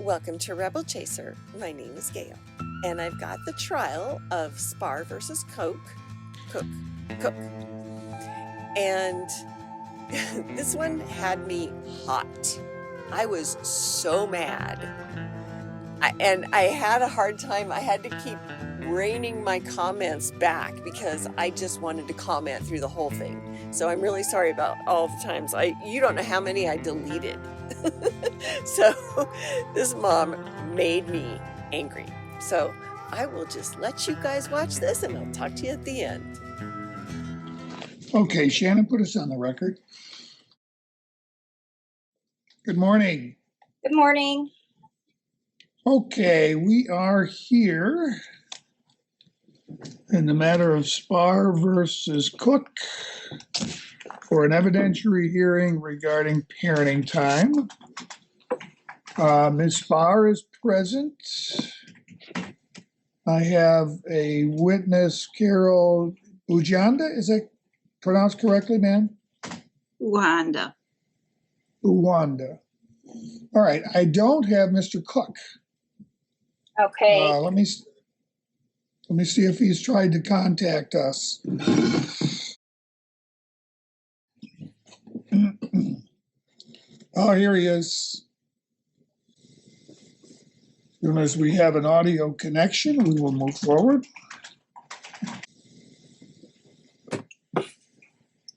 Welcome to Rebel Chaser. My name is Gail, and I've got the trial of Spar versus Cook. And this one had me hot. I was so mad. I had a hard time. I had to keep reining my comments back because I just wanted to comment through the whole thing. So I'm really sorry about all the times. You don't know how many I deleted. So this mom made me angry. So I will just let you guys watch this and I'll talk to you at the end. Okay, Shannon, put us on the record. Good morning. Good morning. Okay, we are here in the matter of Spar versus Cook for an evidentiary hearing regarding parenting time. Ms. Spar is present. I have a witness, Carol Bujanda. Is that pronounced correctly, ma'am? Bujanda. Bujanda. All right, I don't have Mr. Cook. Okay. Let me see if he's tried to contact us. Oh, here he is. As soon as we have an audio connection, we will move forward.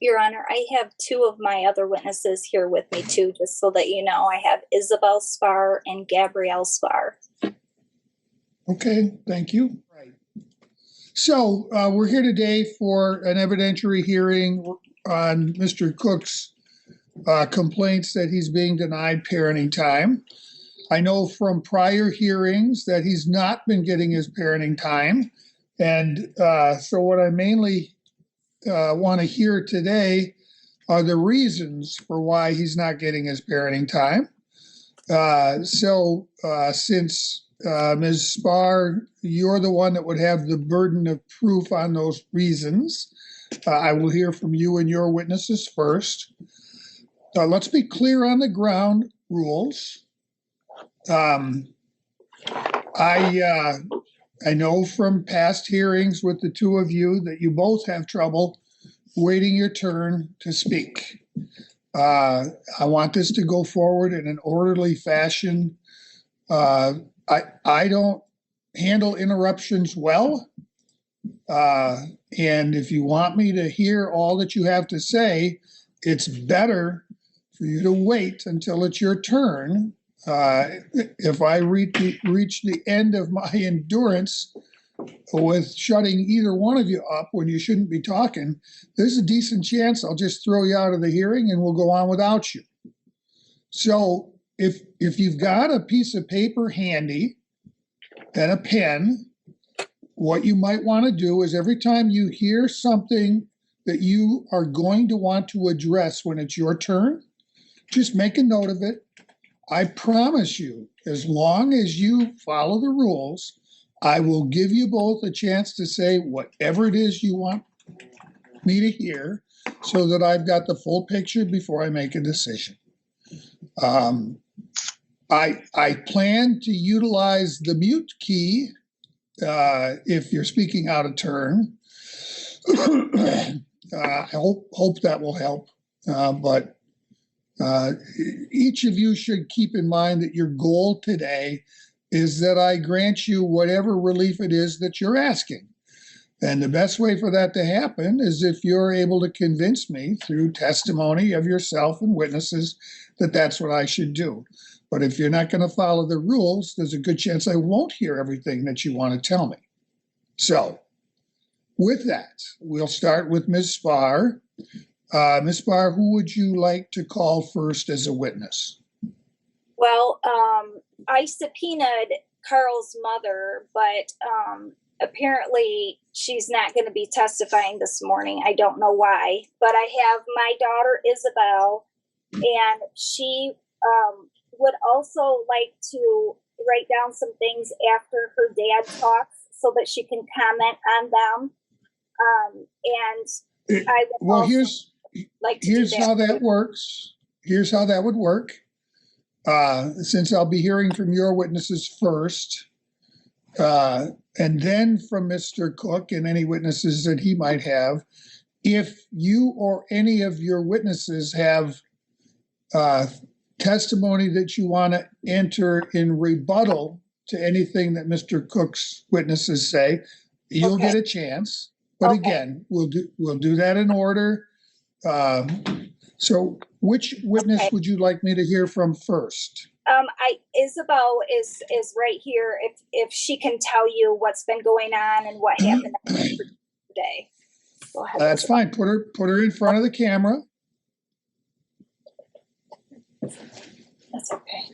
Your Honor, I have two of my other witnesses here with me too, just so that you know. I have Isabelle Spar and Gabrielle Spar. Okay, thank you. Right. So we're here today for an evidentiary hearing on Mr. Cook's complaints that he's being denied parenting time. I know from prior hearings that he's not been getting his parenting time. And so what I mainly want to hear today are the reasons for why he's not getting his parenting time. Since Ms. Spar, you're the one that would have the burden of proof on those reasons, I will hear from you and your witnesses first. Let's be clear on the ground rules. I know from past hearings with the two of you that you both have trouble waiting your turn to speak. I want this to go forward in an orderly fashion. I don't handle interruptions well. And if you want me to hear all that you have to say, it's better for you to wait until it's your turn. If I reach the end of my endurance with shutting either one of you up when you shouldn't be talking, there's a decent chance I'll just throw you out of the hearing and we'll go on without you. So if you've got a piece of paper handy and a pen, what you might want to do is every time you hear something that you are going to want to address when it's your turn, just make a note of it. I promise you, as long as you follow the rules, I will give you both a chance to say whatever it is you want me to hear so that I've got the full picture before I make a decision. I plan to utilize the mute key if you're speaking out of turn. I hope that will help, but each of you should keep in mind that your goal today is that I grant you whatever relief it is that you're asking. And the best way for that to happen is if you're able to convince me through testimony of yourself and witnesses that that's what I should do. But if you're not going to follow the rules, there's a good chance I won't hear everything that you want to tell me. So with that, we'll start with Ms. Spar. Ms. Spar, who would you like to call first as a witness? Well, I subpoenaed Carl's mother, but apparently she's not going to be testifying this morning. I don't know why, but I have my daughter Isabelle, and she would also like to write down some things after her dad talks so that she can comment on them. And I would here's how that works. Here's how that would work. since I'll be hearing from your witnesses first, and then from Mr. Cook and any witnesses that he might have, if you or any of your witnesses have testimony that you want to enter in rebuttal to anything that Mr. Cook's witnesses say, you'll Okay. get a chance. But Okay. again, we'll do that in order. So which witness Okay. would you like me to hear from first? Isabelle is right here. If she can tell you what's been going on and what happened today. Go ahead. That's Isabelle. fine. Put her in front of the camera. That's okay.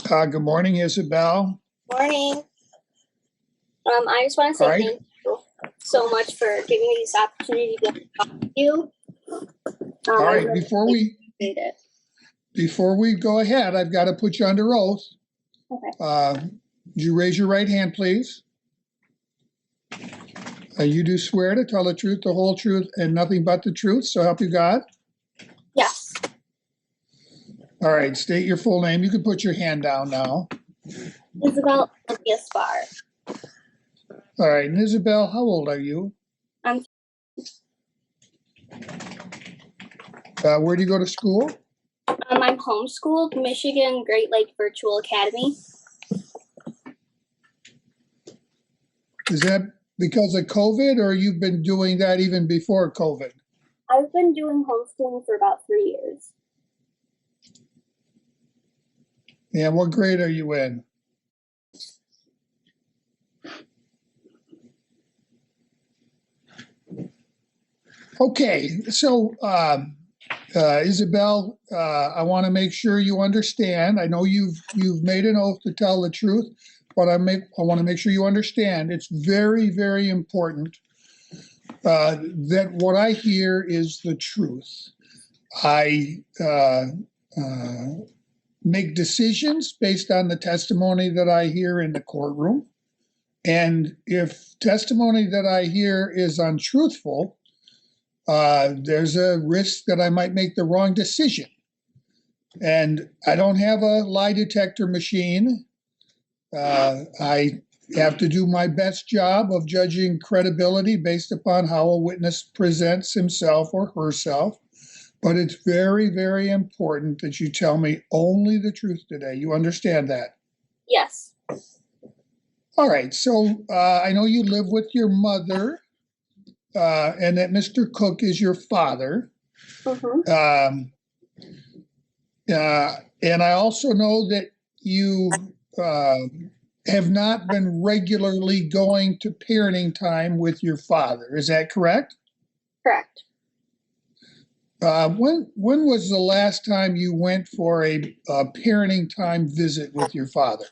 Good morning, Isabelle. Morning. I just want to say All right. thank you so much for giving me this opportunity to talk to you. All I right, really before we go ahead, I've got to put you under oath. Okay. Would you raise your right hand, please? You do swear to tell the truth, the whole truth, and nothing but the truth, so help you God? Yes. All right, state your full name. You can put your hand down now. Isabelle Spar. All right, and Isabelle, how old are you? I'm Where do you go to school? I'm homeschooled, Michigan Great Lake Virtual Academy. Is that because of COVID, or you've been doing that even before COVID? I've been doing homeschooling for about 3 years. And what grade are you in? Okay, so Isabelle, I want to make sure you understand. I know you've made an oath to tell the truth, but I want to make sure you understand. It's very, very important that what I hear is the truth. I make decisions based on the testimony that I hear in the courtroom, and if testimony that I hear is untruthful, there's a risk that I might make the wrong decision. And I don't have a lie detector machine. I have to do my best job of judging credibility based upon how a witness presents himself or herself. But it's very, very important that you tell me only the truth today. You understand that? Yes. All right. So I know you live with your mother. And that Mr. Cook is your father. Mm-hmm. And I also know that you have not been regularly going to parenting time with your father. Is that correct? Correct. When was the last time you went for a parenting time visit with your father?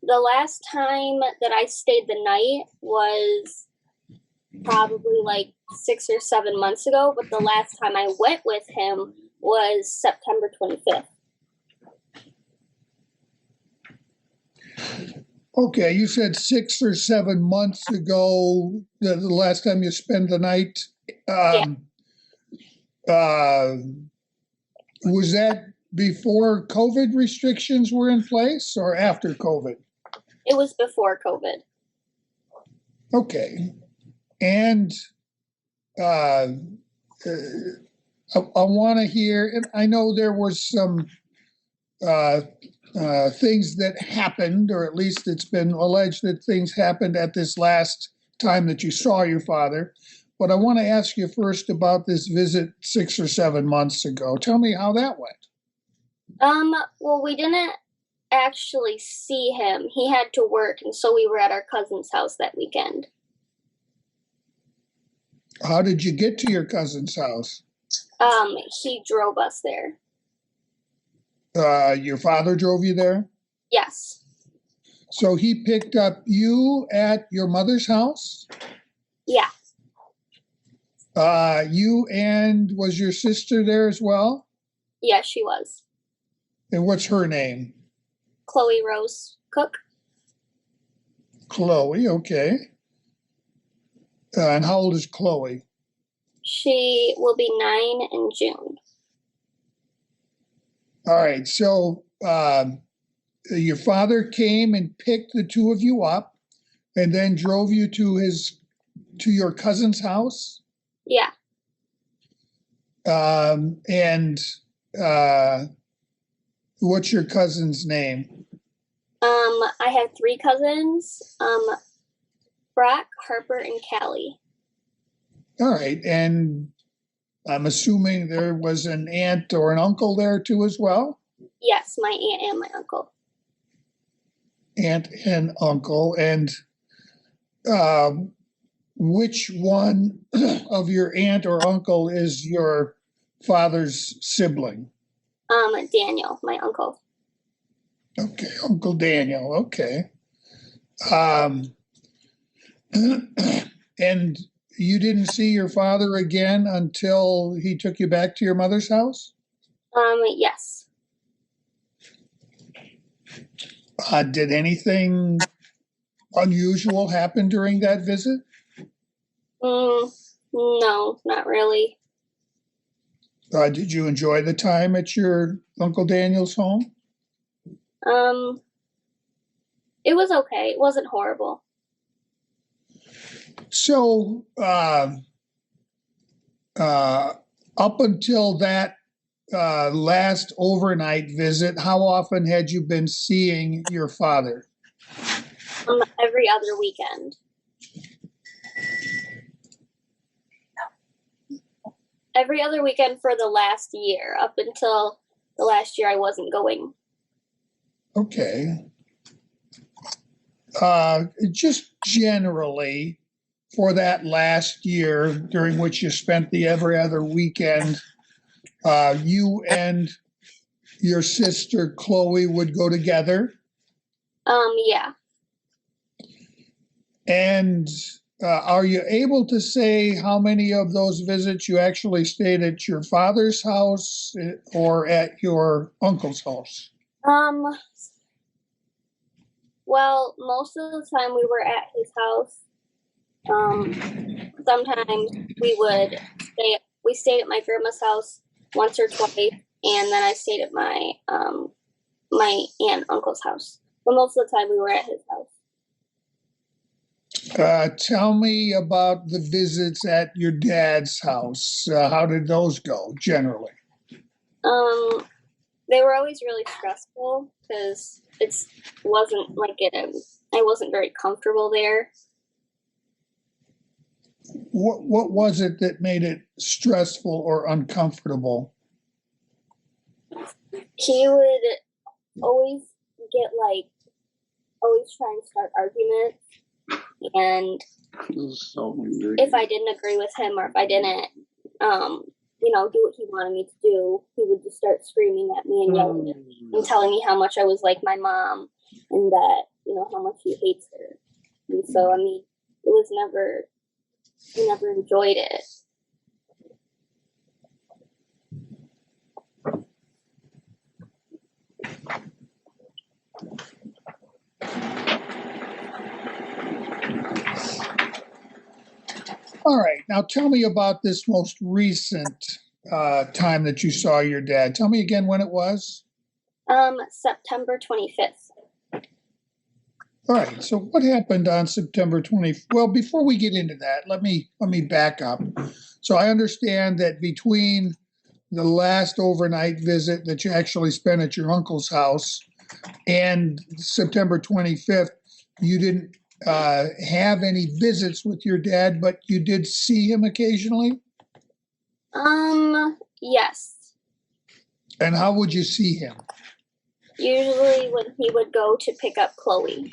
The last time that I stayed the night was probably like 6 or 7 months ago, but the last time I went with him was September 25th. Okay, you said 6 or 7 months ago, the last time you spent the night. Was that before COVID restrictions were in place or after COVID? It was before COVID. Okay. And I want to hear, and I know there was some things that happened, or at least it's been alleged that things happened at this last time that you saw your father. But I want to ask you first about this visit 6 or 7 months ago. Tell me how that went. Well, we didn't actually see him. He had to work, and so we were at our cousin's house that weekend. How did you get to your cousin's house? He drove us there. Your father drove you there? Yes. So he picked up you at your mother's house? Yeah. You and was your sister there as well? Yeah, she was. And what's her name? Chloe Rose Cook. Chloe, okay. And how old is Chloe? She will be 9 in June. All right. So your father came and picked the two of you up and then drove you to your cousin's house? Yeah. And what's your cousin's name? I have 3 cousins, Brock, Harper, and Callie. All right. And I'm assuming there was an aunt or an uncle there too as well? Yes, my aunt and my uncle. Aunt and uncle. And which one of your aunt or uncle is your father's sibling? Daniel, my uncle. Okay, Uncle Daniel. Okay. And you didn't see your father again until he took you back to your mother's house? Yes. Did anything unusual happen during that visit? No, not really. Did you enjoy the time at your Uncle Daniel's home? It was okay. It wasn't horrible. So, up until that last overnight visit, how often had you been seeing your father? Every other weekend. Every other weekend for the last year, up until the last year I wasn't going. Okay. Just generally, for that last year during which you spent the every other weekend, you and your sister Chloe would go together? Yeah. And are you able to say how many of those visits you actually stayed at your father's house or at your uncle's house? Well, most of the time we were at his house. Sometimes we stayed at my grandma's house once or twice, and then I stayed at my my aunt and uncle's house. But most of the time we were at his house. Tell me about the visits at your dad's house. How did those go generally? They were always really stressful because it wasn't like I wasn't very comfortable there. What was it that made it stressful or uncomfortable? He would always always try and start arguments, and if I didn't agree with him or if I didn't do what he wanted me to do, he would just start screaming at me and yelling at me and telling me how much I was like my mom and that, how much he hates her. And so, it was I never enjoyed it. All right. Now tell me about this most recent time that you saw your dad. Tell me again when it was. September 25th. All right. So what happened on September 20th? Well, before we get into that, let me back up. So I understand that between the last overnight visit that you actually spent at your uncle's house and September 25th, you didn't have any visits with your dad, but you did see him occasionally? Yes. And how would you see him? Usually when he would go to pick up Chloe.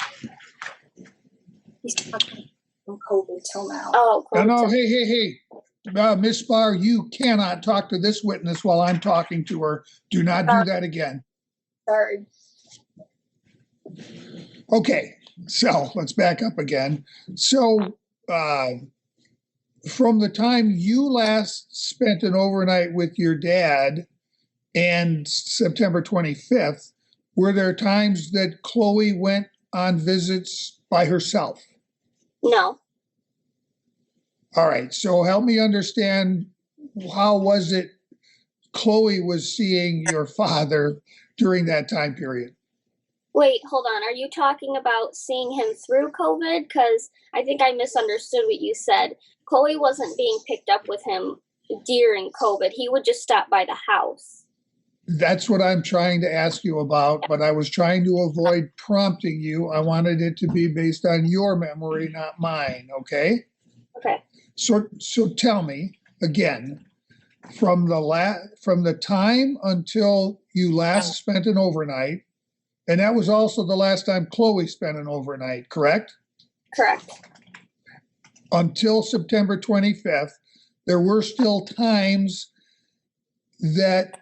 He's talking from COVID till now. Oh, Chloe. No, hey. Miss Spar, you cannot talk to this witness while I'm talking to her. Do not do that again. Sorry. Okay, so let's back up again. So from the time you last spent an overnight with your dad and September 25th, were there times that Chloe went on visits by herself? No. All right. So help me understand, how was it Chloe was seeing your father during that time period? Wait, hold on. Are you talking about seeing him through COVID? Because I think I misunderstood what you said. Chloe wasn't being picked up with him during COVID. He would just stop by the house. That's what I'm trying to ask you about, but I was trying to avoid prompting you. I wanted it to be based on your memory, not mine, okay? Okay. So tell me again, from the time until you last spent an overnight, and that was also the last time Chloe spent an overnight, correct? Correct. Until September 25th, there were still times that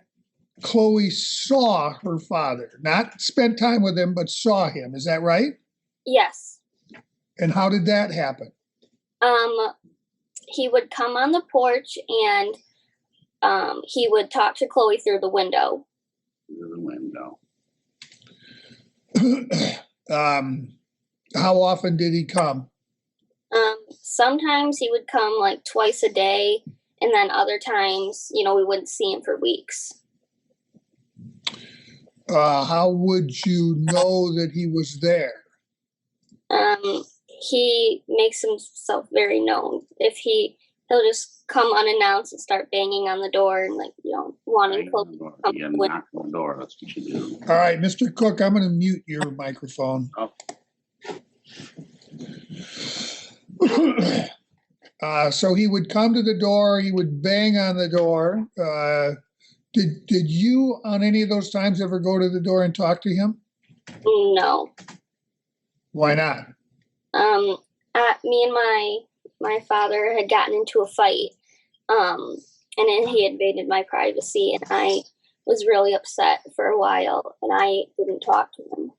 Chloe saw her father, not spent time with him, but saw him. Is that right? Yes. And how did that happen? He would come on the porch and he would talk to Chloe through the window. Through the window. How often did he come? Sometimes he would come like twice a day, and then other times, we wouldn't see him for weeks. How would you know that he was there? He makes himself very known. He'll just come unannounced and start banging on the door and wanting Chloe to come. Yeah, knock on the door. That's what you do. All right, Mr. Cook, I'm going to mute your microphone. Oh. So he would come to the door. He would bang on the door. Did you, on any of those times, ever go to the door and talk to him? No. Why not? Me and my father had gotten into a fight, and then he invaded my privacy, and I was really upset for a while, and I didn't talk to him.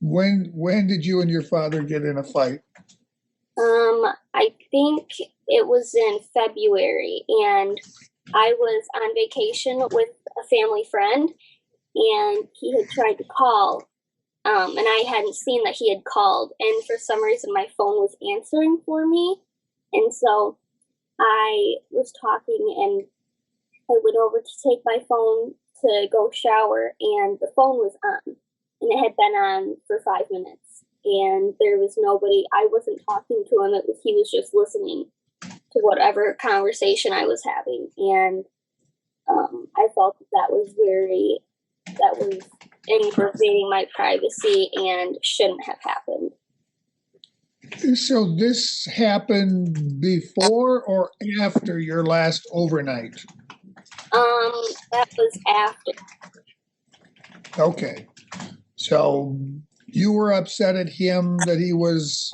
When did you and your father get in a fight? I think it was in February, and I was on vacation with a family friend, and he had tried to call, and I hadn't seen that he had called, and for some reason my phone was answering for me, and so I was talking, and I went over to take my phone to go shower, and the phone was on, and it had been on for 5 minutes. And there was nobody. I wasn't talking to him. He was just listening to whatever conversation I was having. And I felt that was invading my privacy and shouldn't have happened. So this happened before or after your last overnight? That was after. Okay. So you were upset at him that he was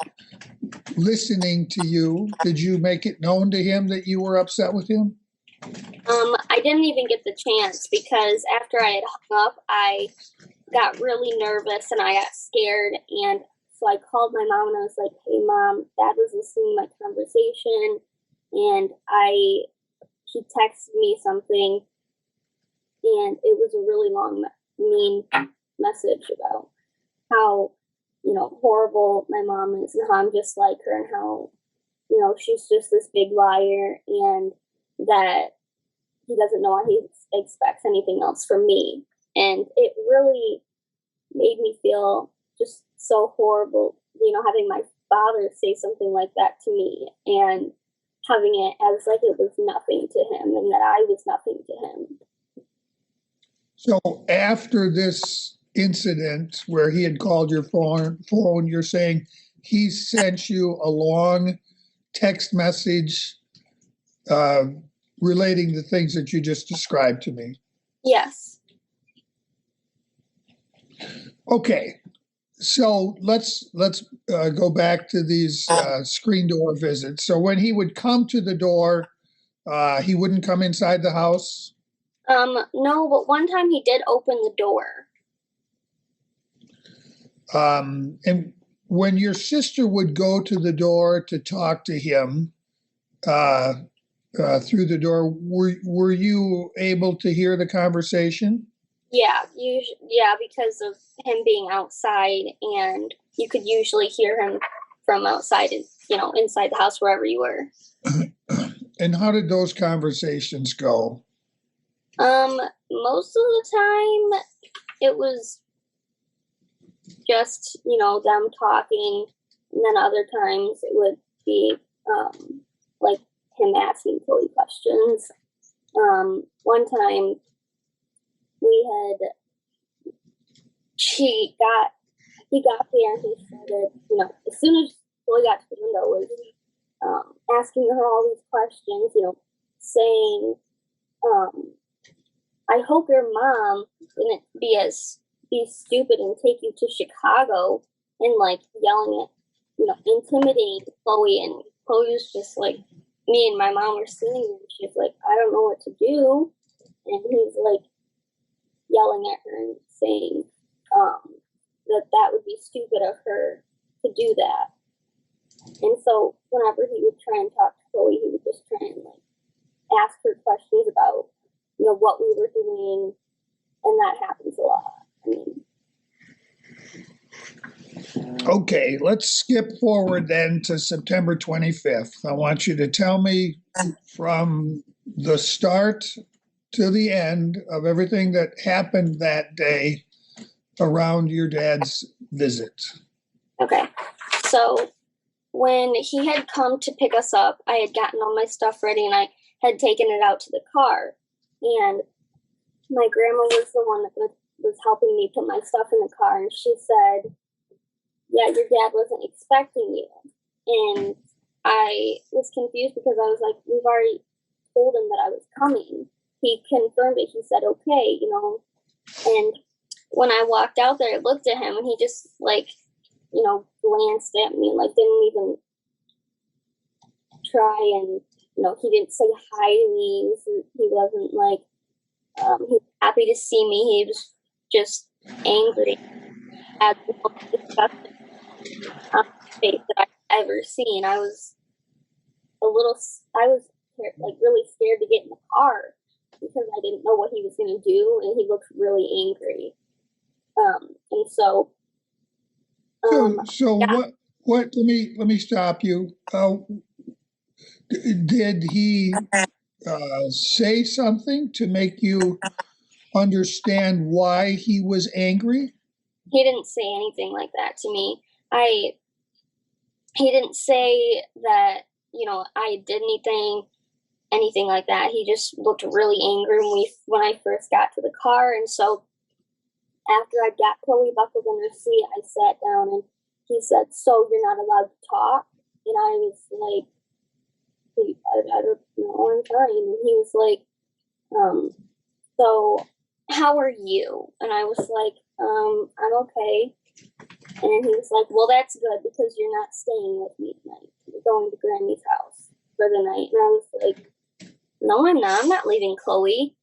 listening to you. Did you make it known to him that you were upset with him? I didn't even get the chance because after I had hung up, I got really nervous and I got scared. And so I called my mom and I was like, "Hey, Mom, Dad was listening to my conversation." And he texted me something, and it was a really long, mean message about how, horrible my mom is and how I'm just like her and how, she's just this big liar and that he doesn't know how he expects anything else from me. And it really made me feel just so horrible, having my father say something like that to me and having it as like it was nothing to him and that I was nothing to him. So after this incident where he had called your phone, you're saying he sent you a long text message relating the things that you just described to me? Yes. Okay. So let's go back to these screen door visits. So when he would come to the door, he wouldn't come inside the house? No, but one time he did open the door. And when your sister would go to the door to talk to him through the door, were you able to hear the conversation? Yeah, because of him being outside, and you could usually hear him from outside and, inside the house, wherever you were. And how did those conversations go? Most of the time it was just, them talking, and then other times it would be, like him asking Chloe questions. One time he got there and he started, as soon as Chloe got to the window, was asking her all these questions, saying, I hope your mom didn't be stupid and take you to Chicago, and like yelling at, intimidating Chloe. And Chloe was just like, me and my mom were sitting there, and she's like, I don't know what to do. And he's like yelling at her and saying that would be stupid of her to do that. And so whenever he would try and talk to Chloe, he would just try and like ask her questions about, what we were doing, and that happens a lot. Okay, let's skip forward then to September 25th. I want you to tell me from the start to the end of everything that happened that day around your dad's visit. Okay, so when he had come to pick us up, I had gotten all my stuff ready and I had taken it out to the car. And my grandma was the one that was helping me put my stuff in the car. And she said, yeah, your dad wasn't expecting you. And I was confused because I was like, we've already told him that I was coming. He confirmed it. He said, okay, And when I walked out there, I looked at him and he just like, glanced at me and like didn't even try and, he didn't say hi to me. He wasn't like, he was happy to see me. He was just angry at the most disgusting face that I've ever seen. I was like really scared to get in the car because I didn't know what he was going to do, and he looked really angry. And so, yeah. What? Let me stop you. Did he say something to make you understand why he was angry? He didn't say anything like that to me. He didn't say that, I did anything like that. He just looked really angry when I first got to the car. And so after I got Chloe buckled in her seat, I sat down and he said, so you're not allowed to talk? And I was like, I don't know, I'm trying. And he was like, so how are you? And I was like, I'm okay. And he was like, well, that's good because you're not staying with me tonight. You're going to Grammy's house for the night. And I was like, no, I'm not. I'm not leaving Chloe.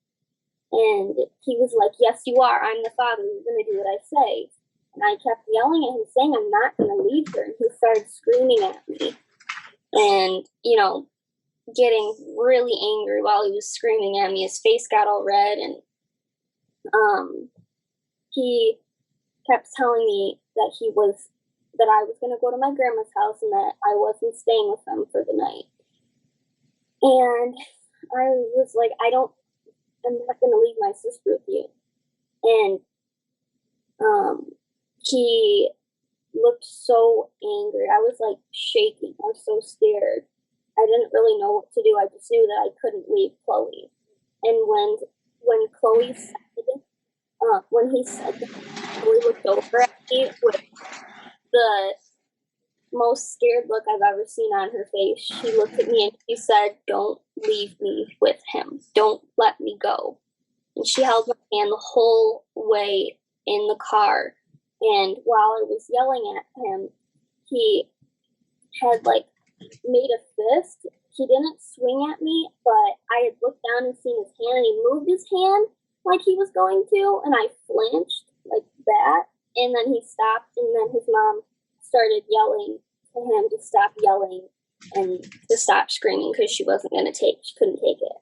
And he was like, yes, you are. I'm the father. You're going to do what I say. And I kept yelling at him, saying, I'm not going to leave her. And he started screaming at me and, getting really angry while he was screaming at me. His face got all red, and he kept telling me that I was going to go to my grandma's house and that I wasn't staying with them for the night. And I was like, I'm not going to leave my sister with you. And he looked so angry. I was like shaking. I was so scared. I didn't really know what to do. I just knew that I couldn't leave Chloe. And when Chloe said, when he said that, Chloe looked over at me with the most scared look I've ever seen on her face. She looked at me and she said, don't leave me with him. Don't let me go. And she held my hand the whole way in the car. And while I was yelling at him, he had like made a fist. He didn't swing at me, but I had looked down and seen his hand, and he moved his hand like he was going to, and I flinched like that. And then he stopped, and then his mom started yelling to him to stop yelling and to stop screaming because she couldn't take it.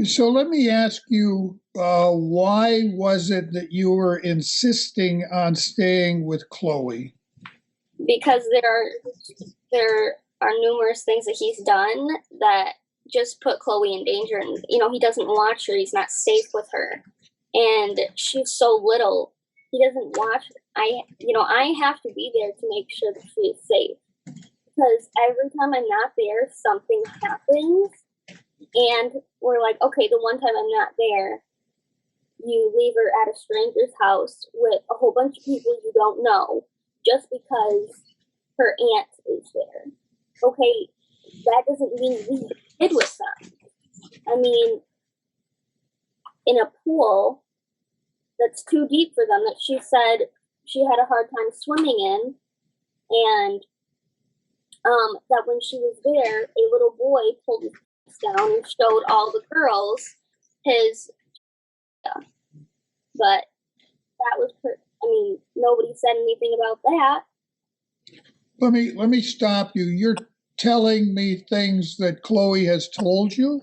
So let me ask you, why was it that you were insisting on staying with Chloe? Because there are numerous things that he's done that just put Chloe in danger, and he doesn't watch her. He's not safe with her, and she's so little. He doesn't watch her. I have to be there to make sure that she is safe, because every time I'm not there, something happens, and we're like, okay, the one time I'm not there, you leave her at a stranger's house with a whole bunch of people you don't know, just because her aunt is there. Okay, that doesn't mean we did with them. I mean, in a pool that's too deep for them, that she said she had a hard time swimming in, and that when she was there, a little boy pulled his pants down and showed all the girls his. But that was, nobody said anything about that. Let me stop you. You're telling me things that Chloe has told you?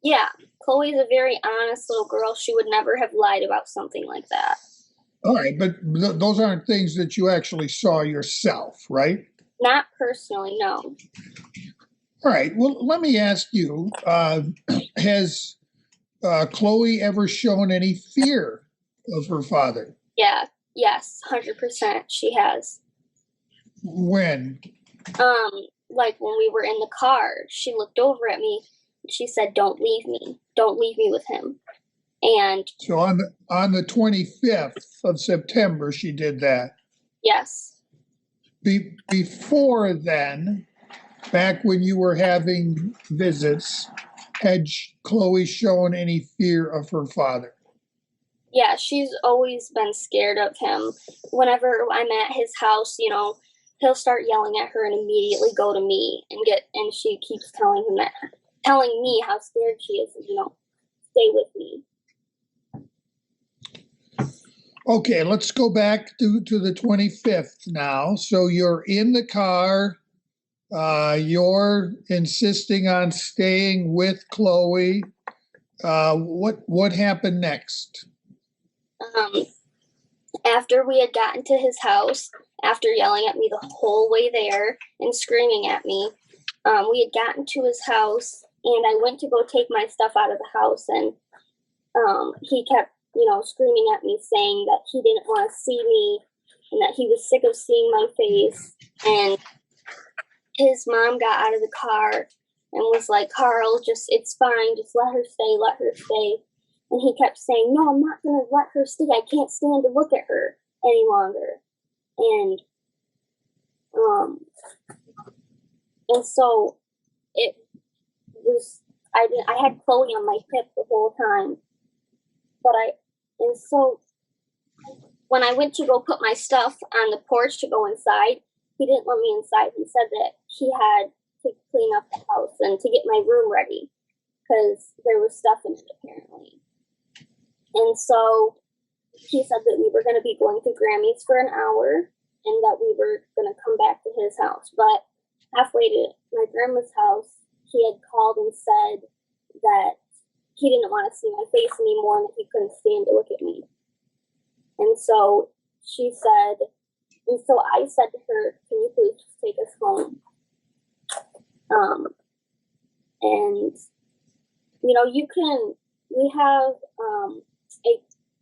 Yeah, Chloe's a very honest little girl. She would never have lied about something like that. All right, but those aren't things that you actually saw yourself, right? Not personally, no. All right, well, let me ask you, has Chloe ever shown any fear of her father? Yeah, yes, 100% she has. When? Like when we were in the car, she looked over at me and she said, "Don't leave me. Don't leave me with him." And so on the 25th of September, she did that. Yes. Before then, back when you were having visits, had Chloe shown any fear of her father? Yeah, she's always been scared of him. Whenever I'm at his house, he'll start yelling at her and immediately go to me and she keeps telling me how scared she is, stay with me. Okay, let's go back to the 25th now. So you're in the car. You're insisting on staying with Chloe. What happened next? After we had gotten to his house, after yelling at me the whole way there and screaming at me, we had gotten to his house, and I went to go take my stuff out of the house, and he kept, screaming at me, saying that he didn't want to see me and that he was sick of seeing my face. And his mom got out of the car and was like, "Carl, it's fine, just let her stay. And he kept saying, "No, I'm not going to let her stay. I can't stand to look at her any longer." And so it was, I had Chloe on my hip the whole time. So when I went to go put my stuff on the porch to go inside, he didn't let me inside. He said that he had to clean up the house and to get my room ready because there was stuff in it apparently. And so he said that we were going to be going to Grammy's for an hour and that we were going to come back to his house. But halfway to my grandma's house, he had called and said that he didn't want to see my face anymore and that he couldn't stand to look at me. And so I said to her, "Can you please just take us home?"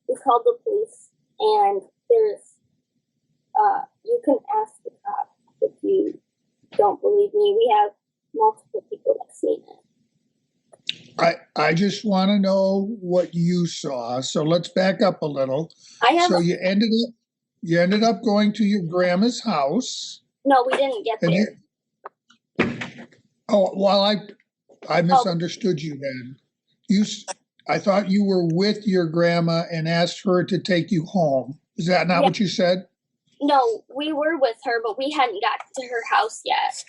We called the police, and you can ask the cop if you don't believe me. We have multiple people that have seen it. I just want to know what you saw. So let's back up a little. You ended up going to your grandma's house. No, we didn't get there. I misunderstood you then. I thought you were with your grandma and asked her to take you home. Is that not what you said? No, we were with her, but we hadn't got to her house yet.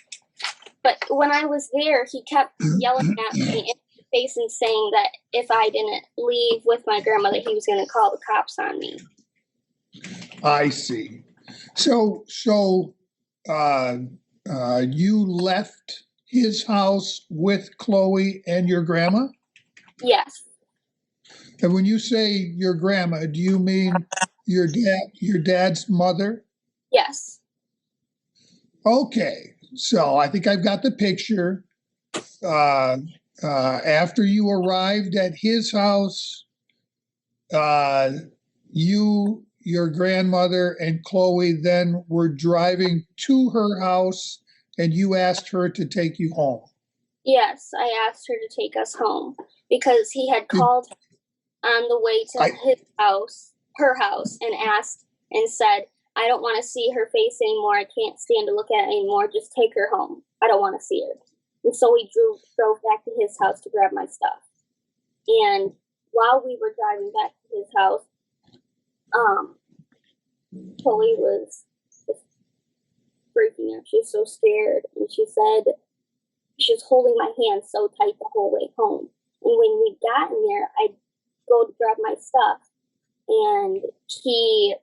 But when I was there, he kept yelling at me in the face and saying that if I didn't leave with my grandmother, he was going to call the cops on me. I see. So you left his house with Chloe and your grandma? Yes. And when you say your grandma, do you mean your dad's mother? Yes. Okay, so I think I've got the picture. After you arrived at his house, you, your grandmother, and Chloe then were driving to her house, and you asked her to take you home. Yes, I asked her to take us home because he had called on the way to her house, and asked and said, I don't want to see her face anymore. I can't stand to look at it anymore. Just take her home. I don't want to see her. And so we drove back to his house to grab my stuff. And while we were driving back to his house, Chloe was just freaking out. She was so scared. And she said she was holding my hand so tight the whole way home. And when we'd gotten there, I'd go to grab my stuff. And he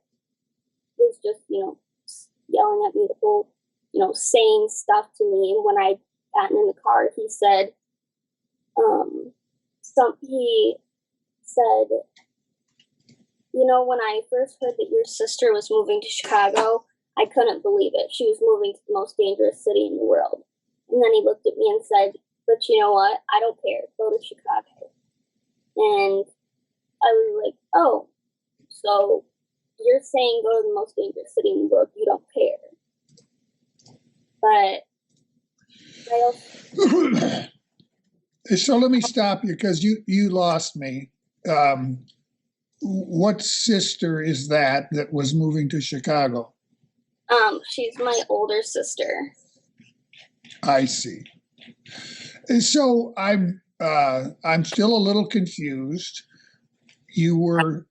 was just, yelling at me the whole, saying stuff to me. And when I'd gotten in the car, he said, when I first heard that your sister was moving to Chicago, I couldn't believe it. She was moving to the most dangerous city in the world. And then he looked at me and said, but you know what? I don't care. Go to Chicago. And I was like, oh, so you're saying go to the most dangerous city in the world. You don't care. But I also... So let me stop you because you lost me. What sister is that was moving to Chicago? She's my older sister. I see. And so I'm still a little confused. You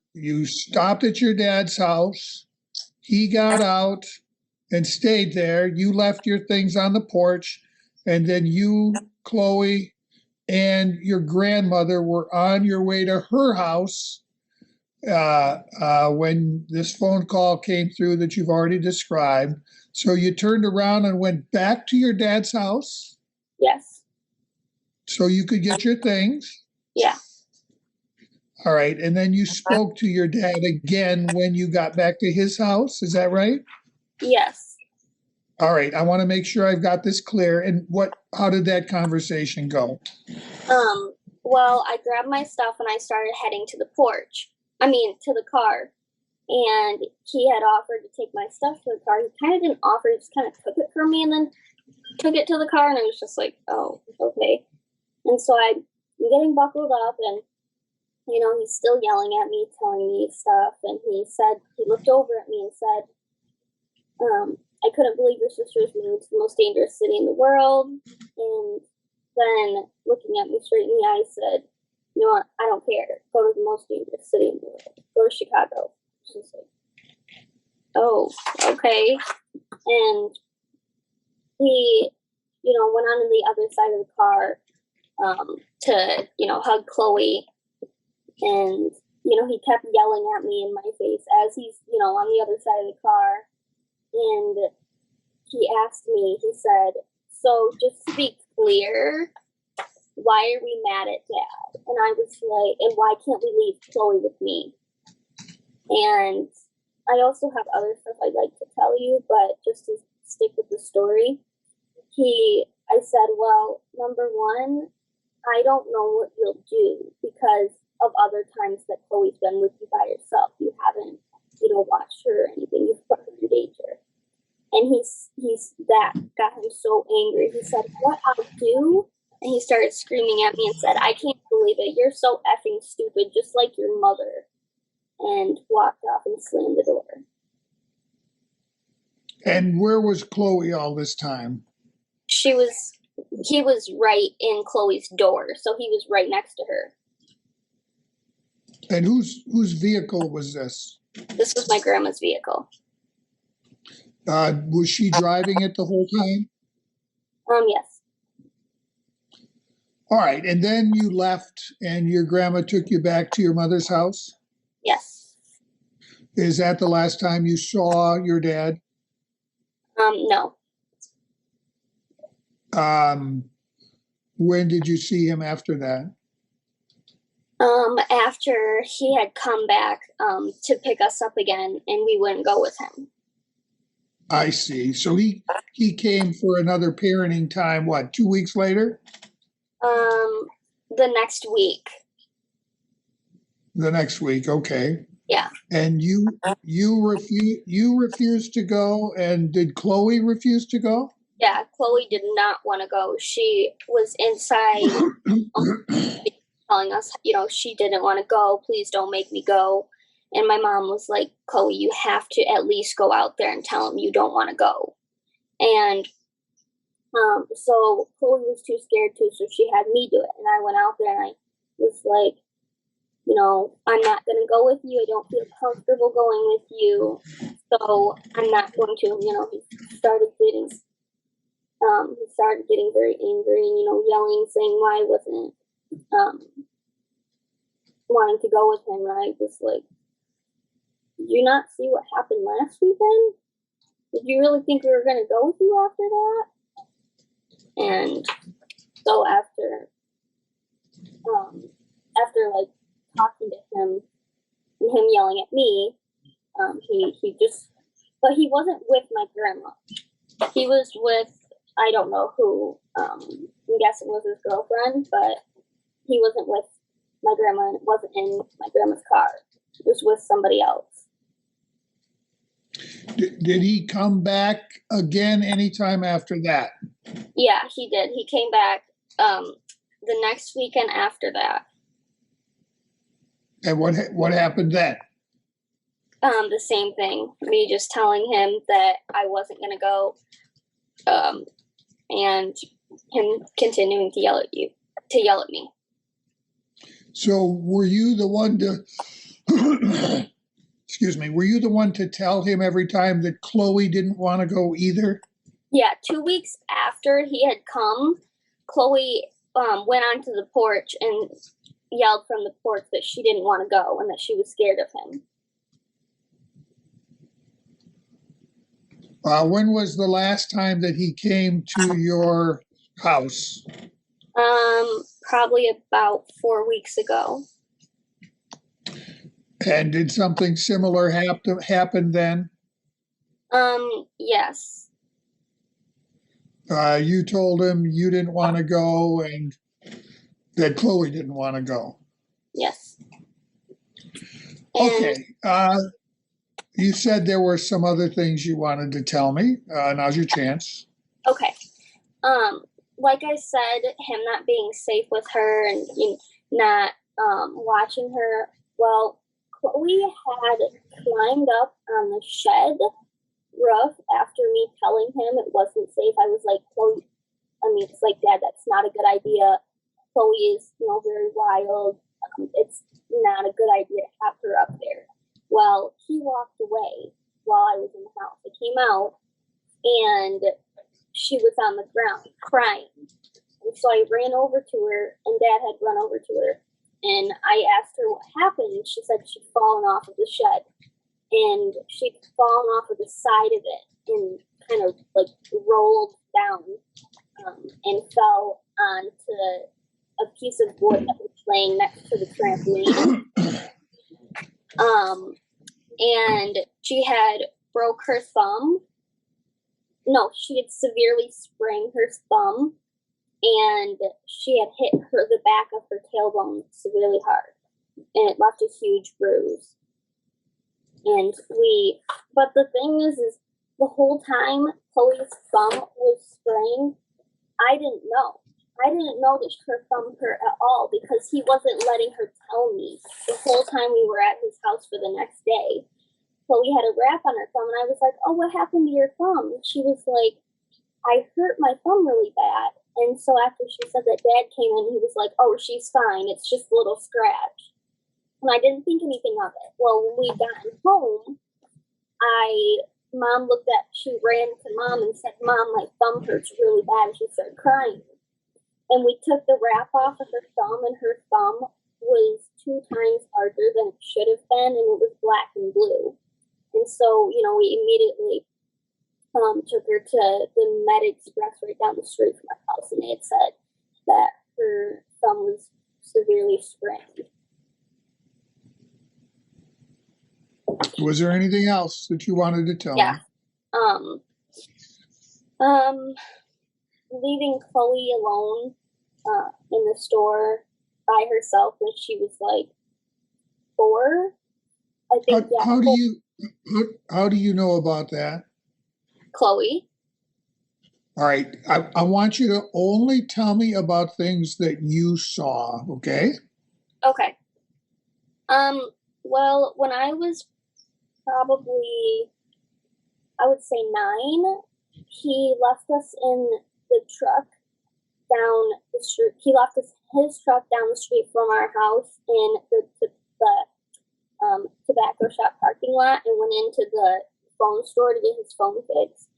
stopped at your dad's house. He got out and stayed there. You left your things on the porch, and then you, Chloe, and your grandmother were on your way to her house when this phone call came through that you've already described. So you turned around and went back to your dad's house? Yes. So you could get your things? Yeah. All right. And then you spoke to your dad again when you got back to his house. Is that right? Yes. All right. I want to make sure I've got this clear. And how did that conversation go? Well, I grabbed my stuff and I started heading to the to the car. And he had offered to take my stuff to the car. He kind of didn't offer, he just kind of took it from me and then took it to the car. And I was just like, oh, okay. And so I'm getting buckled up, and he's still yelling at me, telling me stuff. And he looked over at me and said, I couldn't believe your sister was moving to the most dangerous city in the world. And then looking at me straight in the eye, said, you know what, I don't care. Go to the most dangerous city in the world. Go to Chicago. She's like, oh, okay. And he, went on the other side of the car to, hug Chloe. And, he kept yelling at me in my face as he's, on the other side of the car. And he asked me, he said, so just to be clear, why are we mad at Dad? And I was like, and why can't we leave Chloe with me? And I also have other stuff I'd like to tell you, but just to stick with the story, I said, well, number one, I don't know what you'll do because of other times that Chloe's been with you by herself. You haven't, watched her or anything. You've put her in danger. And that got him so angry. He said, what I'll do? And he started screaming at me and said, I can't believe it. You're so effing stupid, just like your mother. And walked off and slammed the door. And where was Chloe all this time? He was right in Chloe's door, so he was right next to her. And whose vehicle was this? This was my grandma's vehicle. Was she driving it the whole time? Yes. All right. And then you left and your grandma took you back to your mother's house? Yes. Is that the last time you saw your dad? No. When did you see him after that? After he had come back to pick us up again, and we wouldn't go with him. I see. So he came for another parenting time, what, 2 weeks later? The next week. The next week, okay. Yeah. And you refused to go, and did Chloe refuse to go? Yeah, Chloe did not want to go. She was inside telling us, she didn't want to go. Please don't make me go. And my mom was like, Chloe, you have to at least go out there and tell him you don't want to go. And so Chloe was too scared to, so she had me do it. And I went out there and I was like, I'm not going to go with you. I don't feel comfortable going with you. So I'm not going to, he started getting very angry and, yelling, saying why I wasn't wanting to go with him. And I was like, did you not see what happened last weekend? Did you really think we were going to go with you after that? And so after like talking to him and him yelling at me, but he wasn't with my grandma. He was with, I don't know who, I'm guessing was his girlfriend, but he wasn't with my grandma and it wasn't in my grandma's car. It was with somebody else. Did he come back again anytime after that? Yeah, he did. He came back the next weekend after that. And what happened then? The same thing. Me just telling him that I wasn't going to go, and him continuing to yell at me. So were you the one to, excuse me, were you the one to tell him every time that Chloe didn't want to go either? Yeah, 2 weeks after he had come, Chloe went onto the porch and yelled from the porch that she didn't want to go and that she was scared of him. When was the last time that he came to your house? Probably about 4 weeks ago. And did something similar happen then? Yes. You told him you didn't want to go and that Chloe didn't want to go. Yes. Okay. You said there were some other things you wanted to tell me. Now's your chance. Okay. Like I said, him not being safe with her and not watching her. Well, Chloe had climbed up on the shed roof after me telling him it wasn't safe. I was like, Chloe, it's like, Dad, that's not a good idea. Chloe is, very wild. It's not a good idea to have her up there. Well, he walked away while I was in the house. I came out and she was on the ground crying. And so I ran over to her and Dad had run over to her. And I asked her what happened. And she said she'd fallen off of the shed. And she'd fallen off of the side of it and kind of like rolled down and fell onto a piece of wood that was laying next to the trampoline. And she had broke her thumb. No, she had severely sprained her thumb, and she had hit the back of her tailbone severely hard, and it left a huge bruise. But the thing is the whole time Chloe's thumb was sprained, I didn't know. I didn't know that her thumb hurt at all because he wasn't letting her tell me the whole time we were at his house for the next day. Chloe had a wrap on her thumb, and I was like, oh, what happened to your thumb? And she was like, I hurt my thumb really bad. And so after she said that, Dad came in, he was like, oh, she's fine. It's just a little scratch. And I didn't think anything of it. Well, when we got home, she ran to Mom and said, Mom, my thumb hurts really bad. And she started crying. And we took the wrap off of her thumb, and her thumb was 2 times larger than it should have been, and it was black and blue. And so, we immediately took her to the Med Express right down the street from our house, and they had said that her thumb was severely sprained. Was there anything else that you wanted to tell Yeah. me? Leaving Chloe alone in the store by herself when she was like 4. I think, yeah. How do you know about that? Chloe. All right. I want you to only tell me about things that you saw, okay? Okay. Well, when I was probably, I would say 9, he left us in the truck down the street. He left us his truck down the street from our house in the tobacco shop parking lot and went into the phone store to get his phone fixed.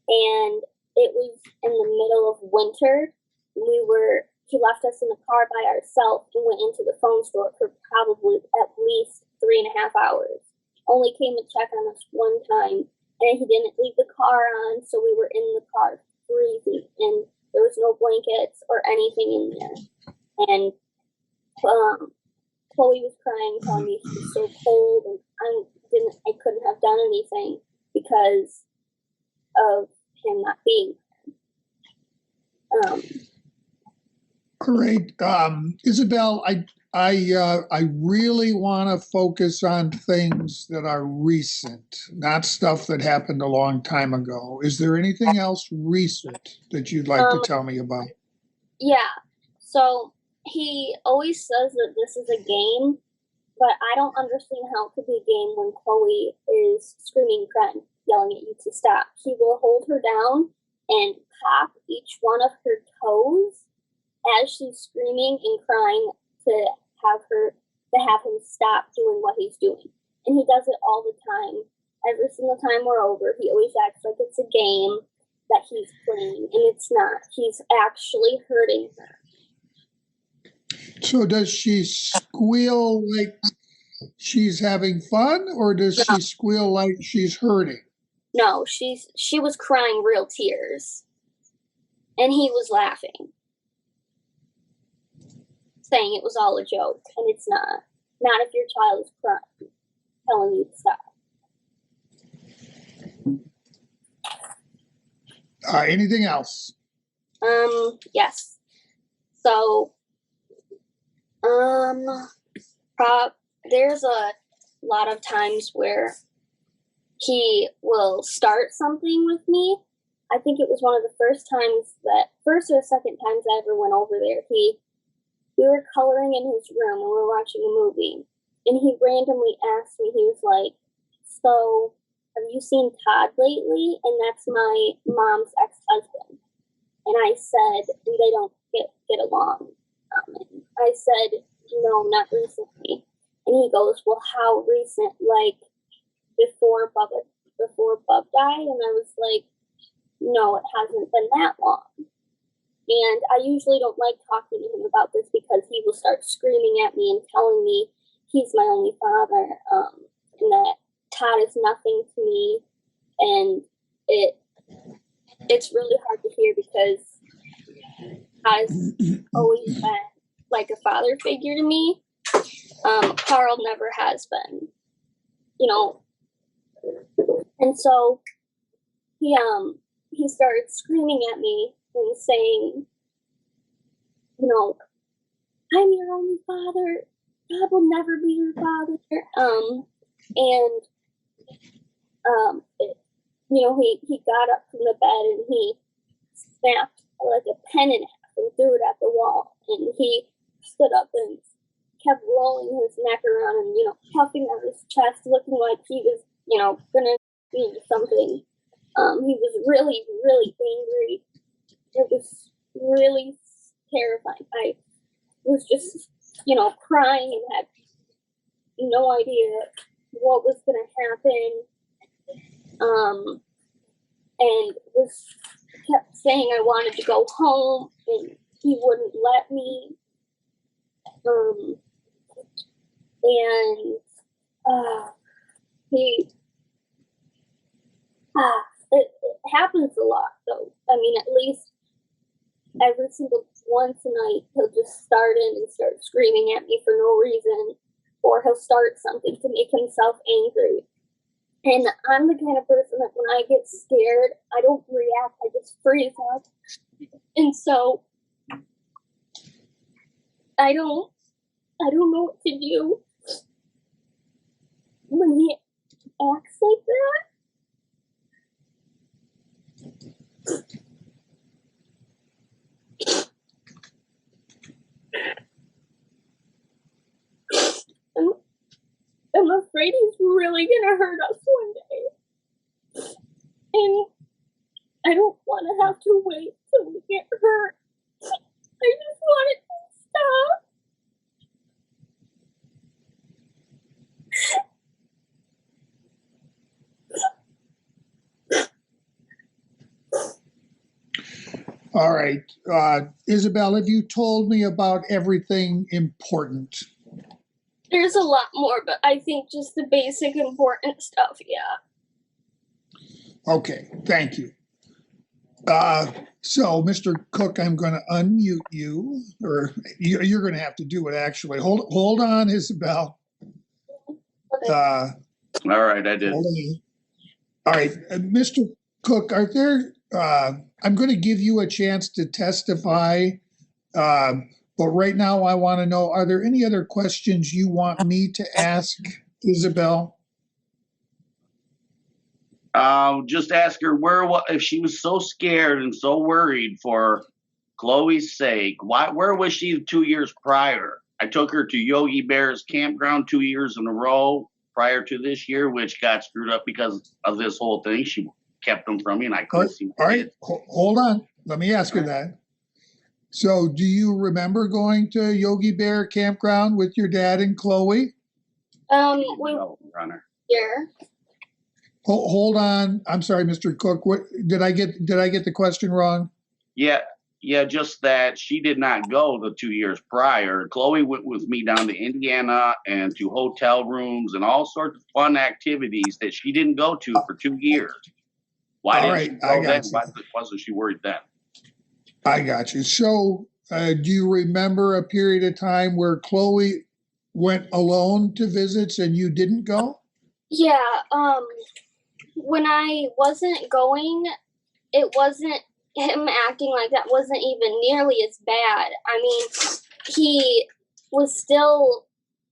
And it was in the middle of winter. He left us in the car by ourselves and went into the phone store for probably at least 3.5 hours. Only came to check on us one time, and he didn't leave the car on, so we were in the car freezing, and there was no blankets or anything in there. And Chloe was crying, telling me she was so cold, and I couldn't have done anything because of him not being there. All right, Isabelle, I really want to focus on things that are recent, not stuff that happened a long time ago. Is there anything else recent that you'd like to tell me about? Yeah. So he always says that this is a game, but I don't understand how it could be a game when Chloe is screaming, crying, yelling at you to stop. He will hold her down and pop each one of her toes as she's screaming and crying to have him stop doing what he's doing. And he does it all the time. Every single time we're over, he always acts like it's a game that he's playing, and it's not. He's actually hurting her. So does she squeal like she's having fun, or does she squeal like she's hurting? No, she was crying real tears. And he was laughing, saying it was all a joke, and it's not. Not if your child is crying, telling you to stop. Anything else? Yes. So, there's a lot of times where he will start something with me. I think it was one of the first or second times I ever went over there. We were coloring in his room and we were watching a movie, and he randomly asked me, he was like, "So, have you seen Todd lately?" And that's my mom's ex-husband. And I said, and they don't get along. And I said, "No, not recently." And he goes, "Well, how recent? Like before Bub died?" And I was like, "No, it hasn't been that long." And I usually don't like talking to him about this because he will start screaming at me and telling me he's my only father, and that Todd is nothing to me. And it's really hard to hear because Todd has always been like a father figure to me. Carl never has been, And so he started screaming at me and saying, "I'm your only father. God will never be your father." He got up from the bed and he snapped like a pen in half and threw it at the wall. And he stood up and kept rolling his neck around and, puffing out his chest, looking like he was, gonna do something. He was really, really angry. It was really terrifying. I was just, crying and had no idea what was going to happen. And kept saying I wanted to go home, and he wouldn't let me. It happens a lot, though. I mean, at least every single once a night, he'll just start screaming at me for no reason, or he'll start something to make himself angry. And I'm the kind of person that when I get scared, I don't react, I just freeze up. And so I don't know what to do when he acts like that. I'm afraid he's really gonna hurt us one day. And I don't want to have to wait till we get hurt. I just want it to stop. All right. Isabelle, have you told me about everything important? There's a lot more, but I think just the basic important stuff, yeah. Okay, thank you. So, Mr. Cook, I'm going to unmute you, or you're going to have to do it, actually. Hold on, Isabelle. Okay. All right, I did. Hold on. All right, Mr. Cook, are there, I'm going to give you a chance to testify, but right now I want to know, are there any other questions you want me to ask Isabelle? Just ask her if she was so scared and so worried for Chloe's sake. Where was she 2 years prior? I took her to Yogi Bear's campground 2 years in a row prior to this year, which got screwed up because of this whole thing. She kept them from me, and I couldn't see. All right, hold on. Let me ask her that. So, do you remember going to Yogi Bear campground with your dad and Chloe? Runner. Here. Hold on. I'm sorry, Mr. Cook. What did I get the question wrong? Yeah, just that she did not go the 2 years prior. Chloe went with me down to Indiana and to hotel rooms and all sorts of fun activities that she didn't go to for 2 years. Why didn't she go then? Why wasn't she worried then? I got you. So, do you remember a period of time where Chloe went alone to visits and you didn't go? Yeah, when I wasn't going, it wasn't him acting like that wasn't even nearly as bad. I mean, he was still,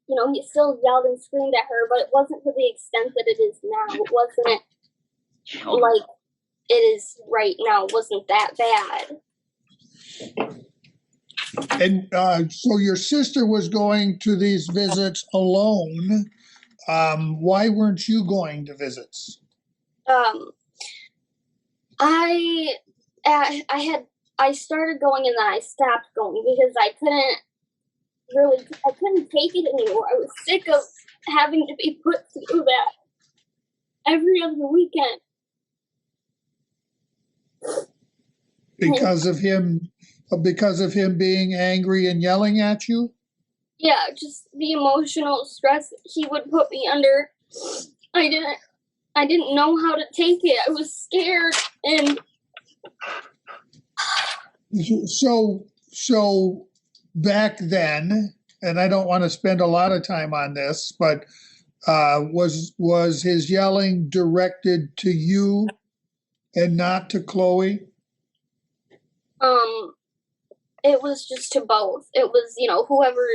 he still yelled and screamed at her, but it wasn't to the extent that it is now. It wasn't like it is right now. It wasn't that bad. And so your sister was going to these visits alone. Why weren't you going to visits? I started going and then I stopped going because I couldn't take it anymore. I was sick of having to be put through that every other weekend. Because of him being angry and yelling at you? Yeah, just the emotional stress he would put me under. I didn't know how to take it. I was scared and so back then, and I don't want to spend a lot of time on this, but was his yelling directed to you and not to Chloe? It was just to both. It was, whoever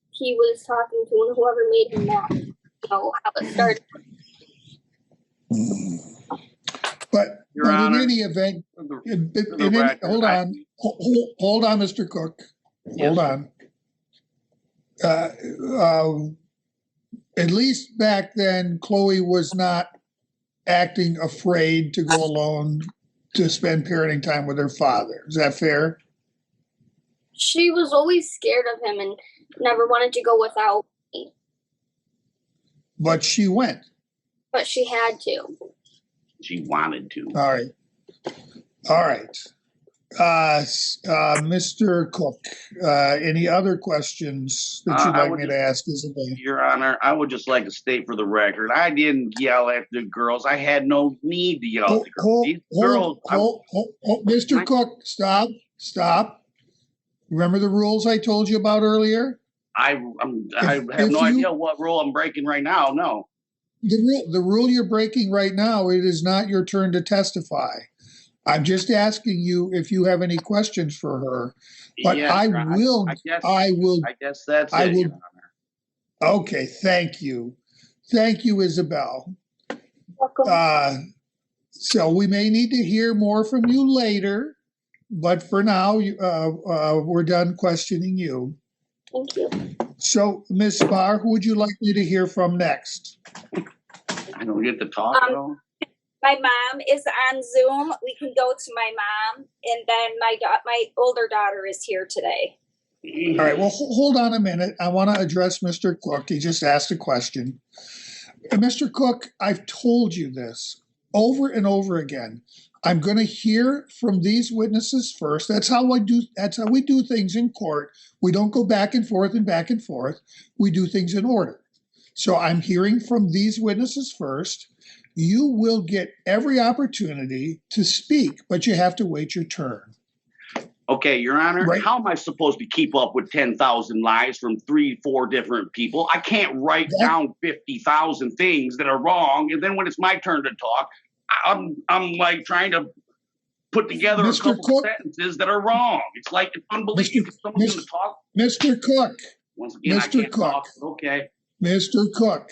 he was talking to and whoever made him mad, how it started. But in any event, hold on, Mr. Cook. Hold on. At least back then, Chloe was not acting afraid to go alone to spend parenting time with her father. Is that fair? She was always scared of him and never wanted to go without me. But she went. But she had to. She wanted to. All right. Mr. Cook, any other questions that you'd like me to ask Isabelle? Your Honor, I would just like to state for the record, I didn't yell at the girls. I had no need to yell at the girls. Mr. Cook, stop. Remember the rules I told you about earlier? I have no idea what rule I'm breaking right now. No. the rule you're breaking right now, it is not your turn to testify. I'm just asking you if you have any questions for her. But Yes, I Your Honor. will. I guess that's I it, will. Your Honor. Okay, thank you. Thank you, Isabelle. Welcome. So we may need to hear more from you later, but for now, we're done questioning you. Thank you. So, Ms. Spar, who would you like me to hear from next? I don't get to talk at all. My mom is on Zoom. We can go to my mom, and then my older daughter is here today. All right, well, hold on a minute. I want to address Mr. Cook. He just asked a question. Mr. Cook, I've told you this over and over again. I'm going to hear from these witnesses first. That's how we do things in court. We don't go back and forth and back and forth. We do things in order. So I'm hearing from these witnesses first. You will get every opportunity to speak, but you have to wait your turn. Okay, Your Honor, Right. How am I supposed to keep up with 10,000 lies from 3-4 different people? I can't write down 50,000 things that are wrong, and then when it's my turn to talk, I'm like trying to put together a couple of sentences that are wrong. It's like it's unbelievable. Someone's going to talk. Mr. Cook. Once again, I can't talk. Okay. Mr. Cook,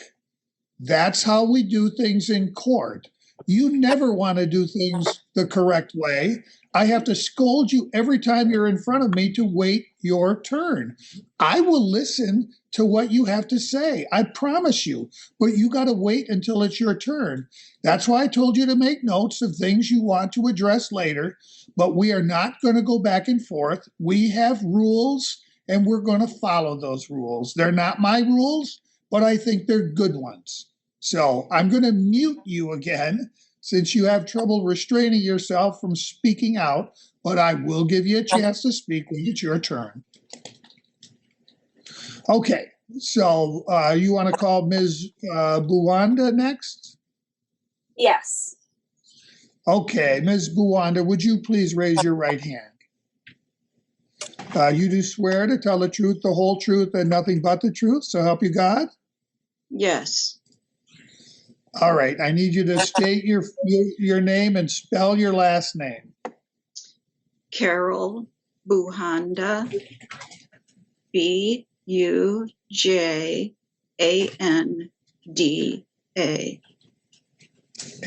that's how we do things in court. You never want to do things the correct way. I have to scold you every time you're in front of me to wait your turn. I will listen to what you have to say. I promise you, but you got to wait until it's your turn. That's why I told you to make notes of things you want to address later, but we are not going to go back and forth. We have rules and we're going to follow those rules. They're not my rules, but I think they're good ones. So I'm going to mute you again since you have trouble restraining yourself from speaking out, but I will give you a chance to speak when it's your turn. Okay, so you want to call Ms. Bujanda next? Yes. Okay, Ms. Bujanda, would you please raise your right hand? You do swear to tell the truth, the whole truth, and nothing but the truth, so help you God? Yes. All right, I need you to state your name and spell your last name. Carol Bujanda, Bujanda.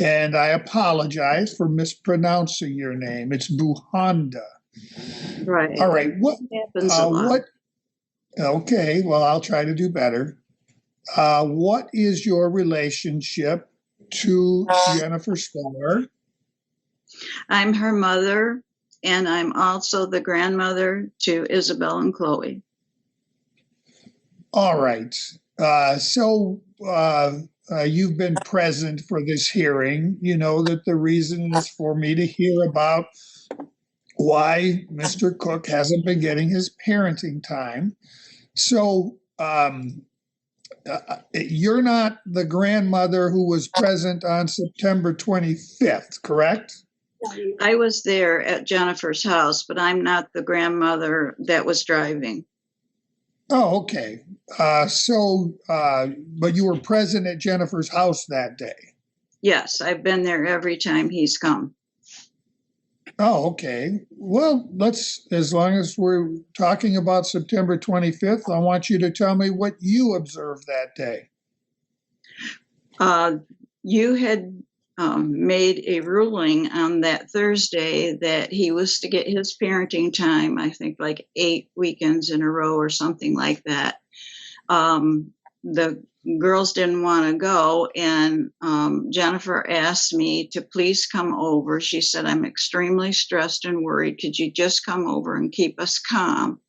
And I apologize for mispronouncing your name. It's Bujanda. Right. All right. What happens a lot. Okay, well, I'll try to do better. What is your relationship to Jennifer Spar? I'm her mother, and I'm also the grandmother to Isabelle and Chloe. All right. So you've been present for this hearing. You know that the reason is for me to hear about why Mr. Cook hasn't been getting his parenting time. So you're not the grandmother who was present on September 25th, correct? I was there at Jennifer's house, but I'm not the grandmother that was driving. Oh, okay. But you were present at Jennifer's house that day? Yes, I've been there every time he's come. Oh, okay. Well, as long as we're talking about September 25th, I want you to tell me what you observed that day. You had made a ruling on that Thursday that he was to get his parenting time, I think like 8 weekends in a row or something like that. The girls didn't want to go, and Jennifer asked me to please come over. She said, I'm extremely stressed and worried. Could you just come over and keep us calm?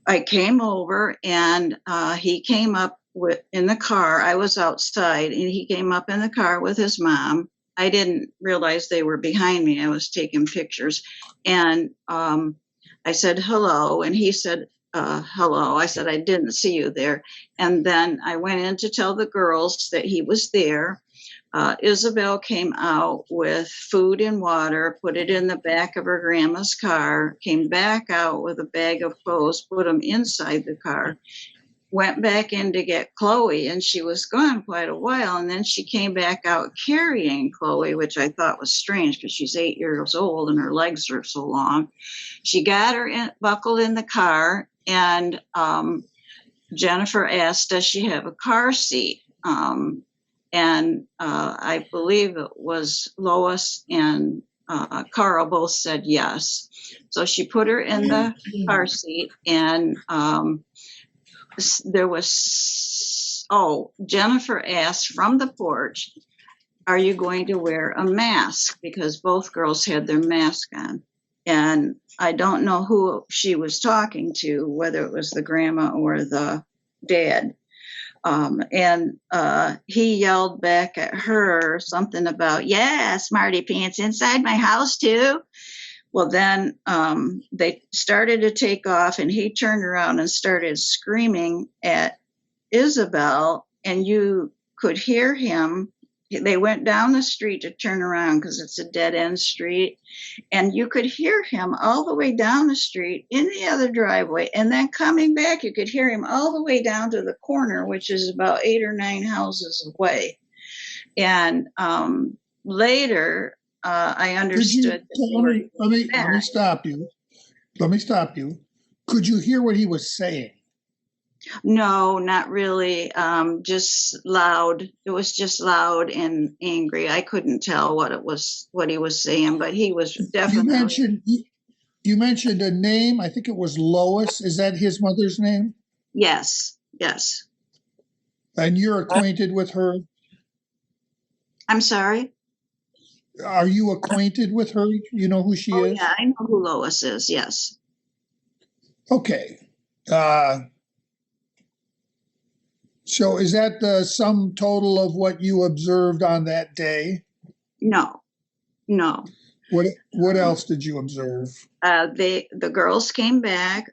I came over, and he came up in the car. I was outside, and he came up in the car with his mom. I didn't realize they were behind me. I was taking pictures, and I said, hello, and he said, hello. I said, I didn't see you there. And then I went in to tell the girls that he was there. Isabelle came out with food and water, put it in the back of her grandma's car, came back out with a bag of clothes, put them inside the car, went back in to get Chloe, and she was gone quite a while. And then she came back out carrying Chloe, which I thought was strange because she's 8 years old and her legs are so long. She got her buckled in the car, and Jennifer asked, does she have a car seat? And I believe it was Lois and Carl both said yes. So she put her in the car seat, and Jennifer asked from the porch, are you going to wear a mask? Because both girls had their mask on. And I don't know who she was talking to, whether it was the grandma or the dad. And he yelled back at her something about, yeah, smarty pants inside my house too. Well, then they started to take off, and he turned around and started screaming at Isabelle, and you could hear him. They went down the street to turn around because it's a dead-end street, and you could hear him all the way down the street in the other driveway, and then coming back, you could hear him all the way down to the corner, which is about 8 or 9 houses away. And later, I understood. Let me stop you. Let me stop you. Could you hear what he was saying? No, not really. Just loud. It was just loud and angry. I couldn't tell what he was saying, but he was definitely. You mentioned a name. I think it was Lois. Is that his mother's name? Yes. Yes. And you're acquainted with her? I'm sorry? Are you acquainted with her? You know who she is? Yeah, I know who Lois is, yes. Okay. So is that the sum total of what you observed on that day? No. What else did you observe? The girls came back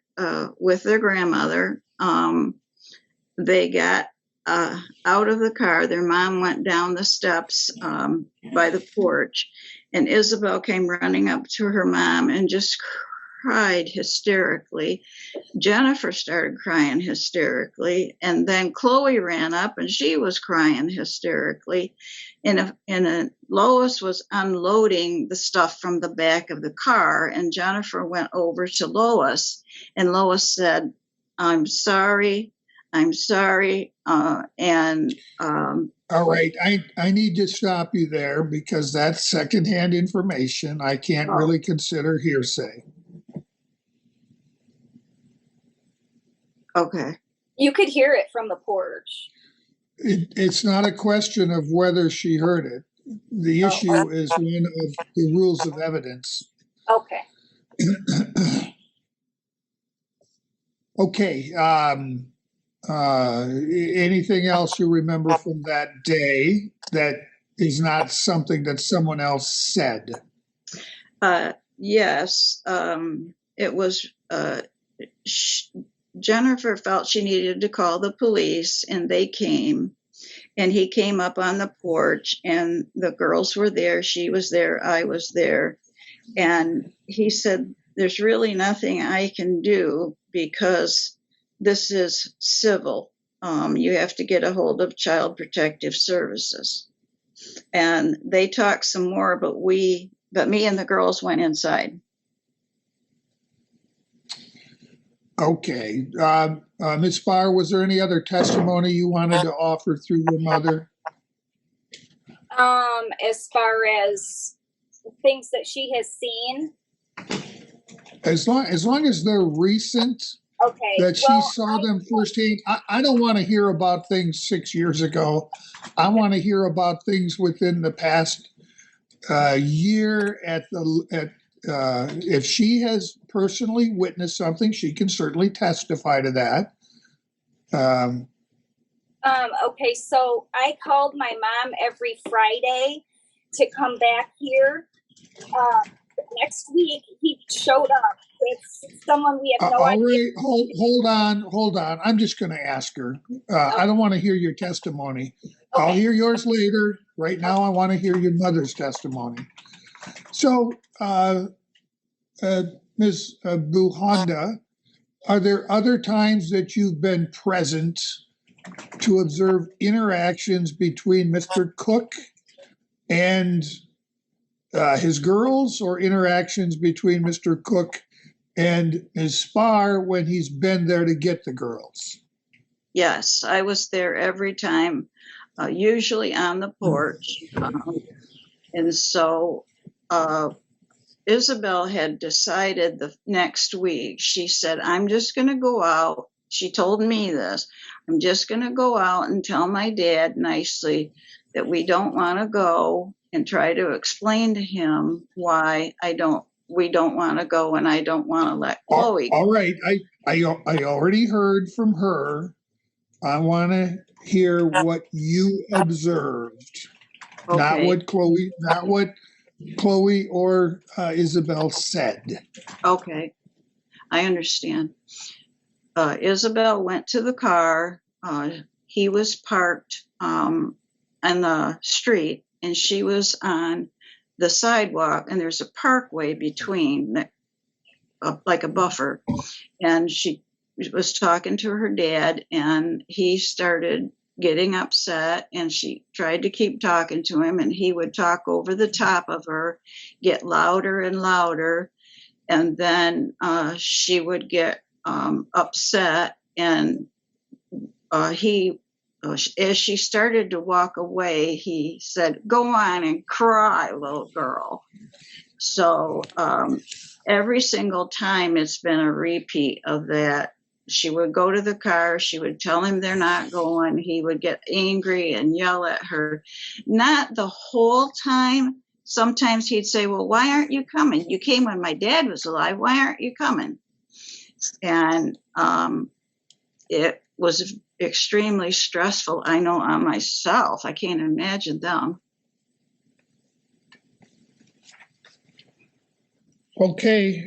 with their grandmother. They got out of the car. Their mom went down the steps by the porch, and Isabelle came running up to her mom and just cried hysterically. Jennifer started crying hysterically, and then Chloe ran up and she was crying hysterically. And Lois was unloading the stuff from the back of the car, and Jennifer went over to Lois, and Lois said, I'm sorry. All right, I need to stop you there because that's secondhand information. I can't really consider hearsay. Okay. You could hear it from the porch. It's not a question of whether she heard it. The issue is one of the rules of evidence. Okay. Okay. Anything else you remember from that day that is not something that someone else said? Yes. It was Jennifer felt she needed to call the police, and they came, and he came up on the porch, and the girls were there. She was there. I was there. And he said, there's really nothing I can do because this is civil. You have to get a hold of Child Protective Services. And they talked some more, but me and the girls went inside. Okay. Ms. Spar, was there any other testimony you wanted to offer through your mother? As far as things that she has seen? As long as they're recent, okay, that she saw them firsthand. I don't want to hear about things 6 years ago. I want to hear about things within the past year. If she has personally witnessed something, she can certainly testify to that. Okay, so I called my mom every Friday to come back here. Next week, he showed up with someone we have no idea. Hold on. I'm just going to ask her. I don't want to hear your testimony. Okay. I'll hear yours later. Right now, I want to hear your mother's testimony. So, Ms. Bujanda, Are there other times that you've been present to observe interactions between Mr. Cook and his girls, or interactions between Mr. Cook and Ms. Spar when he's been there to get the girls? Yes, I was there every time, usually on the porch. And so Isabelle had decided the next week, she said, I'm just going to go out. She told me this. I'm just going to go out and tell my dad nicely that we don't want to go, and try to explain to him why we don't want to go, and I don't want to let Chloe go. All right. I already heard from her. I want to hear what you observed, Okay. not what Chloe or Isabelle said. Okay, I understand. Isabelle went to the car. He was parked on the street, and she was on the sidewalk, and there's a parkway between, like a buffer. And she was talking to her dad, and he started getting upset, and she tried to keep talking to him, and he would talk over the top of her, get louder and louder. And then she would get upset, and as she started to walk away, he said, go on and cry, little girl. So every single time it's been a repeat of that. She would go to the car, she would tell him they're not going, he would get angry and yell at her. Not the whole time. Sometimes he'd say, well, why aren't you coming? You came when my dad was alive. Why aren't you coming? And it was extremely stressful. I know on myself. I can't imagine them. Okay.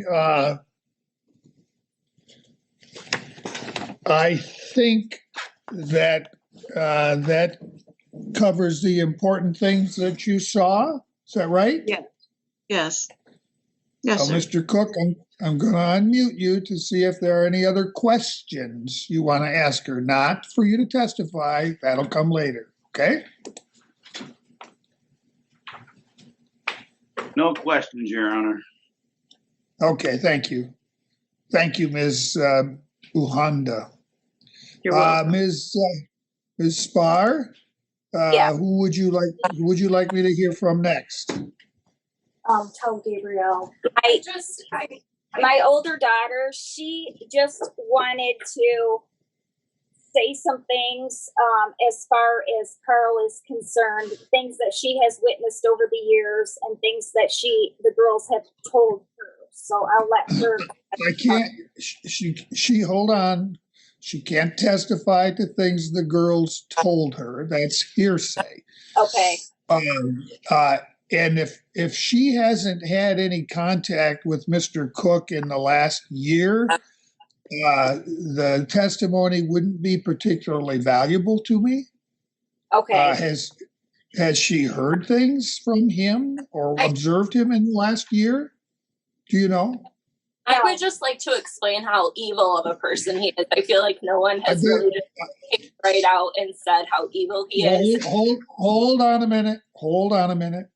I think that that covers the important things that you saw. Is that right? Yeah. Yes. Yes, sir. Mr. Cook, I'm going to unmute you to see if there are any other questions you want to ask her. Not for you to testify. That'll come later. Okay? No questions, Your Honor. Okay. Thank you. Thank you, Ms. Bujanda. You're welcome. Ms. Spar, Yeah. who would you like me to hear from next? Tell Gabrielle. My older daughter, she just wanted to say some things as far as Carl is concerned, things that she has witnessed over the years and things that the girls have told her. So I'll let her. I can't, she, hold on. She can't testify to things the girls told her. That's hearsay. Okay. And if she hasn't had any contact with Mr. Cook in the last year, the testimony wouldn't be particularly valuable to me. Okay. Has she heard things from him or observed him in the last year? Do you know? I would just like to explain how evil of a person he is. I feel like no one has really just kicked right out and said how evil he is. Hold on a minute. Hold on a minute.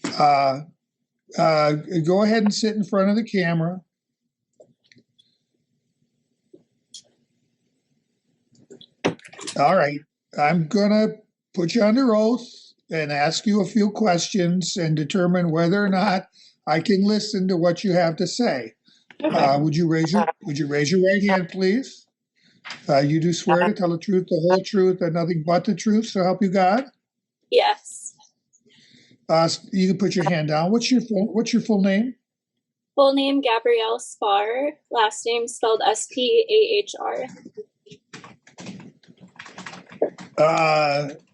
Go ahead and sit in front of the camera. All right. I'm going to put you under oath and ask you a few questions and determine whether or not I can listen to what you have to say. Would you raise your right hand, please? You do swear to tell the truth, the whole truth, and nothing but the truth, so help you God? Yes. You can put your hand down. What's your full name? Full name Gabrielle Spar. Last name spelled S-P-A-H-R.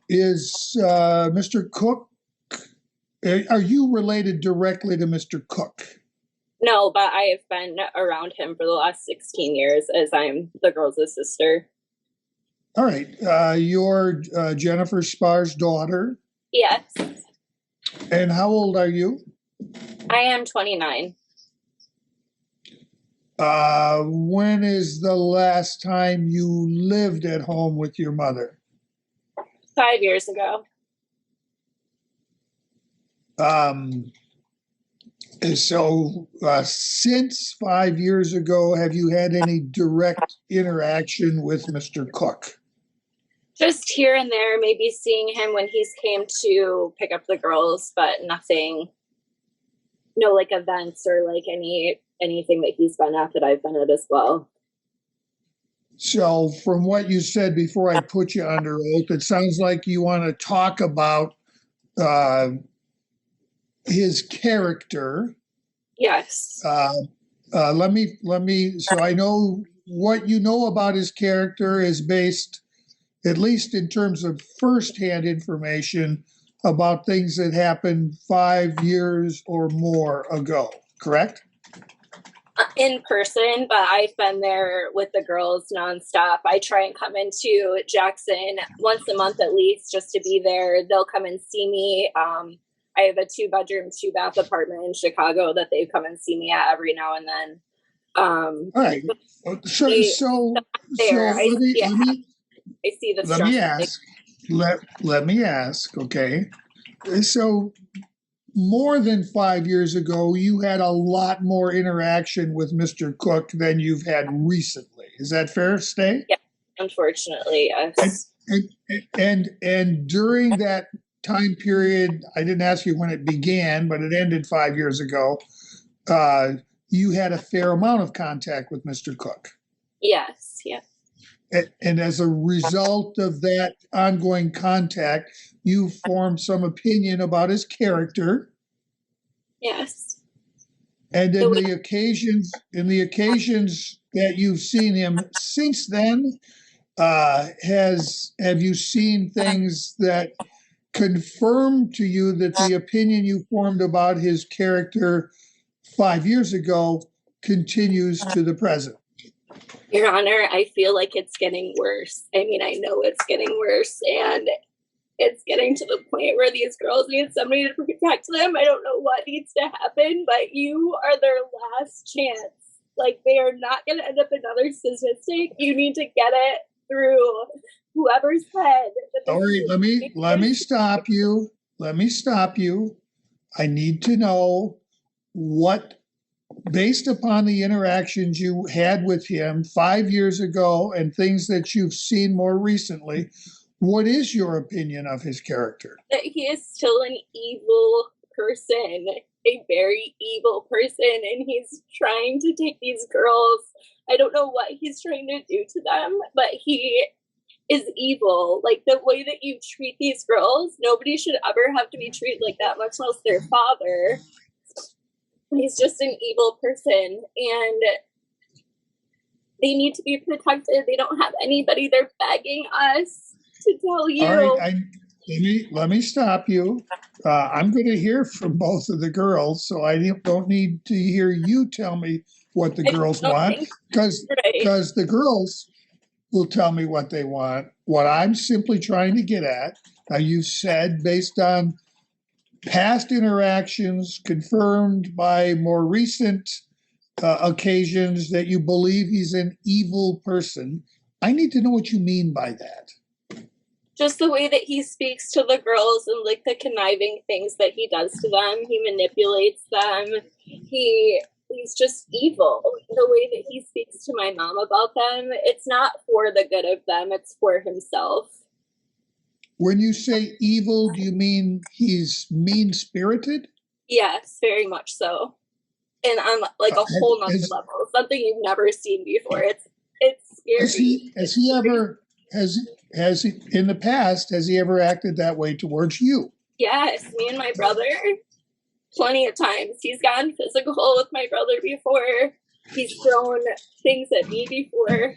Is Mr. Cook? Are you related directly to Mr. Cook? No, but I have been around him for the last 16 years as I'm the girl's sister. All right. You're Jennifer Spar's daughter. Yes. And how old are you? I am 29. When is the last time you lived at home with your mother? 5 years ago. So since 5 years ago, have you had any direct interaction with Mr. Cook? Just here and there, maybe seeing him when he's came to pick up the girls, but nothing, no like events or like anything that he's been at that I've been at as well. So from what you said before I put you under oath, it sounds like you want to talk about his character. Yes. Let me, so I know what you know about his character is based, at least in terms of firsthand information, about things that happened 5 years or more ago, correct? In person, but I've been there with the girls nonstop. I try and come into Jackson once a month at least just to be there. They'll come and see me. I have a 2-bedroom, 2-bath apartment in Chicago that they come and see me at every now and then. All right. So I let see the let me ask. Let me ask. Okay. So more than 5 years ago, you had a lot more interaction with Mr. Cook than you've had recently. Is that fair to say? Yeah, unfortunately, yes. And during that time period, I didn't ask you when it began, but it ended 5 years ago. You had a fair amount of contact with Mr. Cook. Yes, yeah. And as a result of that ongoing contact, you formed some opinion about his character. Yes. And in the occasions that you've seen him since then, have you seen things that confirm to you that the opinion you formed about his character 5 years ago continues to the present? Your Honor, I feel like it's getting worse. I mean, I know it's getting worse, and it's getting to the point where these girls need somebody to protect them. I don't know what needs to happen, but you are their last chance. Like, they are not going to end up another statistic. You need to get it through whoever's head. All right, let me stop you. Let me stop you. I need to know what, based upon the interactions you had with him 5 years ago and things that you've seen more recently, what is your opinion of his character? That he is still an evil person, a very evil person, and he's trying to take these girls. I don't know what he's trying to do to them, but he is evil. Like, the way that you treat these girls, nobody should ever have to be treated like that, much less their father. He's just an evil person, and they need to be protected. They don't have anybody. They're begging us to tell you. All right, let me stop you. I'm going to hear from both of the girls, so I don't need to hear you tell me what the girls want, because the girls will tell me what they want. What I'm simply trying to get at, now you said based on past interactions confirmed by more recent occasions that you believe he's an evil person. I need to know what you mean by that. Just the way that he speaks to the girls and like the conniving things that he does to them. He manipulates them. He's just evil. The way that he speaks to my mom about them, it's not for the good of them, it's for himself. When you say evil, do you mean he's mean-spirited? Yes, very much so. And on like a whole nother level, something you've never seen before. It's scary. Has he in the past, has he ever acted that way towards you? Yes, me and my brother, plenty of times. He's gotten physical with my brother before. He's thrown things at me before.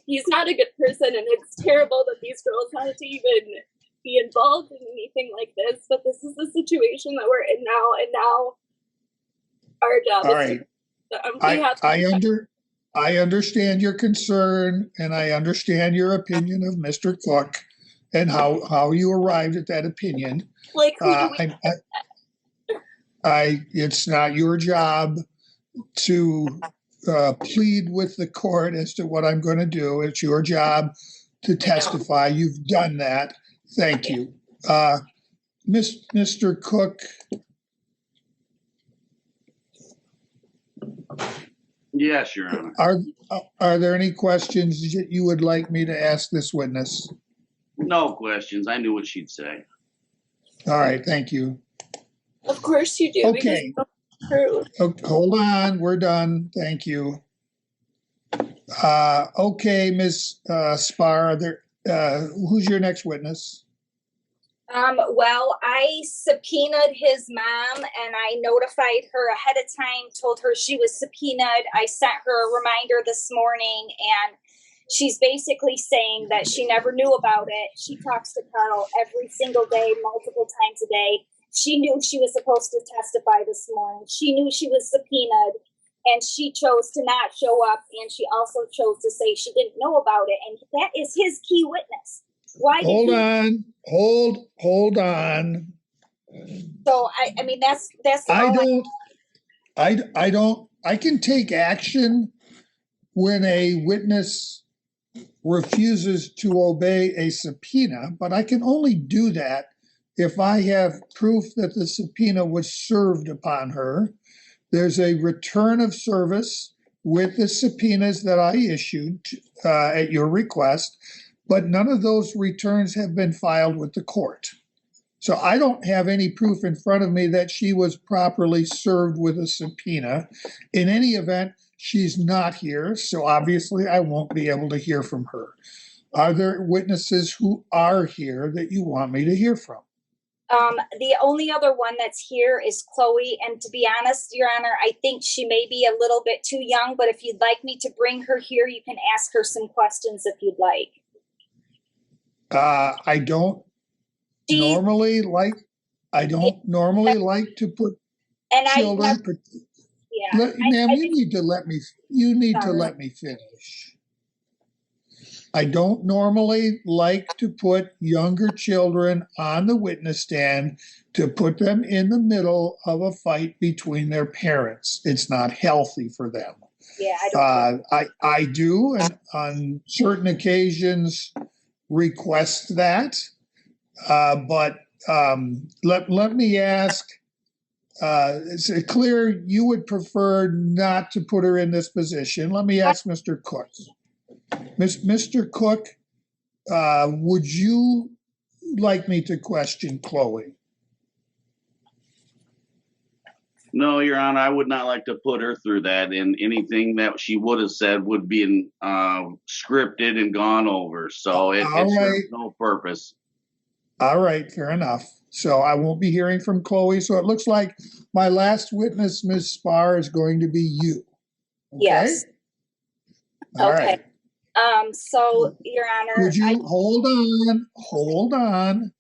He's not a good person, and it's terrible that these girls had to even be involved in anything like this, but this is the situation that we're in now, and now our job I understand your concern, and I understand your opinion of Mr. Cook and how you arrived at that opinion. Like, it's not your job to plead with the court as to what I'm going to do. It's your job to testify. You've done that. Thank you. Mr. Cook. Yes, Your Honor. Are there any questions that you would like me to ask this witness? No questions. I knew what she'd say. All right, thank you. Of course you do. Okay. Hold on, we're done. Thank you. Okay, Ms. Spar, who's your next witness? Well, I subpoenaed his mom and I notified her ahead of time, told her she was subpoenaed. I sent her a reminder this morning and she's basically saying that she never knew about it. She talks to Carl every single day, multiple times a day. She knew she was supposed to testify this morning. She knew she was subpoenaed and she chose to not show up. And she also chose to say she didn't know about it. And that is his key witness. Why? Hold on. So I mean that's. I can take action when a witness refuses to obey a subpoena, but I can only do that if I have proof that the subpoena was served upon her. There's a return of service with the subpoenas that I issued at your request, but none of those returns have been filed with the court. So I don't have any proof in front of me that she was properly served with a subpoena. In any event, she's not here, so obviously I won't be able to hear from her. Are there witnesses who are here that you want me to hear from? The only other one that's here is Chloe. And to be honest, Your Honor, I think she may be a little bit too young, but if you'd like me to bring her here, you can ask her some questions if you'd like. I don't normally like to put children. Ma'am, you need to let me finish. I don't normally like to put younger children on the witness stand to put them in the middle of a fight between their parents. It's not healthy for them. Yeah, I do, and on certain occasions, request that. But let me ask. It's clear you would prefer not to put her in this position. Let me ask Mr. Cook. Mr. Cook, would you like me to question Chloe? No, Your Honor, I would not like to put her through that, and anything that she would have said would be scripted and gone over. So it serves no purpose. All right, fair enough. So I won't be hearing from Chloe. So it looks like my last witness, Ms. Spar, is going to be you. Okay? Yes. All okay. right. So, Your Honor, Could you hold on.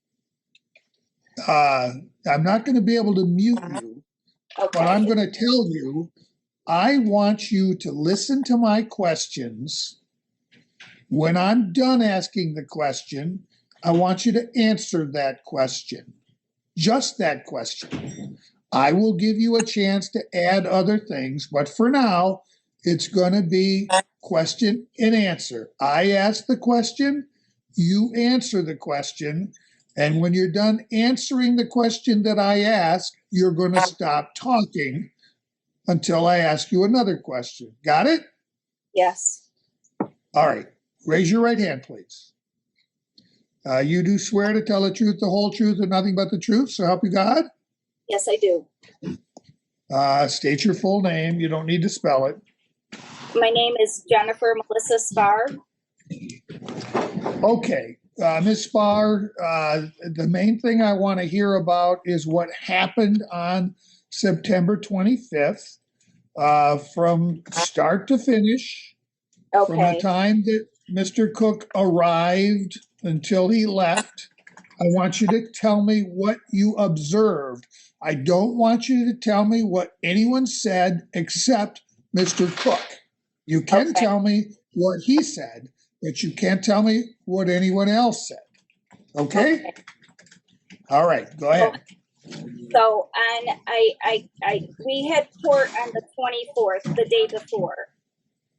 I'm not going to be able to mute you, okay. but I'm going to tell you, I want you to listen to my questions. When I'm done asking the question, I want you to answer that question, just that question. I will give you a chance to add other things, but for now, it's going to be question and answer. I ask the question, you answer the question, and when you're done answering the question that I ask, you're going to stop talking until I ask you another question. Got it? Yes. All right. Raise your right hand, please. You do swear to tell the truth, the whole truth, and nothing but the truth, so help you God? Yes, I do. State your full name. You don't need to spell it. My name is Jennifer Melissa Spar. Okay. Ms. Spar, the main thing I want to hear about is what happened on September 25th from start to finish, from the time that Mr. Cook arrived until he left. I want you to tell me what you observed. I don't want you to tell me what anyone said except Mr. Cook. You can tell me what he said, but you can't tell me what anyone else said. Okay? All right, go ahead. So we had court on the 24th, the day before.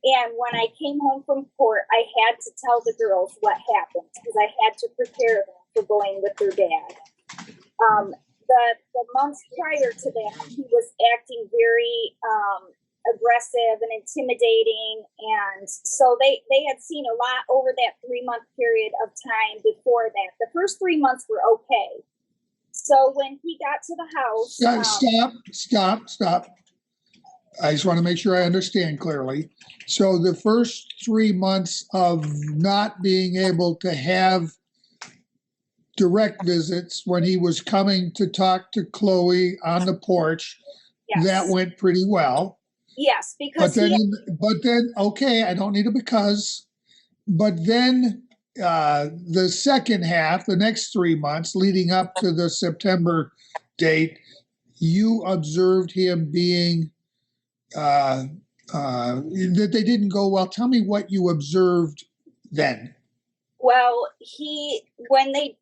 And when I came home from court, I had to tell the girls what happened because I had to prepare them for going with their dad. The months prior to that, he was acting very aggressive and intimidating, and so they had seen a lot over that 3-month period of time before that. The first 3 months were okay. So when he got to the house, Stop. I just want to make sure I understand clearly. So the first 3 months of not being able to have direct visits when he was coming to talk to Chloe on the porch, yes. That went pretty well. Yes, because but then, okay, I don't need a because. But then the second half, the next 3 months leading up to the September date, you observed him being that they didn't go well. Tell me what you observed then. Well,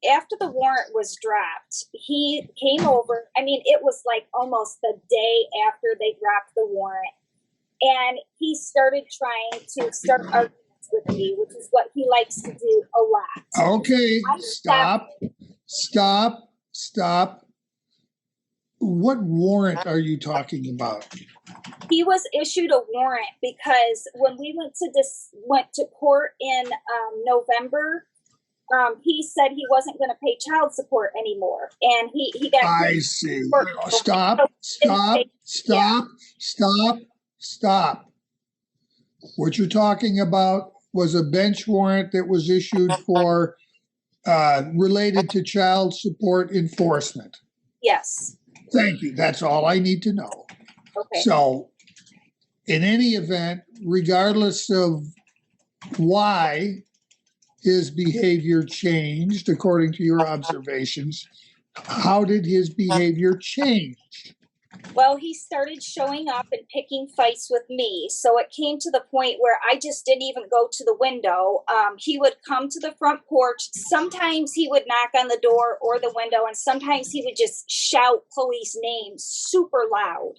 after the warrant was dropped, he came over. I mean, it was like almost the day after they dropped the warrant. And he started trying to start arguments with me, which is what he likes to do a lot. Okay, stop. What warrant are you talking about? He was issued a warrant because when we went to court in November, he said he wasn't going to pay child support anymore, and he got. I see. Stop. What you're talking about was a bench warrant that was issued for related to child support enforcement. Yes. Thank you. That's all I need to know. Okay. So, in any event, regardless of why his behavior changed, according to your observations, how did his behavior change? Well, he started showing up and picking fights with me. So it came to the point where I just didn't even go to the window. He would come to the front porch. Sometimes he would knock on the door or the window, and sometimes he would just shout Chloe's name super loud.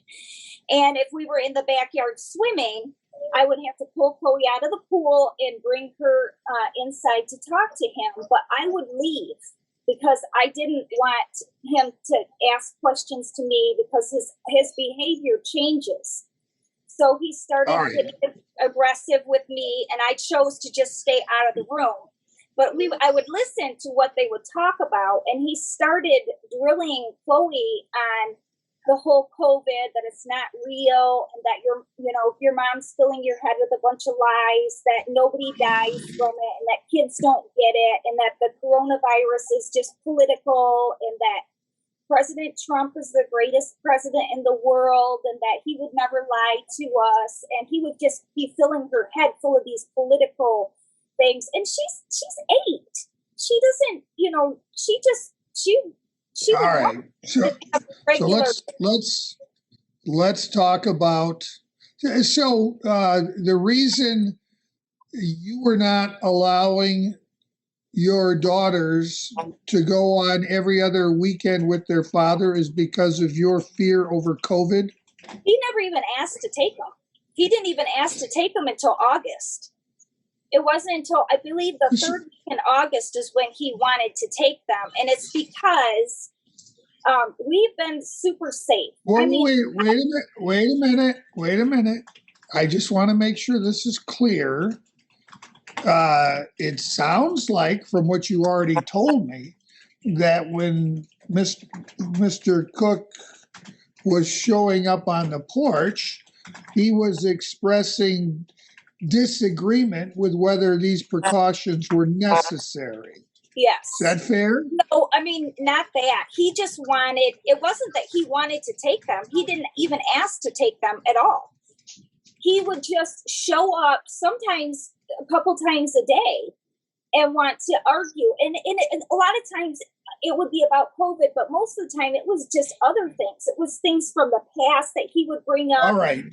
And if we were in the backyard swimming, I would have to pull Chloe out of the pool and bring her inside to talk to him. But I would leave because I didn't want him to ask questions to me because his behavior changes. So he started getting aggressive with me, and I chose to just stay out of the room. But I would listen to what they would talk about, and he started drilling Chloe on the whole COVID, that it's not real, and that your mom's filling your head with a bunch of lies, that nobody dies from it, and that kids don't get it, and that the coronavirus is just political, and that President Trump is the greatest president in the world, and that he would never lie to us, and he would just be filling her head full of these political things. And she's 8. She doesn't, she all right. So let's talk about. So the reason you were not allowing your daughters to go on every other weekend with their father is because of your fear over COVID? He never even asked to take them. He didn't even ask to take them until August. It wasn't until, I believe, the third week in August is when he wanted to take them. And it's because we've been super safe. Well, wait a minute. I just want to make sure this is clear. It sounds like, from what you already told me, that when Mr. Cook was showing up on the porch, he was expressing disagreement with whether these precautions were necessary. Yes. Is that fair? No, I mean, not that. He just wanted, it wasn't that he wanted to take them. He didn't even ask to take them at all. He would just show up sometimes a couple times a day and want to argue. And a lot of times it would be about COVID, but most of the time it was just other things. It was things from the past that he would bring up. All right.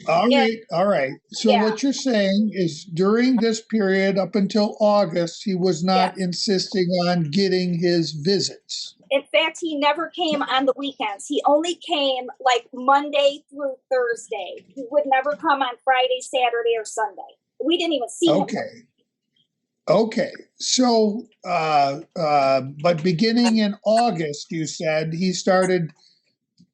So what you're saying is during this period up until August, he was not insisting on getting his visits. In fact, he never came on the weekends. He only came like Monday through Thursday. He would never come on Friday, Saturday, or Sunday. We didn't even see him. Okay. So, but beginning in August, you said he started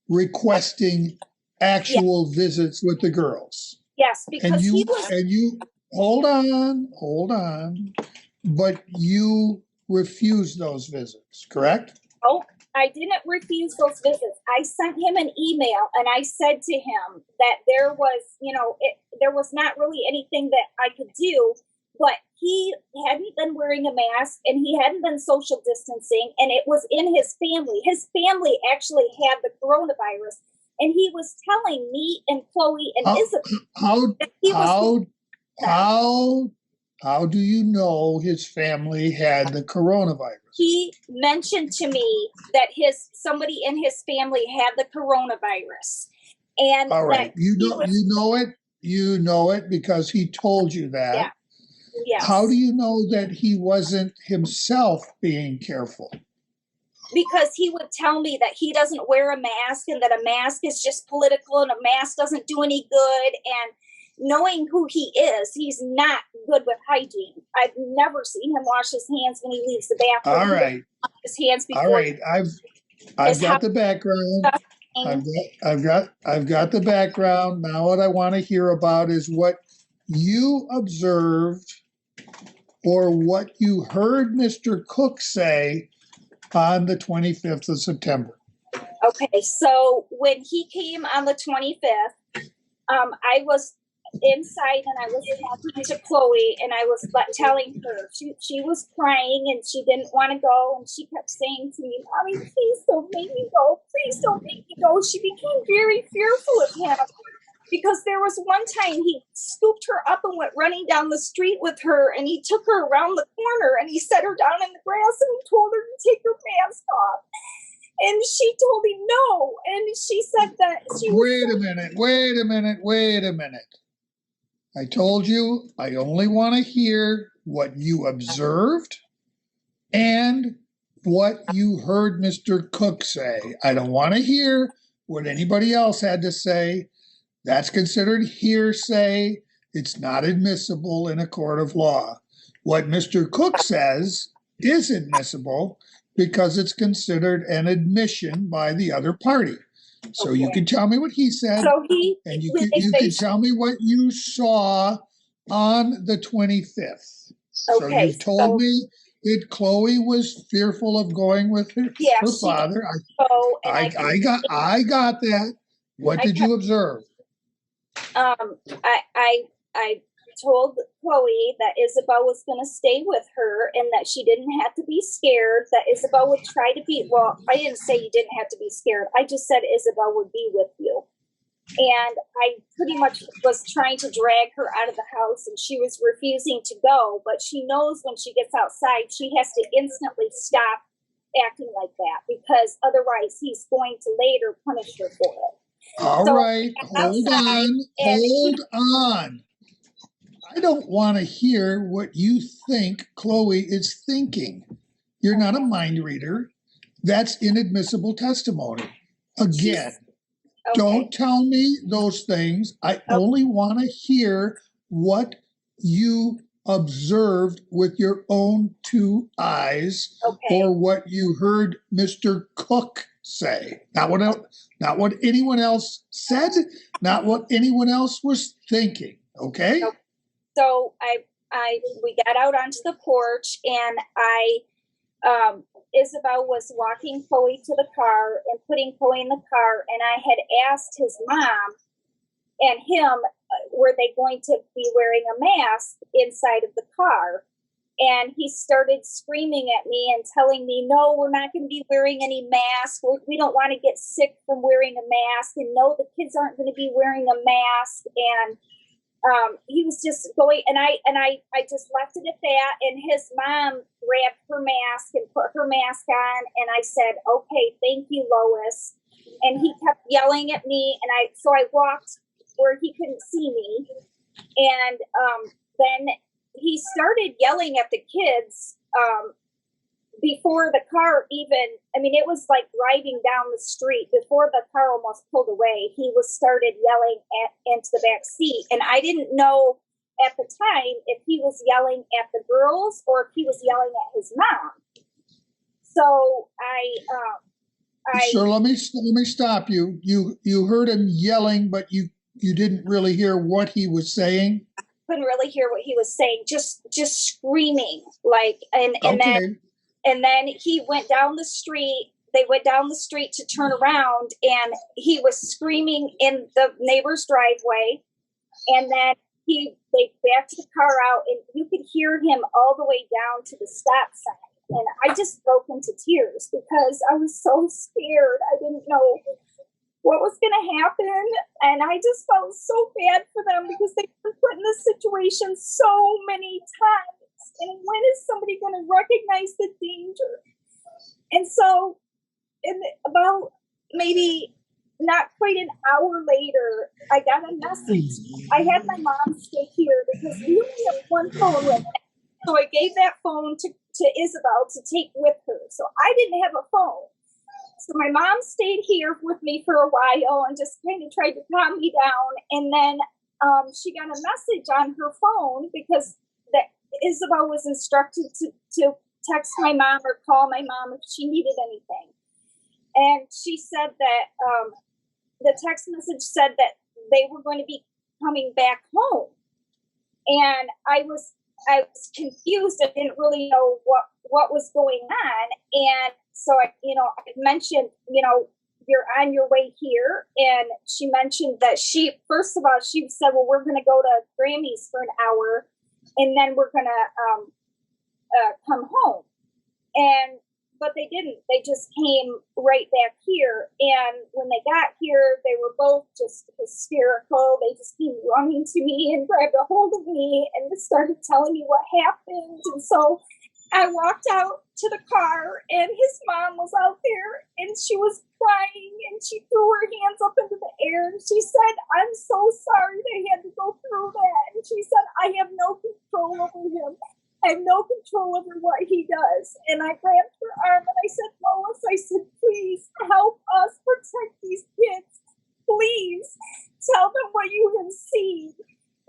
requesting actual visits with the girls. Yes, because he was. And you, hold on. But you refused those visits, correct? Oh, I didn't refuse those visits. I sent him an email and I said to him that there was, there was not really anything that I could do, but he hadn't been wearing a mask and he hadn't been social distancing, and it was in his family. His family actually had the coronavirus, and he was telling me and Chloe and Isabelle that he was. How do you know his family had the coronavirus? He mentioned to me that somebody in his family had the coronavirus, and all right, you know it because he told you that. Yeah. Yes. How do you know that he wasn't himself being careful? Because he would tell me that he doesn't wear a mask and that a mask is just political and a mask doesn't do any good. And knowing who he is, he's not good with hygiene. I've never seen him wash his hands when he leaves the bathroom. All right. His hands before. All right. I've got the background. I've got the background. Now what I want to hear about is what you observed or what you heard Mr. Cook say on the 25th of September. Okay, so when he came on the 25th, I was inside and I was talking to Chloe and I was telling her she was crying and she didn't want to go, and she kept saying to me, "Mommy, please don't make me go. Please don't make me go." She became very fearful of him because there was one time he scooped her up and went running down the street with her, and he took her around the corner and he set her down in the grass and he told her to take her mask off. And she told him no. And she said that she Wait a minute. I told you I only want to hear what you observed and what you heard Mr. Cook say. I don't want to hear what anybody else had to say. That's considered hearsay. It's not admissible in a court of law. What Mr. Cook says is admissible because it's considered an admission by the other party. So you can tell me what he said, and you can tell me what you saw on the 25th. So you've told me that Chloe was fearful of going with her father. I got that. What did you observe? I told Chloe that Isabelle was going to stay with her and that she didn't have to be scared, that Isabelle would try to be, well, I didn't say you didn't have to be scared. I just said Isabelle would be with you. And I pretty much was trying to drag her out of the house and she was refusing to go, but she knows when she gets outside, she has to instantly stop acting like that because otherwise he's going to later punish her for it. All right, hold on. I don't want to hear what you think Chloe is thinking. You're not a mind reader. That's inadmissible testimony. Again, don't tell me those things. I only want to hear what you observed with your own two eyes or what you heard Mr. Cook say. Not what anyone else said, not what anyone else was thinking. Okay? So we got out onto the porch and Isabelle was walking Chloe to the car and putting Chloe in the car, and I had asked his mom and him, were they going to be wearing a mask inside of the car? And he started screaming at me and telling me, no, we're not going to be wearing any masks. We don't want to get sick from wearing a mask. And no, the kids aren't going to be wearing a mask. And he was just going, and I just left it at that. And his mom grabbed her mask and put her mask on. And I said, okay, thank you, Lois. And he kept yelling at me. And so I walked where he couldn't see me. And then he started yelling at the kids before the car even, it was like driving down the street before the car almost pulled away. He started yelling into the back seat. And I didn't know at the time if he was yelling at the girls or if he was yelling at his mom. So So let me stop you. You heard him yelling, but you didn't really hear what he was saying. Couldn't really hear what he was saying. Just screaming, like, and Okay. then he went down the street. They went down the street to turn around, and he was screaming in the neighbor's driveway. And then they backed the car out, and you could hear him all the way down to the stop sign. And I just broke into tears because I was so scared. I didn't know what was going to happen. And I just felt so bad for them because they've been put in this situation so many times. And when is somebody going to recognize the danger? And so about maybe not quite an hour later, I got a message. I had my mom stay here because we only have one phone with me. So I gave that phone to Isabelle to take with her. So I didn't have a phone. So my mom stayed here with me for a while and just kind of tried to calm me down. And then she got a message on her phone because Isabelle was instructed to text my mom or call my mom if she needed anything. And she said that the text message said that they were going to be coming back home. And I was confused. I didn't really know what was going on. And so I mentioned, you're on your way here. And she mentioned that first of all, she said, well, we're going to go to Grammy's for an hour and then we're going to come home. But they didn't. They just came right back here. And when they got here, they were both just hysterical. They just came running to me and grabbed a hold of me and started telling me what happened. And so I walked out to the car, and his mom was out there, and she was crying, and she threw her hands up into the air, and she said, I'm so sorry they had to go through that. And she said, I have no control over him. I have no control over what he does. And I grabbed her arm and I said, Lois, please help us protect these kids. Please tell them what you have seen.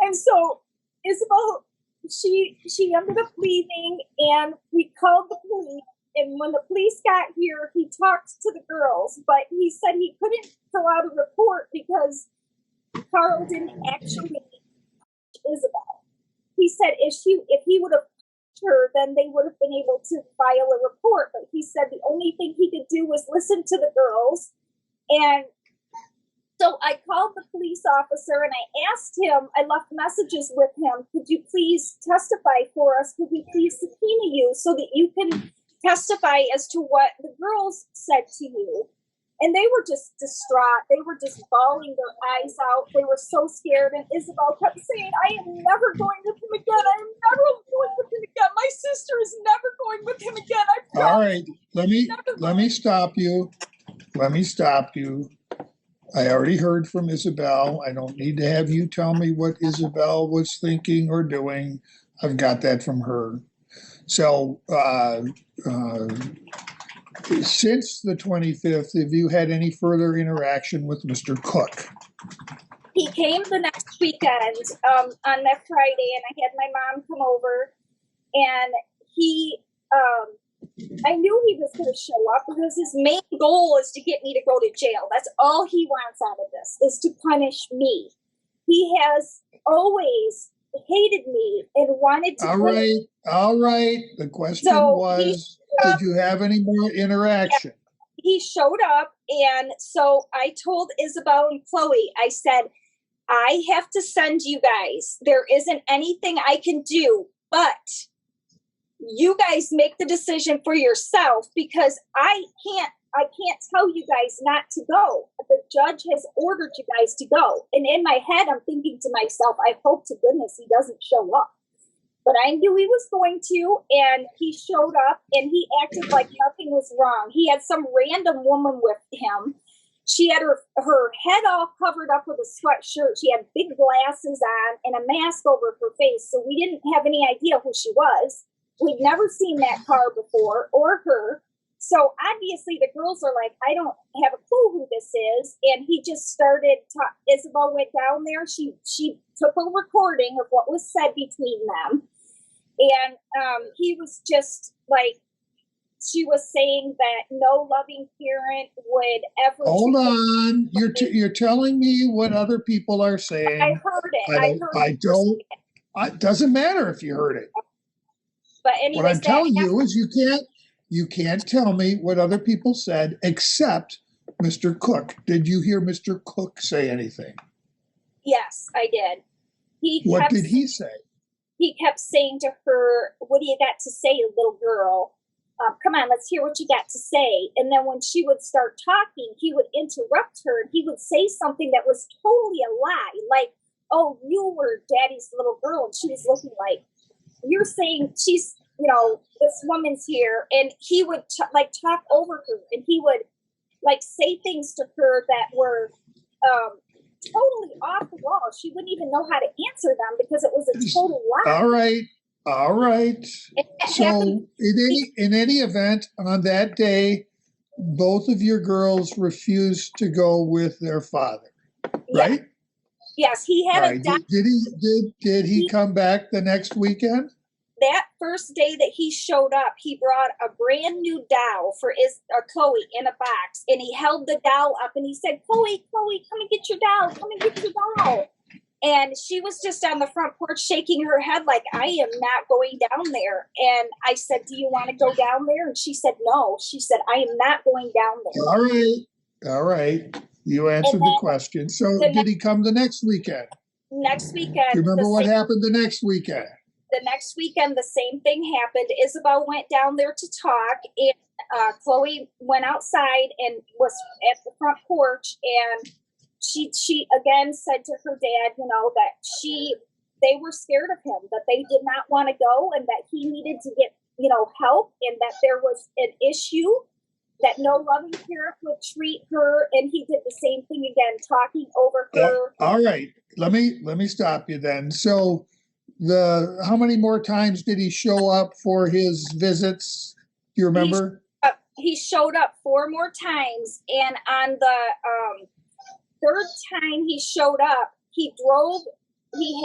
And so Isabelle, she ended up leaving, and we called the police. And when the police got here, he talked to the girls, but he said he couldn't fill out a report because Carl didn't actually Isabelle. He said if he would have her, then they would have been able to file a report. But he said the only thing he could do was listen to the girls. And so I called the police officer and I asked him, I left messages with him, could you please testify for us? Could we please subpoena you so that you can testify as to what the girls said to you? And they were just distraught. They were just bawling their eyes out. They were so scared. And Isabelle kept saying, I am never going with him again. I am never going with him again. My sister is never going with him again. I promise. All right. Let me stop you. Let me stop you. I already heard from Isabelle. I don't need to have you tell me what Isabelle was thinking or doing. I've got that from her. So, since the 25th, have you had any further interaction with Mr. Cook? He came the next weekend on that Friday, and I had my mom come over, and I knew he was going to show up because his main goal is to get me to go to jail. That's all he wants out of this, is to punish me. He has always hated me and wanted to. All right. The question was, did you have any more interaction? He showed up, and so I told Isabelle and Chloe, I said, I have to send you guys. There isn't anything I can do, but you guys make the decision for yourself because I can't tell you guys not to go. The judge has ordered you guys to go. And in my head, I'm thinking to myself, I hope to goodness he doesn't show up. But I knew he was going to, and he showed up, and he acted like nothing was wrong. He had some random woman with him. She had her head all covered up with a sweatshirt. She had big glasses on and a mask over her face, so we didn't have any idea who she was. We'd never seen that car before or her. So obviously the girls are like, I don't have a clue who this is. And he just started, Isabelle went down there. She took a recording of what was said between them. And he was just like, she was saying that no loving parent would ever. Hold on. You're telling me what other people are saying. I heard it. It doesn't matter if you heard it. But anyways, what I'm telling you is you can't tell me what other people said except Mr. Cook. Did you hear Mr. Cook say anything? Yes, I did. What did he say? He kept saying to her, what do you got to say, little girl? Come on, let's hear what you got to say. And then when she would start talking, he would interrupt her. And he would say something that was totally a lie. Like, oh, you were daddy's little girl. And she was looking like, you're saying she's, this woman's here. And he would talk over her. And he would say things to her that were totally off the wall. She wouldn't even know how to answer them because it was a total lie. All right. So in any event, on that day, both of your girls refused to go with their father, right? Yes, he had a doll. Did he come back the next weekend? That first day that he showed up, he brought a brand new doll for Chloe in a box, and he held the doll up and he said, Chloe, come and get your doll. Come and get your doll. And she was just on the front porch shaking her head like, I am not going down there. And I said, do you want to go down there? And she said, no. She said, I am not going down there. All right. You answered the question. So did he come the next weekend? Next weekend. Do you remember what happened the next weekend? The next weekend, the same thing happened. Isabelle went down there to talk, and Chloe went outside and was at the front porch, and she again said to her dad, that they were scared of him, that they did not want to go, and that he needed to get, help, and that there was an issue, that no loving parent would treat her, and he did the same thing again, talking over her. All right, let me stop you then. So, how many more times did he show up for his visits? Do you remember? He showed up 4 more times, and on the third time he showed up, he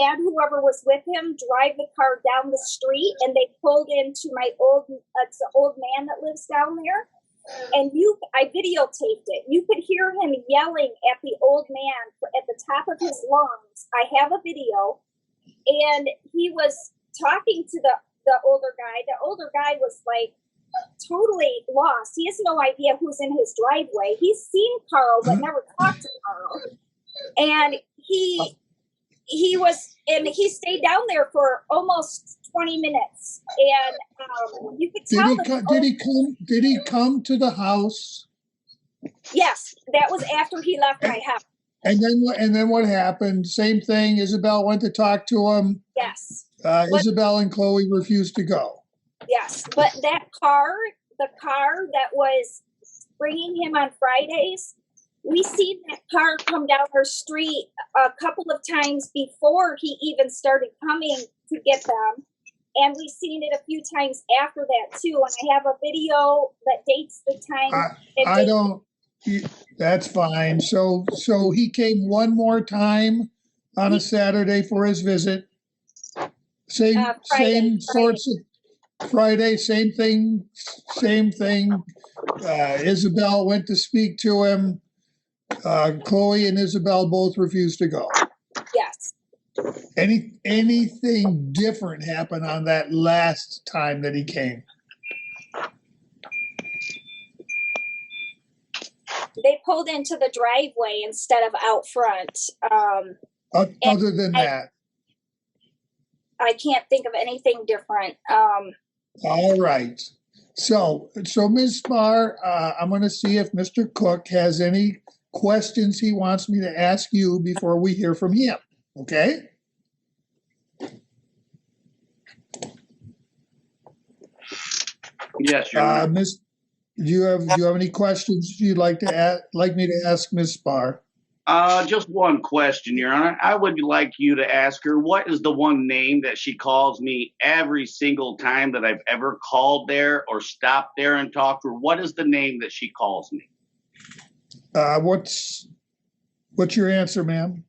had whoever was with him drive the car down the street, and they pulled into it's an old man that lives down there. And I videotaped it. You could hear him yelling at the old man at the top of his lungs. I have a video. And he was talking to the older guy. The older guy was like totally lost. He has no idea who's in his driveway. He's seen Carl, but never talked to Carl. And he stayed down there for almost 20 minutes. And you could tell. Did he come to the house? Yes, that was after he left my house. And then what happened? Same thing. Isabelle went to talk to him. Yes. Isabelle and Chloe refused to go. Yes, but the car that was bringing him on Fridays, we seen that car come down our street a couple of times before he even started coming to get them. And we've seen it a few times after that too. And I have a video that dates the time. That's fine. So he came one more time on a Saturday for his visit. Same sorts of Friday, same thing. Isabelle went to speak to him. Chloe and Isabelle both refused to go. Yes. Anything different happened on that last time that he came? They pulled into the driveway instead of out front. Other than that, I can't think of anything different. All right. So Ms. Spar, I'm going to see if Mr. Cook has any questions he wants me to ask you before we hear from him. Okay? Yes, sure. Do you have any questions you'd like me to ask Ms. Spar? Just one question, Your Honor. I would like you to ask her, what is the one name that she calls me every single time that I've ever called there or stopped there and talked to her? What is the name that she calls me? What's your answer, ma'am?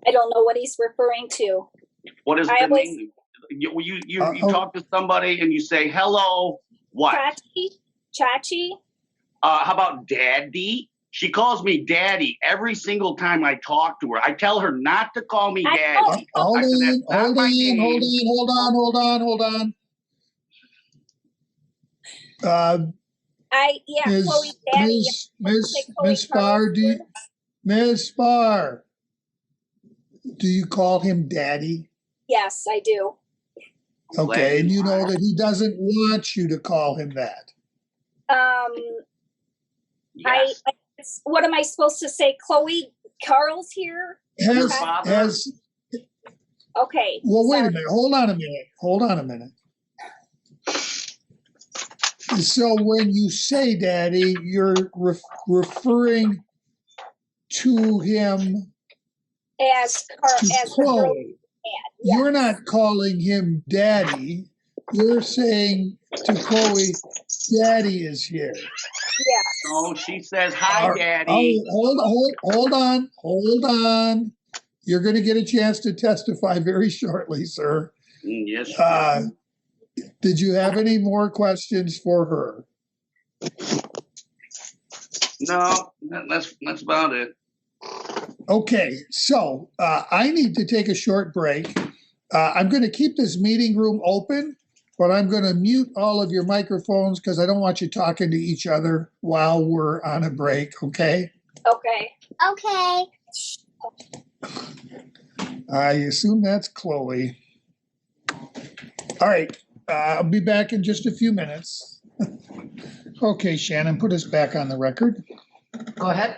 I don't know what he's referring to. What is I the always- name? You talk to somebody and you say, hello, what? Chachi? How about daddy? She calls me daddy every single time I talk to her. I tell her not to call me I daddy. know. Hold I said, on, "That's not my name." hold on. Chloe, daddy. Miss Spar, Miss Spar, do you call him daddy? Yes, I do. Okay, and you know that he doesn't want you to call him that. Yes. What am I supposed to say? Chloe, Carl's here? Your father? Okay. Well, wait sorry. a minute. Hold on a minute. So when you say daddy, you're referring to him As the girl Chloe. yes. You're not calling him daddy. You're saying to Chloe, daddy is here. Yeah. So she says, hi, daddy. Hold on. You're going to get a chance to testify very shortly, sir. Yes. Did you have any more questions for her? No, that's about it. Okay, so I need to take a short break. I'm going to keep this meeting room open, but I'm going to mute all of your microphones because I don't want you talking to each other while we're on a break, okay? Okay. Okay. I assume that's Chloe. All right, I'll be back in just a few minutes. Okay, Shannon, put us back on the record. Go ahead.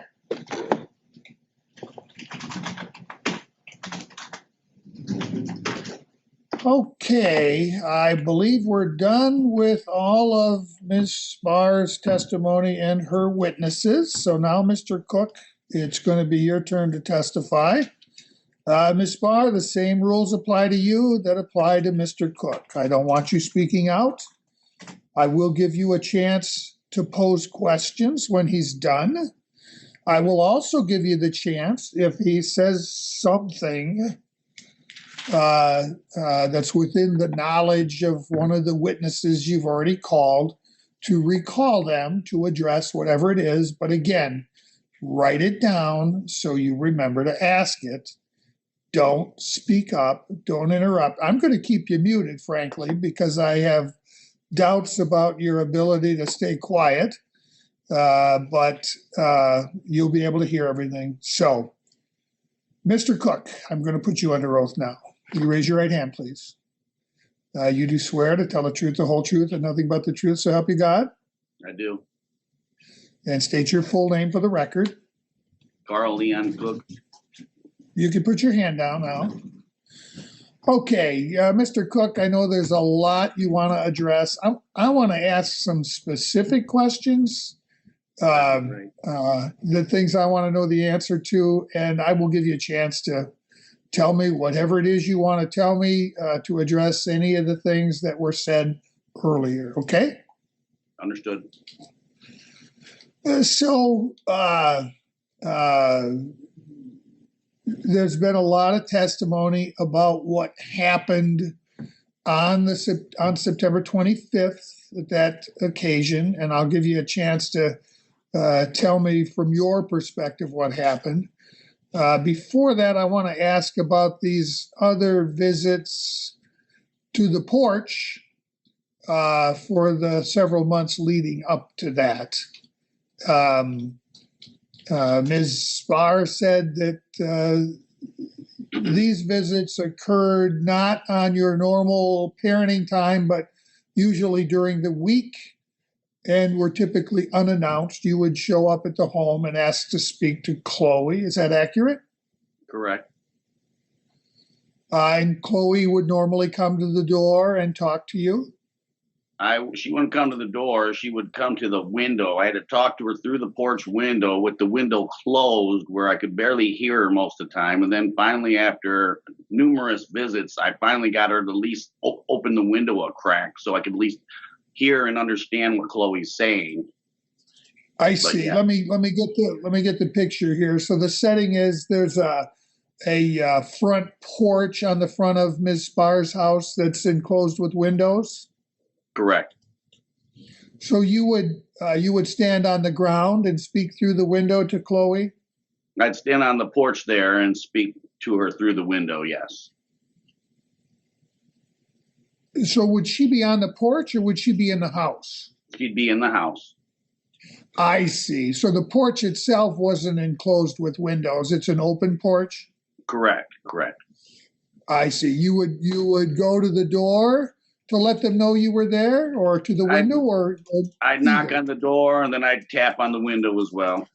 Okay, I believe we're done with all of Ms. Spar's testimony and her witnesses. So now, Mr. Cook, it's going to be your turn to testify. Ms. Spar, the same rules apply to you that apply to Mr. Cook. I don't want you speaking out. I will give you a chance to pose questions when he's done. I will also give you the chance, if he says something that's within the knowledge of one of the witnesses you've already called, to recall them to address whatever it is. But again, write it down so you remember to ask it. Don't speak up. Don't interrupt. I'm going to keep you muted, frankly, because I have doubts about your ability to stay quiet. But you'll be able to hear everything. So, Mr. Cook, I'm going to put you under oath now. Will you raise your right hand, please? You do swear to tell the truth, the whole truth, and nothing but the truth, so help you God? I do. And state your full name for the record. Carl Leon Cook. You can put your hand down now. Okay, Mr. Cook, I know there's a lot you want to address. I want to ask some specific questions, the things I want to know the answer to, and I will give you a chance to tell me whatever it is you want to tell me to address any of the things that were said earlier, okay? Understood. There's been a lot of testimony about what happened on September 25th at that occasion, and I'll give you a chance to tell me from your perspective what happened. Before that, I want to ask about these other visits to the porch for the several months leading up to that. Ms. Spar said that these visits occurred not on your normal parenting time, but usually during the week and were typically unannounced. You would show up at the home and ask to speak to Chloe. Is that accurate? Correct. And Chloe would normally come to the door and talk to you? She wouldn't come to the door. She would come to the window. I had to talk to her through the porch window with the window closed where I could barely hear her most of the time. And then finally, after numerous visits, I finally got her to at least open the window a crack so I could at least hear and understand what Chloe's saying. I see. Yeah. Let me get the picture here. So the setting is there's a front porch on the front of Ms. Spar's house that's enclosed with windows. Correct. So you would stand on the ground and speak through the window to Chloe? I'd stand on the porch there and speak to her through the window, yes. So would she be on the porch or would she be in the house? She'd be in the house. I see. So the porch itself wasn't enclosed with windows. It's an open porch? Correct. I see. You would go to the door to let them know you were there, or to the window, or I'd knock on the door and then I'd tap on the window as well.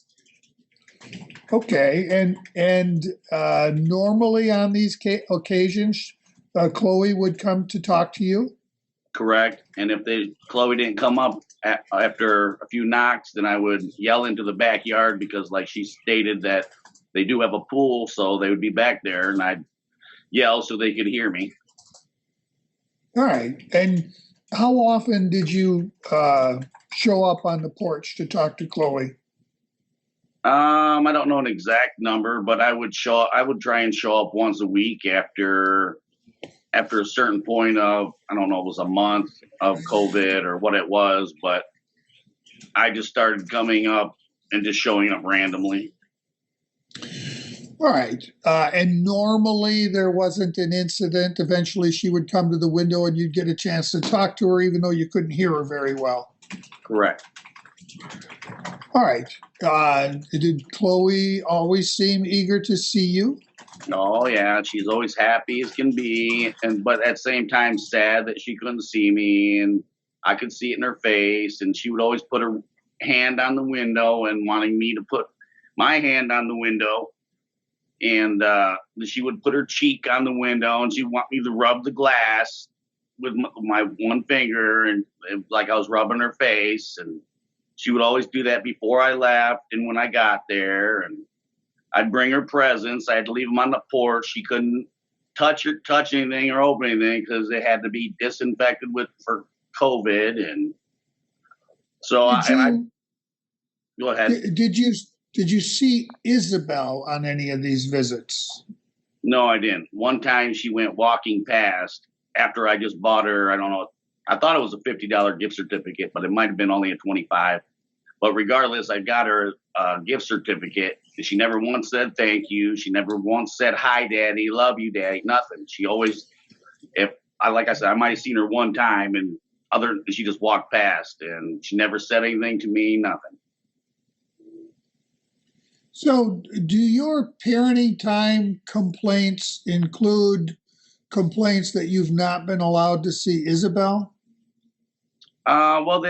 Okay, and normally on these occasions, Chloe would come to talk to you? Correct. And if Chloe didn't come up after a few knocks, then I would yell into the backyard because, like she stated, that they do have a pool, so they would be back there, and I'd yell so they could hear me. All right. And how often did you show up on the porch to talk to Chloe? I don't know an exact number, but I would try and show up once a week after a certain point of, I don't know, it was a month of COVID or what it was, but I just started coming up and just showing up randomly. All right. And normally there wasn't an incident. Eventually she would come to the window and you'd get a chance to talk to her, even though you couldn't hear her very well. Correct. All right. Did Chloe always seem eager to see you? Oh, yeah. She's always happy as can be, but at the same time sad that she couldn't see me, and I could see it in her face, and she would always put her hand on the window and wanting me to put my hand on the window. And she would put her cheek on the window, and she'd want me to rub the glass with my one finger, and like I was rubbing her face. And she would always do that before I left and when I got there. And I'd bring her presents. I had to leave them on the porch. She couldn't touch anything or open anything because they had to be disinfected for COVID. And so go ahead. Did you see Isabelle on any of these visits? No, I didn't. One time she went walking past after I just bought her, I don't know, I thought it was a $50 gift certificate, but it might have been only a $25. But regardless, I got her a gift certificate. And she never once said thank you. She never once said, hi, Daddy, love you, Daddy, nothing. She always, like I said, I might have seen her one time and she just walked past and she never said anything to me, nothing. So do your parenting time complaints include complaints that you've not been allowed to see Isabelle? Well,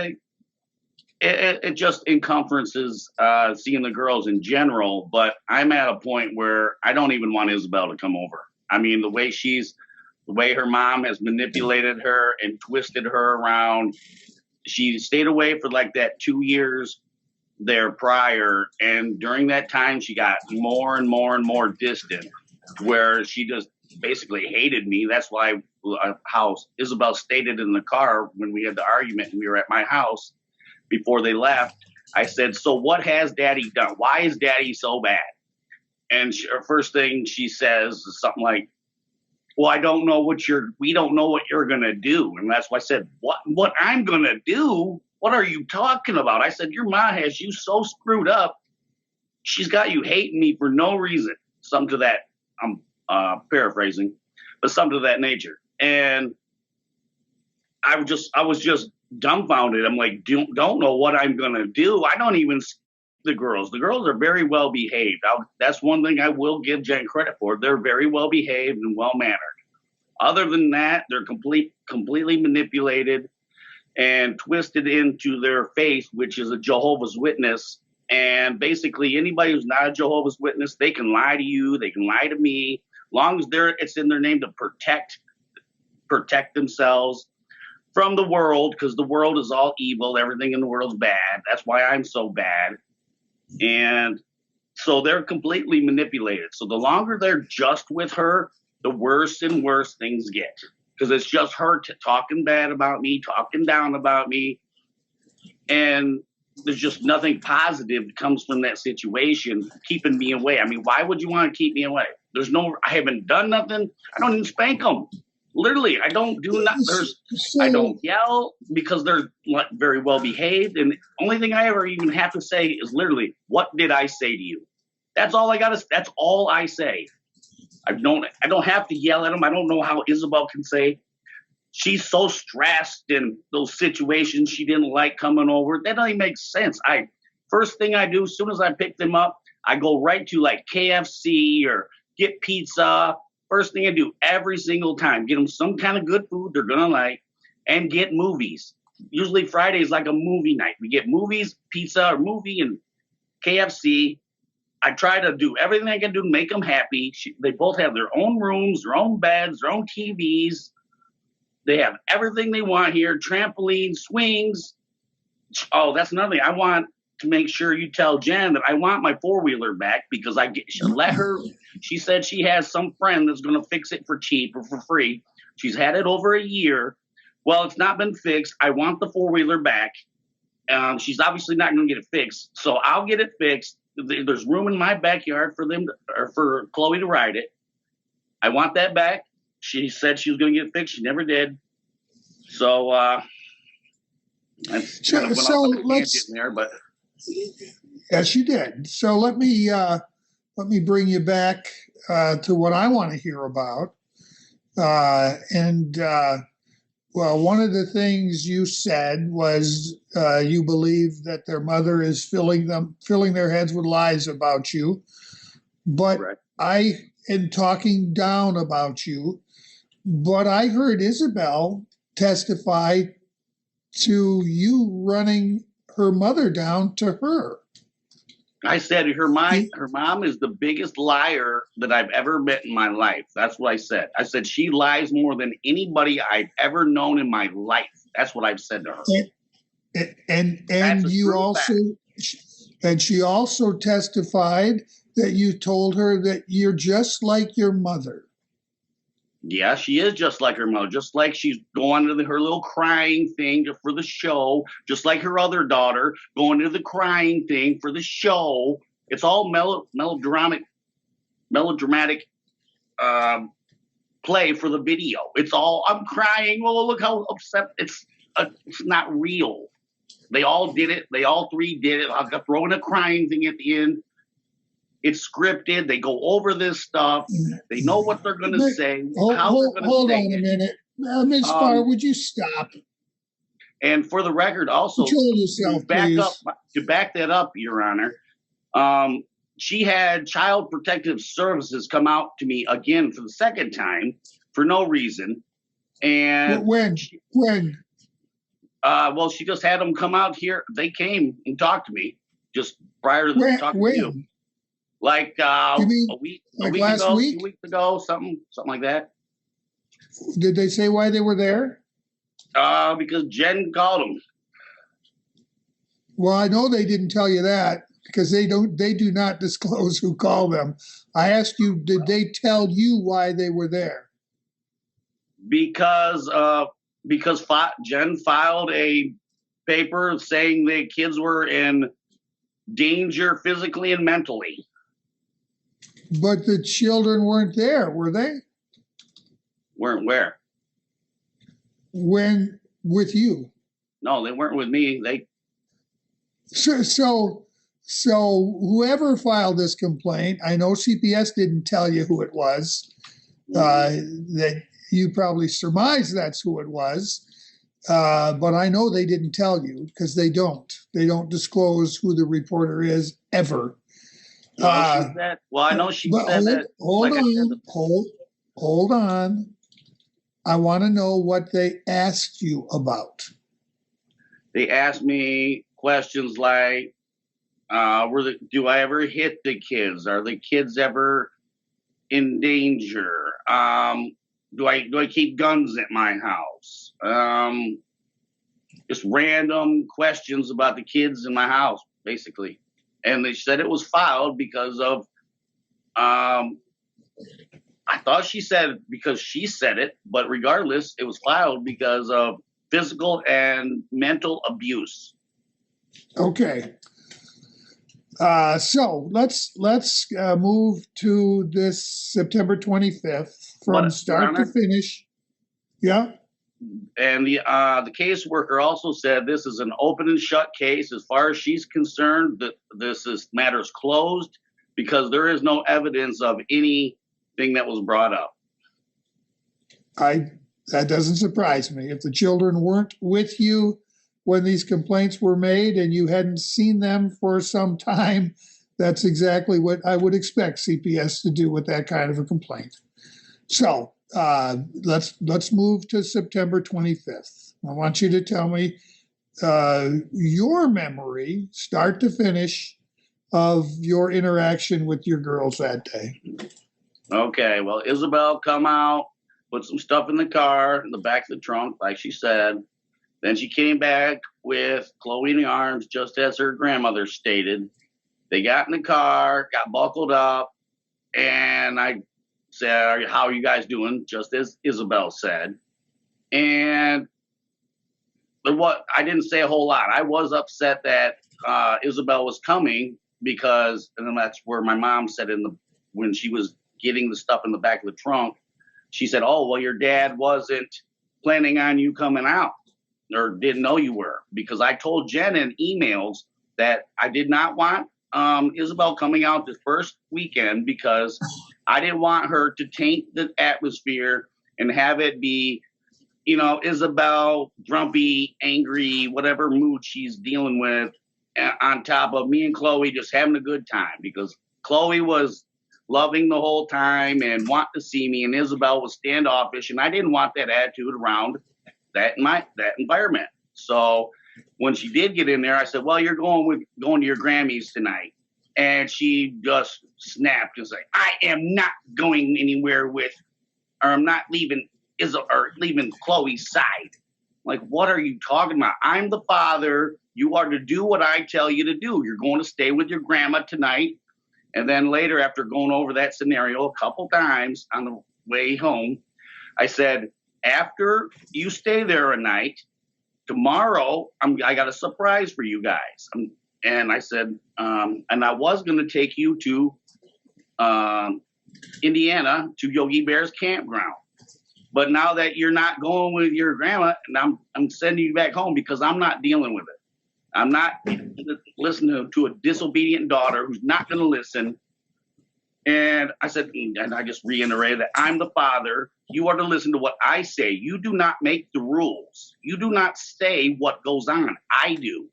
it just encompasses seeing the girls in general, but I'm at a point where I don't even want Isabelle to come over. I mean, the way her mom has manipulated her and twisted her around. She stayed away for like that 2 years there prior, and during that time she got more and more and more distant, where she just basically hated me. That's why how Isabelle stated in the car when we had the argument and we were at my house before they left, I said, so what has Daddy done? Why is Daddy so bad? And her first thing she says is something like, well, we don't know what you're gonna do. And that's why I said, what I'm gonna do? What are you talking about? I said, your mom has you so screwed up. She's got you hating me for no reason. Something to that, I'm paraphrasing, but something to that nature. And I was just dumbfounded. I'm like, don't know what I'm going to do. I don't even see the girls. The girls are very well behaved. That's one thing I will give Jen credit for. They're very well behaved and well mannered. Other than that, they're completely manipulated and twisted into their faith, which is a Jehovah's Witness. And basically anybody who's not a Jehovah's Witness, they can lie to you, they can lie to me, long as it's in their name to protect themselves. from the world, because the world is all evil. Everything in the world's bad. That's why I'm so bad. And so they're completely manipulated. So the longer they're just with her, the worse and worse things get. Because it's just her talking bad about me, talking down about me. And there's just nothing positive that comes from that situation, keeping me away. I mean, why would you want to keep me away? I haven't done nothing. I don't even spank them. Literally, I don't do nothing. I don't yell because they're very well behaved. And the only thing I ever even have to say is literally, what did I say to you? That's all I got to, that's all I say. I don't have to yell at them. I don't know how Isabelle can say she's so stressed in those situations she didn't like coming over. That doesn't even make sense. First thing I do, as soon as I pick them up, I go right to like KFC or get pizza. First thing I do every single time, get them some kind of good food they're going to like and get movies. Usually Friday is like a movie night. We get movies, pizza or movie and KFC. I try to do everything I can do to make them happy. They both have their own rooms, their own beds, their own TVs. They have everything they want here, trampoline, swings. Oh, that's another thing. I want to make sure you tell Jen that I want my four-wheeler back because she said she has some friend that's going to fix it for cheap or for free. She's had it over a year. Well, it's not been fixed. I want the four-wheeler back. She's obviously not going to get it fixed. So I'll get it fixed. There's room in my backyard for Chloe to ride it. I want that back. She said she was going to get it fixed. She never did. So that's kind of let's there, but yes, you did. So let me bring you back to what I want to hear about. Well, one of the things you said was you believe that their mother is filling their heads with lies about you. But right. I am talking down about you. But I heard Isabelle testify to you running her mother down to her. I said her mom is the biggest liar that I've ever met in my life. That's what I said. I said she lies more than anybody I've ever known in my life. That's what I've said to her. And you also, and she also testified that you told her that you're just like your mother. Yeah, she is just like her mother, just like she's going to her little crying thing for the show, just like her other daughter going to the crying thing for the show. It's all melodramatic play for the video. It's all, I'm crying. Well, look how upset. It's not real. They all did it. They all three did it. I've got throwing a crying thing at the end. It's scripted. They go over this stuff. They know what they're going to say. Hold on a minute. Ms. Spar, would you stop? And for the record, also, control yourself, to back that up, Your Honor, she had Child Protective Services come out to me again for the second time for no reason. And when? Well, she just had them come out here. They came and talked to me just prior to talking to you. Like a week last ago, week? 2 weeks ago, something like that. Did they say why they were there? Because Jen called them. Well, I know they didn't tell you that because they do not disclose who called them. I asked you, did they tell you why they were there? Because Jen filed a paper saying the kids were in danger physically and mentally. But the children weren't there, were they? Weren't where? When with you? No, they weren't with me. So whoever filed this complaint, I know CPS didn't tell you who it was. That you probably surmise that's who it was. But I know they didn't tell you because they don't. They don't disclose who the reporter is ever. I know she said that. Hold on. I want to know what they asked you about. They asked me questions like, do I ever hit the kids? Are the kids ever in danger? do I keep guns at my house? Just random questions about the kids in my house, basically. And they said it was filed because of, I thought she said because she said it, but regardless, it was filed because of physical and mental abuse. Okay. So let's move to this September 25th from start to finish. Yeah. And the caseworker also said this is an open and shut case. As far as she's concerned, that matters closed because there is no evidence of anything that was brought up. That doesn't surprise me. If the children weren't with you when these complaints were made and you hadn't seen them for some time, that's exactly what I would expect CPS to do with that kind of a complaint. So let's move to September 25th. I want you to tell me your memory, start to finish, of your interaction with your girls that day. Okay, well, Isabelle come out, put some stuff in the car, in the back of the trunk, like she said. Then she came back with Chloe in the arms, just as her grandmother stated. They got in the car, got buckled up, and I said, how are you guys doing? Just as Isabelle said. And I didn't say a whole lot. I was upset that Isabelle was coming because, and then that's where my mom said when she was getting the stuff in the back of the trunk, she said, oh, well, your dad wasn't planning on you coming out or didn't know you were, because I told Jen in emails that I did not want Isabelle coming out the first weekend because I didn't want her to taint the atmosphere and have it be, Isabelle grumpy, angry, whatever mood she's dealing with, on top of me and Chloe just having a good time, because Chloe was loving the whole time and wanting to see me, and Isabelle was standoffish, and I didn't want that attitude around that environment. So when she did get in there, I said, well, you're going to your Grammys tonight. And she just snapped and said, I am not going anywhere I'm not leaving leaving Chloe's side. Like, what are you talking about? I'm the father. You are to do what I tell you to do. You're going to stay with your grandma tonight. And then later, after going over that scenario a couple times on the way home, I said, after you stay there a night, tomorrow I got a surprise for you guys. And I said, and I was going to take you to Indiana to Yogi Bear's campground. But now that you're not going with your grandma, and I'm sending you back home because I'm not dealing with it. I'm not listening to a disobedient daughter who's not going to listen. And I said, and I just reiterated that I'm the father. You are to listen to what I say. You do not make the rules. You do not say what goes on. I do.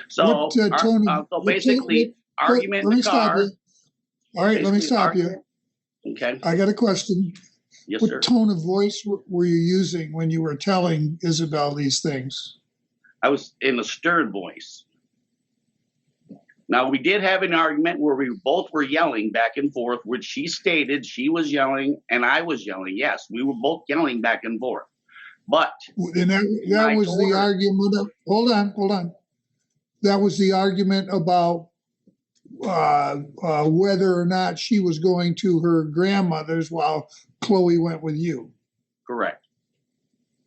So, Tony, so basically, argument in the car. All right, let me stop you. Okay. I got a question. Yes, what sir. Tone of voice were you using when you were telling Isabelle these things? I was in a stern voice. Now, we did have an argument where we both were yelling back and forth, which she stated she was yelling and I was yelling. Yes, we were both yelling back and forth. But and that was the argument of, hold on. That was the argument about whether or not she was going to her grandmother's while Chloe went with you. Correct.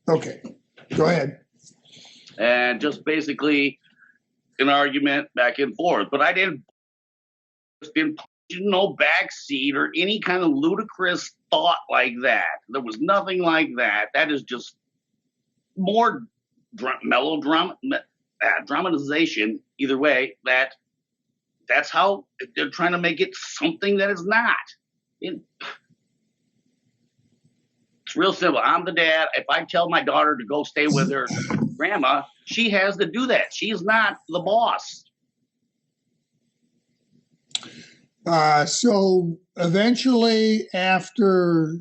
Okay, go ahead. And just basically an argument back and forth. But I didn't no backseat or any kind of ludicrous thought like that. There was nothing like that. That is just more dramatization. Either way, that's how they're trying to make it something that is not. It's real simple. I'm the dad. If I tell my daughter to go stay with her grandma, she has to do that. She's not the boss. So eventually, after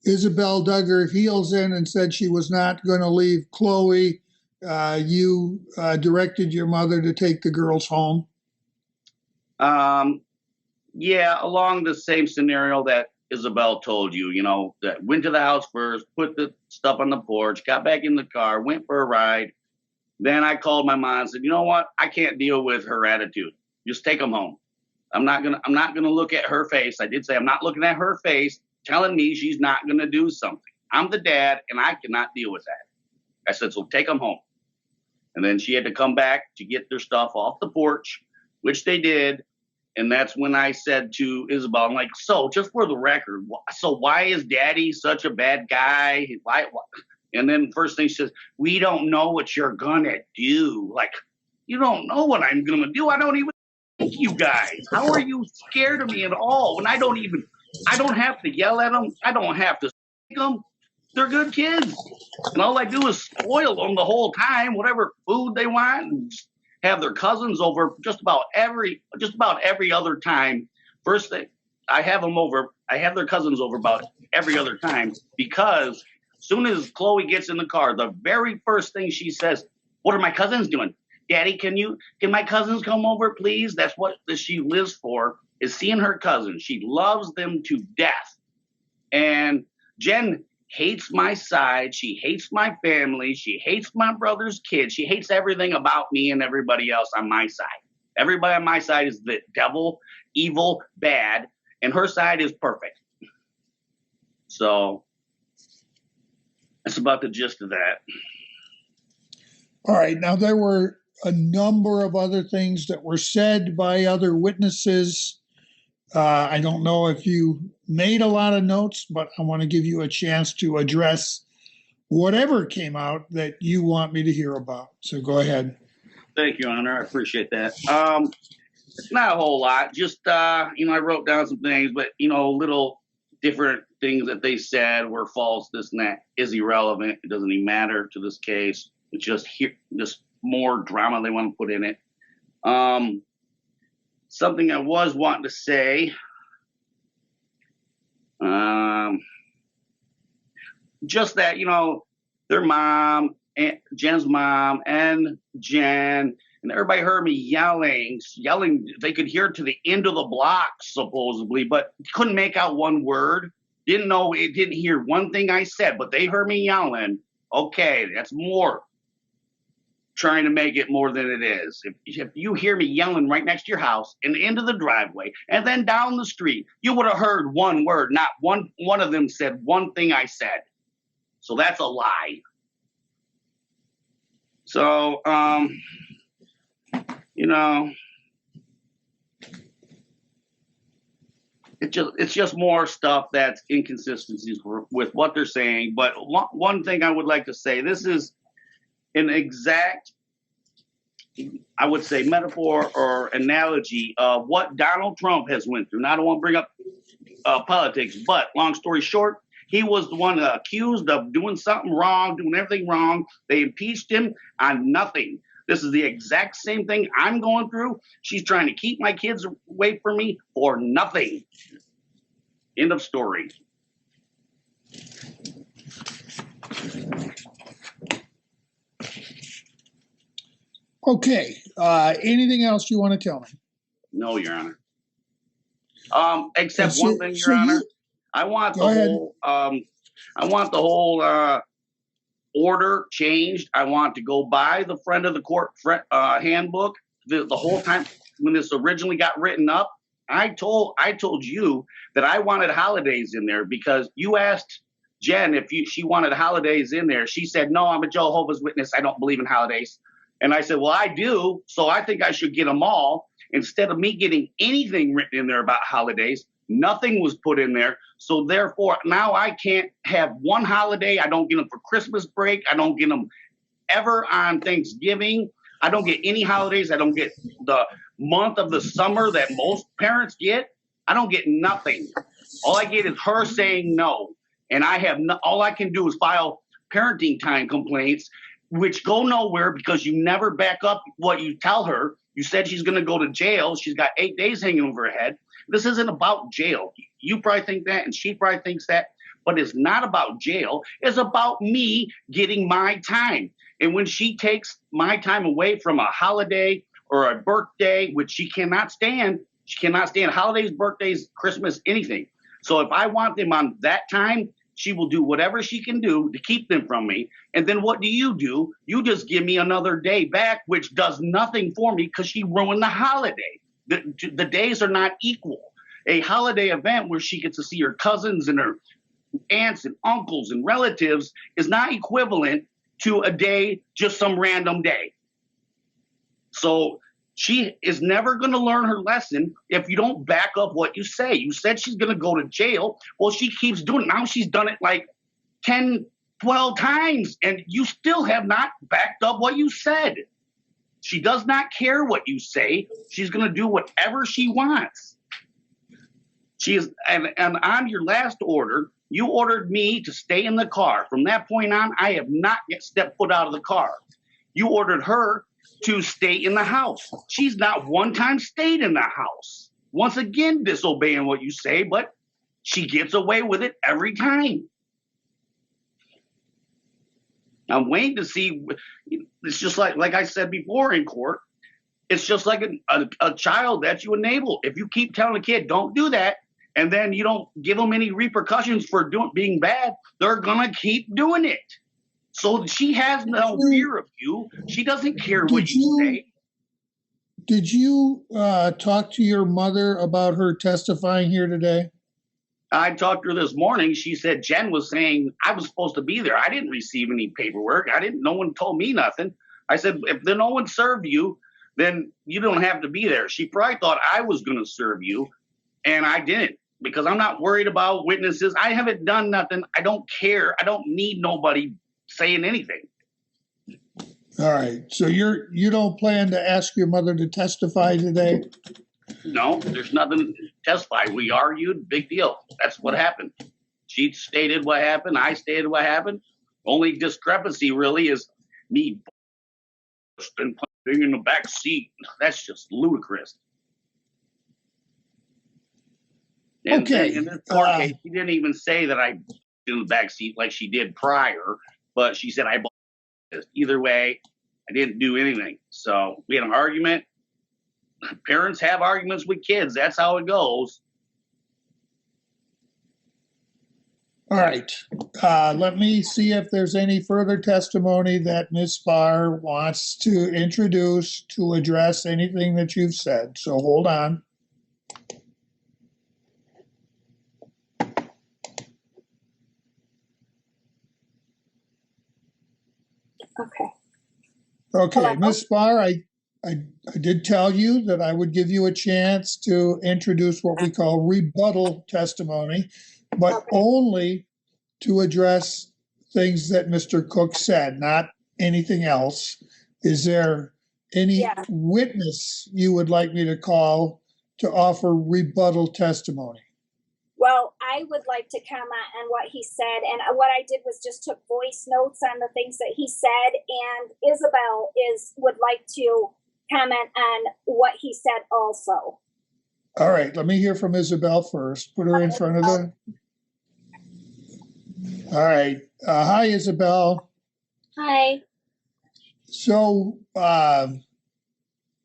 Isabelle dug her heels in and said she was not going to leave Chloe, you directed your mother to take the girls home? Yeah, along the same scenario that Isabelle told you, that went to the house first, put the stuff on the porch, got back in the car, went for a ride. Then I called my mom and said, you know what? I can't deal with her attitude. Just take them home. I'm not gonna look at her face. I did say I'm not looking at her face telling me she's not gonna do something. I'm the dad and I cannot deal with that. I said, so take them home. And then she had to come back to get their stuff off the porch, which they did. And that's when I said to Isabelle, I'm like, so just for the record, so why is daddy such a bad guy? Why? And then first thing she says, we don't know what you're going to do. Like, you don't know what I'm going to do. I don't even think you guys. How are you scared of me at all? When I don't have to yell at them. I don't have to stick them. They're good kids. And all I do is spoil them the whole time, whatever food they want, and have their cousins over just about every other time. First thing, I have their cousins over about every other time, because as soon as Chloe gets in the car, the very first thing she says, what are my cousins doing? Daddy, can my cousins come over, please? That's what she lives for, is seeing her cousins. She loves them to death. And Jen hates my side. She hates my family. She hates my brother's kids. She hates everything about me and everybody else on my side. Everybody on my side is the devil, evil, bad, and her side is perfect. So that's about the gist of that. All right. Now, there were a number of other things that were said by other witnesses. I don't know if you made a lot of notes, but I want to give you a chance to address whatever came out that you want me to hear about. So go ahead. Thank you, Honor. I appreciate that. It's not a whole lot. Just, I wrote down some things, but, little different things that they said were false, this and that is irrelevant. It doesn't even matter to this case. It's just more drama they want to put in it. Something I was wanting to say, just that, their mom, and Jen's mom, and Jen, and everybody heard me yelling. They could hear it to the end of the block, supposedly, but couldn't make out one word. Didn't hear one thing I said, but they heard me yelling. Okay, that's more. Trying to make it more than it is. If you hear me yelling right next to your house and into the driveway and then down the street, you would have heard one word. Not one of them said one thing I said. So that's a lie. So, it's just more stuff that's inconsistencies with what they're saying. But one thing I would like to say, this is an exact, I would say, metaphor or analogy of what Donald Trump has went through. Now, I don't want to bring up politics, but long story short, he was the one accused of doing something wrong, doing everything wrong. They impeached him on nothing. This is the exact same thing I'm going through. She's trying to keep my kids away from me for nothing. End of story. Okay. Anything else you want to tell me? No, Your Honor. Except one thing, Your Honor. I want the whole order changed. I want to go by the friend of the court handbook. The whole time when this originally got written up, I told you that I wanted holidays in there because you asked Jen if she wanted holidays in there. She said, no, I'm a Jehovah's Witness. I don't believe in holidays. And I said, well, I do. So I think I should get them all. Instead of me getting anything written in there about holidays, nothing was put in there. So therefore, now I can't have one holiday. I don't get them for Christmas break. I don't get them ever on Thanksgiving. I don't get any holidays. I don't get the month of the summer that most parents get. I don't get nothing. All I get is her saying no. And all I can do is file parenting time complaints, which go nowhere because you never back up what you tell her. You said she's going to go to jail. She's got 8 days hanging over her head. This isn't about jail. You probably think that, and she probably thinks that, but it's not about jail. It's about me getting my time. And when she takes my time away from a holiday or a birthday, which she cannot stand holidays, birthdays, Christmas, anything. So if I want them on that time, she will do whatever she can do to keep them from me. And then what do? You just give me another day back, which does nothing for me because she ruined the holiday. The days are not equal. A holiday event where she gets to see her cousins and her aunts and uncles and relatives is not equivalent to a day, just some random day. So she is never going to learn her lesson if you don't back up what you say. You said she's going to go to jail. Well, she keeps doing it. Now she's done it like 10, 12 times, and you still have not backed up what you said. She does not care what you say. She's going to do whatever she wants. She is, and on your last order, you ordered me to stay in the car. From that point on, I have not yet stepped foot out of the car. You ordered her to stay in the house. She's not one time stayed in the house. Once again, disobeying what you say, but she gets away with it every time. I'm waiting to see. It's just like I said before in court, it's just like a child that you enable. If you keep telling a kid, don't do that, and then you don't give them any repercussions for being bad, they're going to keep doing it. So she has no fear of you. She doesn't care what you say. Did you talk to your mother about her testifying here today? I talked to her this morning. She said Jen was saying I was supposed to be there. I didn't receive any paperwork. No one told me nothing. I said, if no one served you, then you don't have to be there. She probably thought I was going to serve you, and I didn't, because I'm not worried about witnesses. I haven't done nothing. I don't care. I don't need nobody saying anything. All right. So you don't plan to ask your mother to testify today? No, there's nothing to testify. We argued, big deal. That's what happened. She stated what happened. I stated what happened. Only discrepancy really is me being in the back seat. That's just ludicrous. And Okay. in this court case, she didn't even say that I in the back seat like she did prior, but she said I bought this. Either way, I didn't do anything. So we had an argument. Parents have arguments with kids. That's how it goes. All right. Let me see if there's any further testimony that Ms. Spar wants to introduce to address anything that you've said. So hold on. Okay, Ms. Spar, I did tell you that I would give you a chance to introduce what we call rebuttal testimony, but only to address things that Mr. Cook said, not anything else. Is there any witness you would like me to call to offer rebuttal testimony? Well, I would like to comment on what he said, and what I did was just took voice notes on the things that he said, and Isabelle would like to comment on what he said also. All right, let me hear from Isabelle first. Put her in front of the... All right. Hi, Isabelle. Hi. So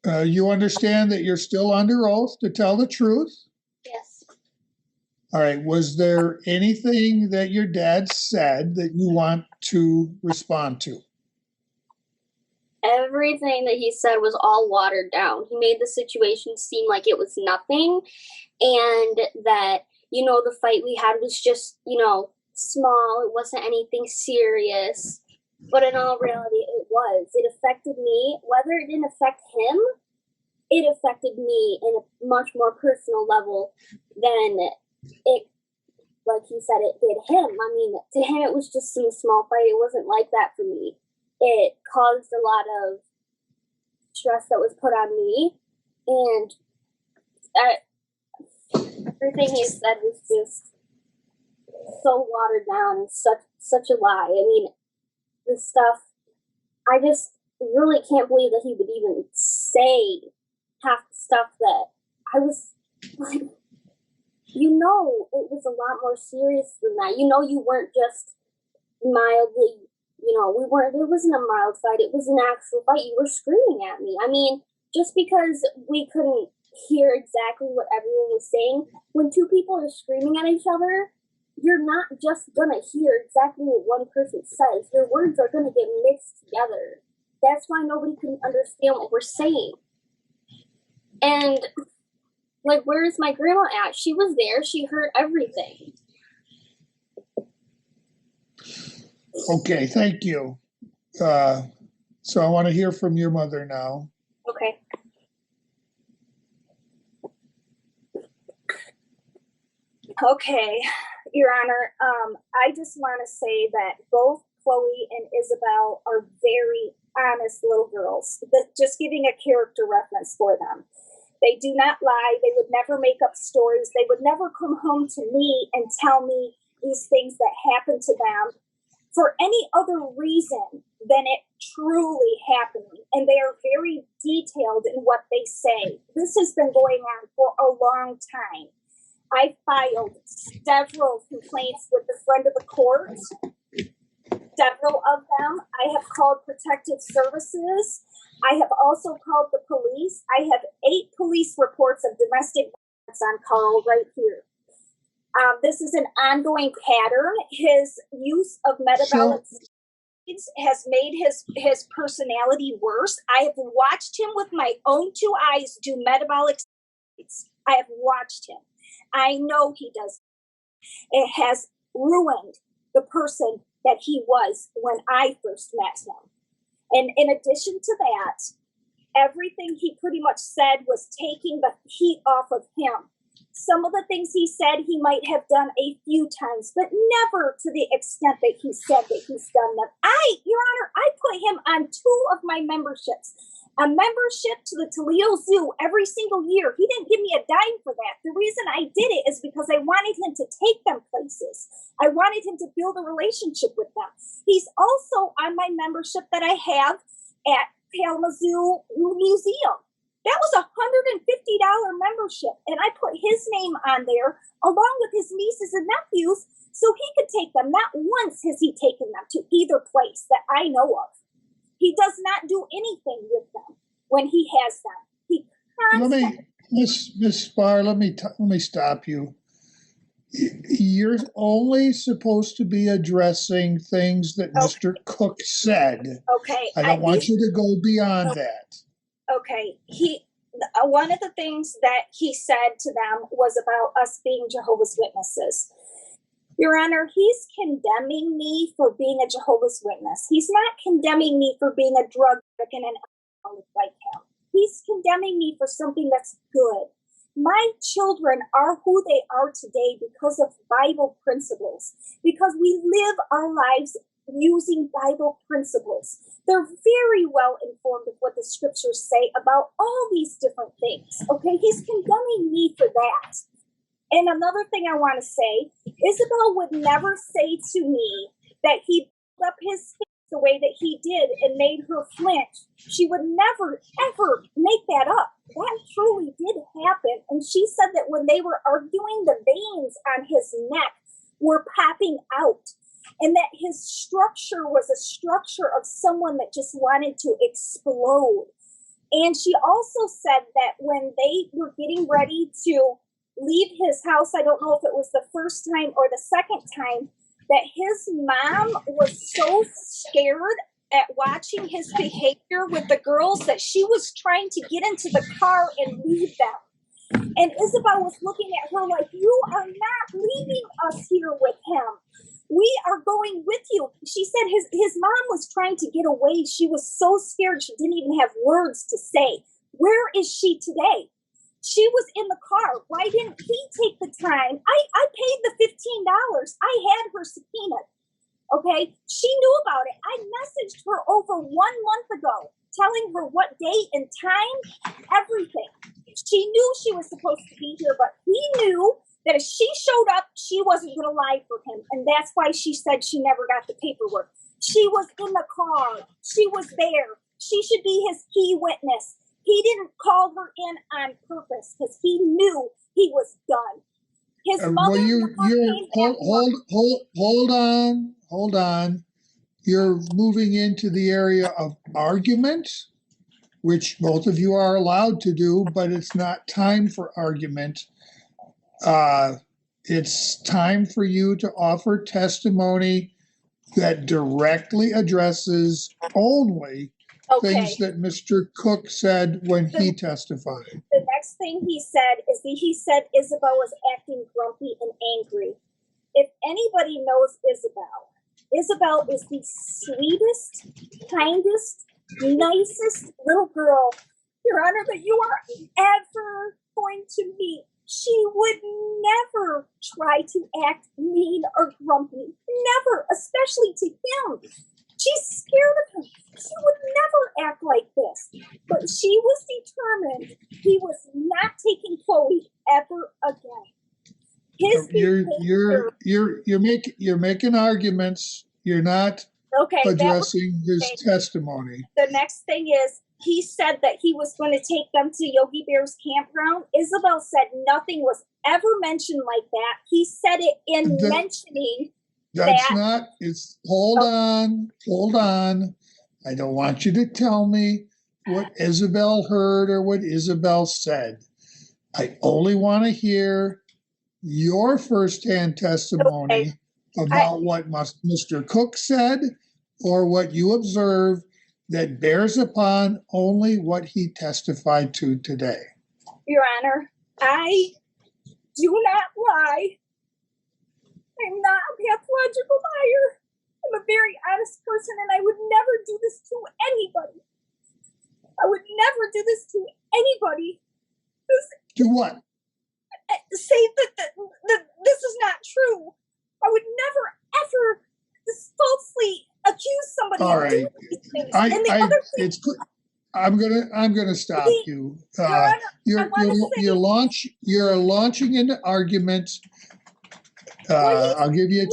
you understand that you're still under oath to tell the truth? Yes. All right. Was there anything that your dad said that you want to respond to? Everything that he said was all watered down. He made the situation seem like it was nothing, and that, the fight we had was just, small. It wasn't anything serious. But in all reality, it was. It affected me. Whether it didn't affect him, it affected me in a much more personal level than it, like he said, it did him. I mean, to him, it was just some small fight. It wasn't like that for me. It caused a lot of stress that was put on me, and everything he said was just so watered down and such a lie. I mean, this stuff, I just really can't believe that he would even say half the stuff that I was like, it was a lot more serious than that. You weren't just mildly, it wasn't a mild fight. It was an actual fight. You were screaming at me. I mean, just because we couldn't hear exactly what everyone was saying. When two people are screaming at each other, you're not just gonna hear exactly what one person says. Your words are gonna get mixed together. That's why nobody can understand what we're saying. And like, where is my grandma at? She was there. She heard everything. Okay, thank you. So I want to hear from your mother now. Okay. Okay, Your Honor, I just want to say that both Chloe and Isabelle are very honest little girls. Just giving a character reference for them. They do not lie. They would never make up stories. They would never come home to me and tell me these things that happened to them for any other reason than it truly happening. And they are very detailed in what they say. This has been going on for a long time. I filed several complaints with the friend of the court. Several of them. I have called protective services. I have also called the police. I have 8 police reports of domestic violence on Carl right here. This is an ongoing pattern. His use of metabolic steroids has made his personality worse. I have watched him with my own 2 eyes do metabolic steroids. I have watched him. I know he does. It has ruined the person that he was when I first met him. And in addition to that, everything he pretty much said was taking the heat off of him. Some of the things he said he might have done a few times, but never to the extent that he said that he's done them. Your Honor, I put him on 2 of my memberships. A membership to the Toledo Zoo every single year. He didn't give me a dime for that. The reason I did it is because I wanted him to take them places. I wanted him to build a relationship with them. He's also on my membership that I have at Kalamazoo Museum. That was a $150 membership, and I put his name on there along with his nieces and nephews so he could take them. Not once has he taken them to either place that I know of. He does not do anything with them when he has them. He constantly. Miss Spar, let me stop you. You're only supposed to be addressing things that Mr. Cook said. Okay. I don't want you to go beyond that. Okay. One of the things that he said to them was about us being Jehovah's Witnesses. Your Honor, he's condemning me for being a Jehovah's Witness. He's not condemning me for being a drug addict and an alcoholic like him. He's condemning me for something that's good. My children are who they are today because of Bible principles, because we live our lives using Bible principles. They're very well informed of what the scriptures say about all these different things. Okay, he's condemning me for that. And another thing I want to say, Isabelle would never say to me that he pulled up his face the way that he did and made her flinch. She would never, ever make that up. That truly did happen. And she said that when they were arguing, the veins on his neck were popping out. And that his structure was a structure of someone that just wanted to explode. And she also said that when they were getting ready to leave his house, I don't know if it was the first time or the second time, that his mom was so scared at watching his behavior with the girls that she was trying to get into the car and leave them. And Isabelle was looking at her like, you are not leaving us here with him. We are going with you. She said his mom was trying to get away. She was so scared she didn't even have words to say. Where is she today? She was in the car. Why didn't he take the time? I paid the $15. I had her subpoenaed. Okay? She knew about it. I messaged her over 1 month ago, telling her what date and time, everything. She knew she was supposed to be here, but he knew that if she showed up, she wasn't going to lie for him. And that's why she said she never got the paperwork. She was in the car. She was there. She should be his key witness. He didn't call her in on purpose because he knew he was done. His mother. Hold on. You're moving into the area of argument. which both of you are allowed to do, but it's not time for argument. It's time for you to offer testimony that directly addresses only things that Mr. Cook said when he testified. The next thing he said is he said Isabelle was acting grumpy and angry. If anybody knows Isabelle, Isabelle is the sweetest, kindest, nicest little girl, Your Honor, that you are ever going to meet. She would never try to act mean or grumpy. Never, especially to him. She's scared of him. She would never act like this. But she was determined he was not taking Chloe ever again. His you're making arguments. You're not addressing his testimony. The next thing is, he said that he was going to take them to Yogi Bear's campground. Isabelle said nothing was ever mentioned like that. He said it in mentioning that's not, it's, hold on. I don't want you to tell me what Isabelle heard or what Isabelle said. I only want to hear your firsthand testimony about what Mr. Cook said or what you observed that bears upon only what he testified to today. Your Honor, I do not lie. I'm not a pathological liar. I'm a very honest person, and I would never do this to anybody. I would never do this to anybody. Do what? Say that this is not true. I would never, ever falsely accuse somebody of doing these things. I'm gonna stop you. You're launching into arguments. I'll give you a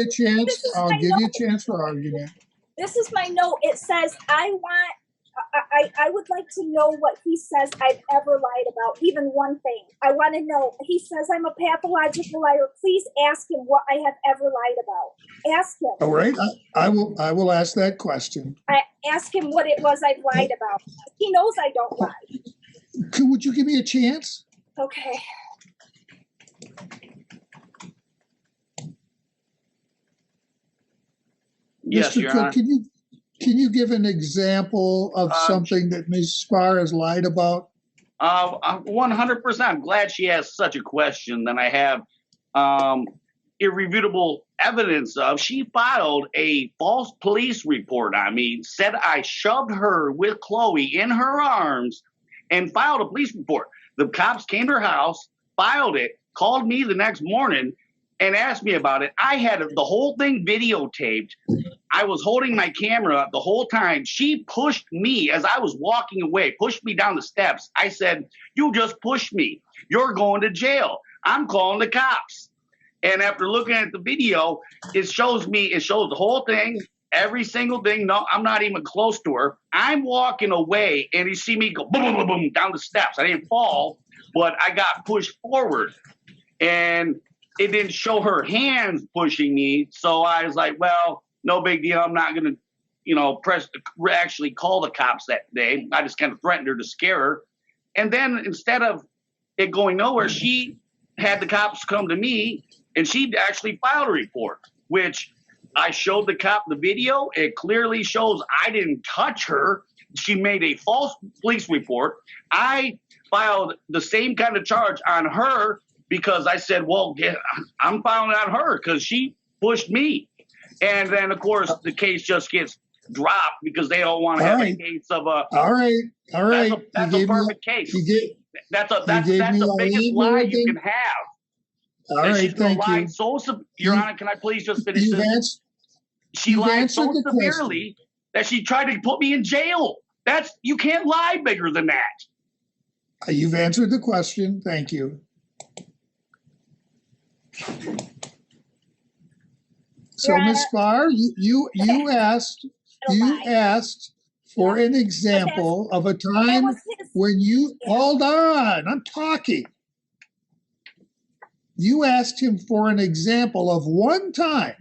chance for argument. This is my note. It says, I would like to know what he says I've ever lied about. Even one thing. I want to know. He says I'm a pathological liar. Please ask him what I have ever lied about. Ask him. All right. I will ask that question. I ask him what it was I've lied about. He knows I don't lie. Would you give me a chance? Okay. Yes, Mr. Your Cook, Honor. can you give an example of something that Ms. Spar has lied about? 100%. I'm glad she asked such a question. That I have irrefutable evidence of. She filed a false police report on me, said I shoved her with Chloe in her arms, and filed a police report. The cops came to her house, filed it, called me the next morning, and asked me about it. I had the whole thing videotaped. I was holding my camera the whole time. She pushed me as I was walking away, pushed me down the steps. I said, "You just pushed me. You're going to jail. I'm calling the cops." And after looking at the video, it shows the whole thing, every single thing. No, I'm not even close to her. I'm walking away, and you see me go boom, boom, boom, boom down the steps. I didn't fall, but I got pushed forward. And it didn't show her hands pushing me. So I was like, well, no big deal. I'm not going to, actually call the cops that day. I just kind of threatened her to scare her. And then instead of it going nowhere, she had the cops come to me, and she actually filed a report, which I showed the cop the video. It clearly shows I didn't touch her. She made a false police report. I filed the same kind of charge on her because I said, well, yeah, I'm filing on her because she pushed me. And then, of course, the case just gets dropped because they don't want to have a case of a. All right. That's a perfect case. That's the biggest lie you can have. All right, thank you. Your Honor, can I please just finish this? She lied so severely that she tried to put me in jail. You can't lie bigger than that. You've answered the question. Thank you. So, Ms. Spar, you asked for an example of a time when you hold on. I'm talking. You asked him for an example of one time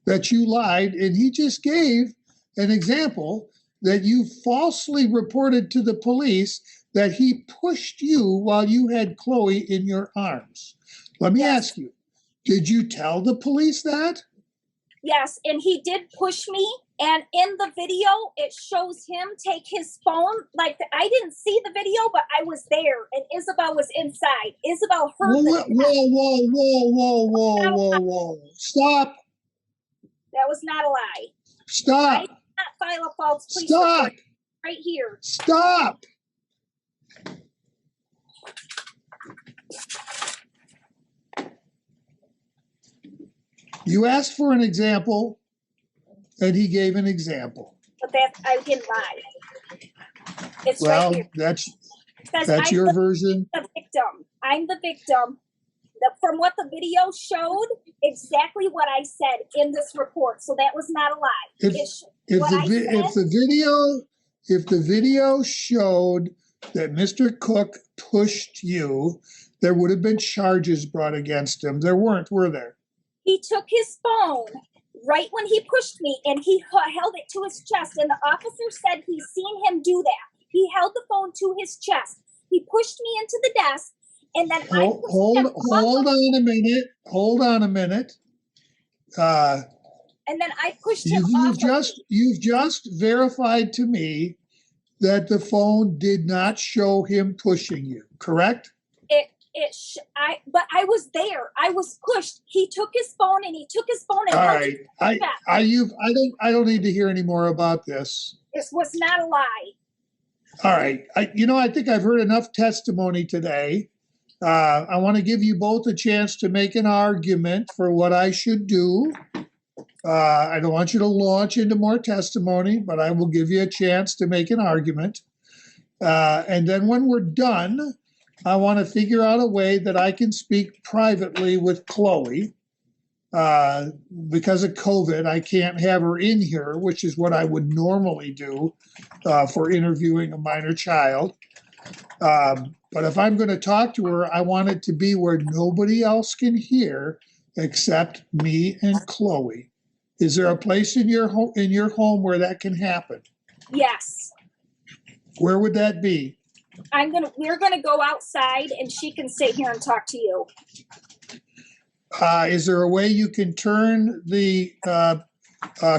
that you lied, and he just gave an example that you falsely reported to the police that he pushed you while you had Chloe in your arms. Let me Yes. ask you, did you tell the police that? Yes, and he did push me. And in the video, it shows him take his phone. Like, I didn't see the video, but I was there, and Isabelle was inside. Isabelle heard Whoa. Stop. That was not a lie. Stop. I did not file a false police Stop. report. Right here. Stop. You asked for an example, and he gave an example. But I didn't lie. It's Well, right here. that's your version. The victim. I'm the victim. From what the video showed, exactly what I said in this report. So that was not a lie. If the video showed that Mr. Cook pushed you, there would have been charges brought against him. There weren't, were there? He took his phone right when he pushed me, and he held it to his chest. And the officer said he's seen him do that. He held the phone to his chest. He pushed me into the desk, and then hold on a minute. And then I pushed him off. You've just verified to me that the phone did not show him pushing you, correct? But I was there. I was pushed. He took his phone and All right. I don't need to hear any more about this. This was not a lie. All right. I think I've heard enough testimony today. I want to give you both a chance to make an argument for what I should do. I don't want you to launch into more testimony, but I will give you a chance to make an argument. And then when we're done, I want to figure out a way that I can speak privately with Chloe. Because of COVID, I can't have her in here, which is what I would normally do for interviewing a minor child. But if I'm going to talk to her, I want it to be where nobody else can hear except me and Chloe. Is there a place in your home where that can happen? Yes. Where would that be? We're gonna go outside, and she can sit here and talk to you. Is there a way you can turn the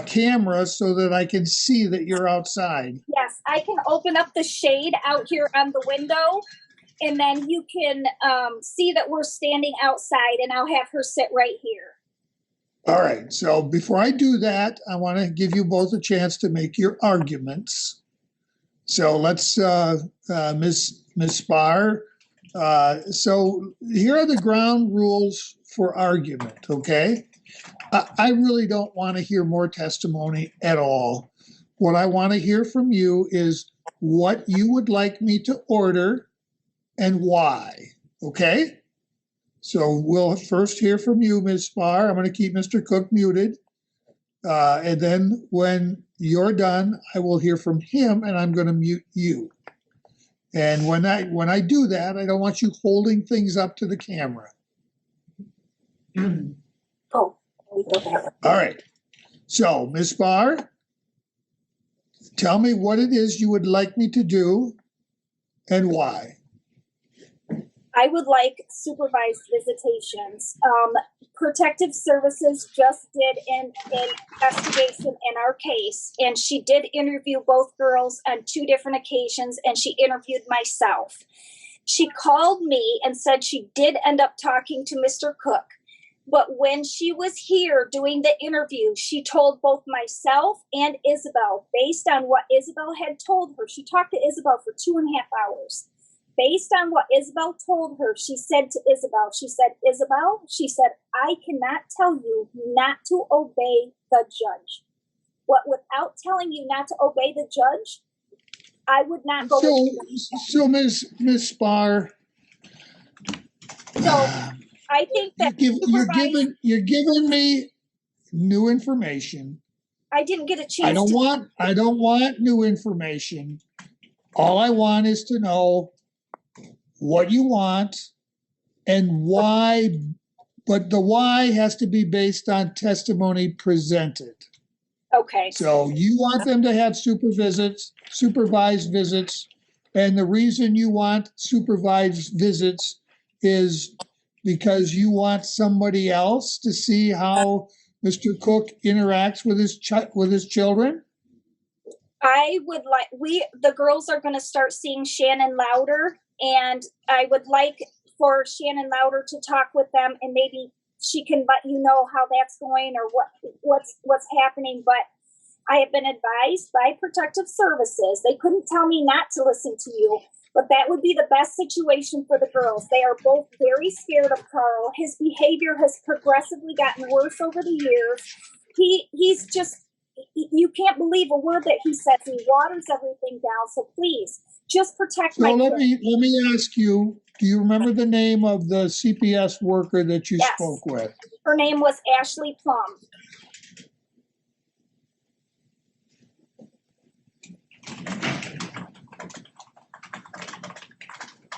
camera so that I can see that you're outside? Yes, I can open up the shade out here on the window, and then you can see that we're standing outside, and I'll have her sit right here. All right. So before I do that, I want to give you both a chance to make your arguments. So let's, Ms. Spar. So here are the ground rules for argument, okay? I really don't want to hear more testimony at all. What I want to hear from you is what you would like me to order and why, okay? So we'll first hear from you, Ms. Spar. I'm going to keep Mr. Cook muted. And then when you're done, I will hear from him, and I'm going to mute you. And when I do that, I don't want you holding things up to the camera. Oh. All right. So, Ms. Spar, tell me what it is you would like me to do and why. I would like supervised visitations. Protective Services just did an investigation in our case, and she did interview both girls on 2 different occasions, and she interviewed myself. She called me and said she did end up talking to Mr. Cook, but when she was here doing the interview, she told both myself and Isabelle, based on what Isabelle had told her. She talked to Isabelle for 2.5 hours. Based on what Isabelle told her, she said to Isabelle, Isabelle, I cannot tell you not to obey the judge. But without telling you not to obey the judge, I would not go. So Ms. Spar. So I think that you're giving me new information. I didn't get a chance. I don't want new information. All I want is to know what you want and why, but the why has to be based on testimony presented. Okay. So you want them to have supervised visits. And the reason you want supervised visits is because you want somebody else to see how Mr. Cook interacts with his children? I would like, the girls are going to start seeing Shannon Louder, and I would like for Shannon Louder to talk with them, and maybe she can let you know how that's going or what's happening. But I have been advised by Protective Services. They couldn't tell me not to listen to you, but that would be the best situation for the girls. They are both very scared of Carl. His behavior has progressively gotten worse over the years. He's just, you can't believe a word that he says. He waters everything down. So please, just protect my So kids. let me ask you, do you remember the name of the CPS worker that you spoke with? Her name was Ashley Plum.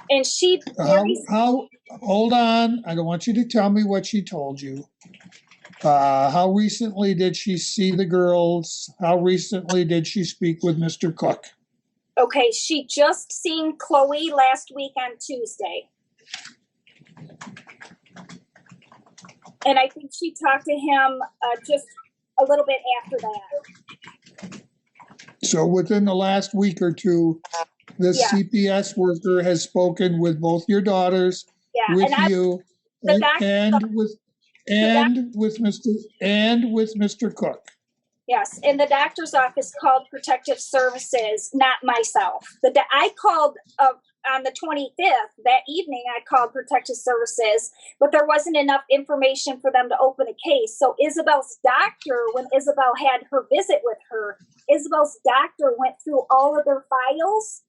And she hold on. I don't want you to tell me what she told you. How recently did she see the girls? How recently did she speak with Mr. Cook? Okay, she just seen Chloe last week on Tuesday. And I think she talked to him just a little bit after that. So within the last week or two, this CPS worker has spoken with both your daughters, with you, and with Mr. Cook. Yes, and the doctor's office called Protective Services, not myself. I called on the 25th, that evening I called Protective Services, but there wasn't enough information for them to open a case. So Isabel's doctor, when Isabelle had her visit with her, Isabel's doctor went through all of their files,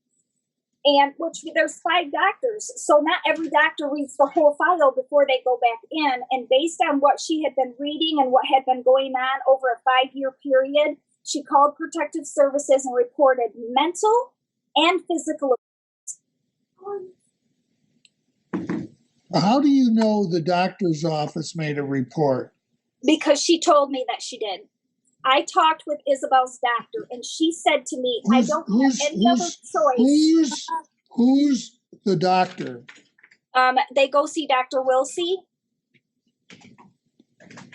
and which there's 5 doctors. So not every doctor reads the whole file before they go back in. And based on what she had been reading and what had been going on over a 5-year period, she called Protective Services and reported mental and physical. How do you know the doctor's office made a report? Because she told me that she did. I talked with Isabel's doctor, and she said to me, I don't have any other choice. Who's the doctor? They go see Dr. Wilsey.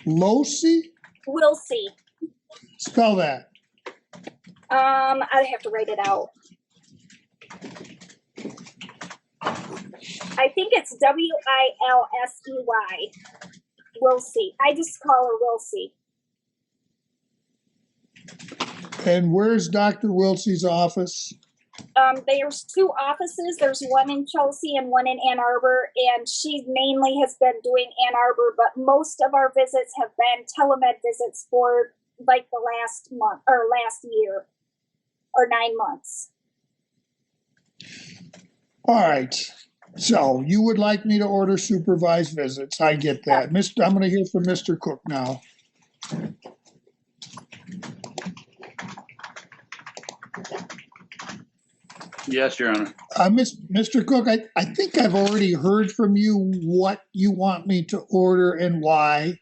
Losey? Wilsey. Spell that. I have to write it out. I think it's Wilsey. Wilsey. I just call her Wilsey. And where's Dr. Wilsey's office? There's 2 offices. There's one in Chelsea and one in Ann Arbor, and she mainly has been doing Ann Arbor, but most of our visits have been telemed visits for like the last month or last year or 9 months. All right. So you would like me to order supervised visits. I get that. I'm going to hear from Mr. Cook now. Yes, Your Honor. Mr. Cook, I think I've already heard from you what you want me to order and why.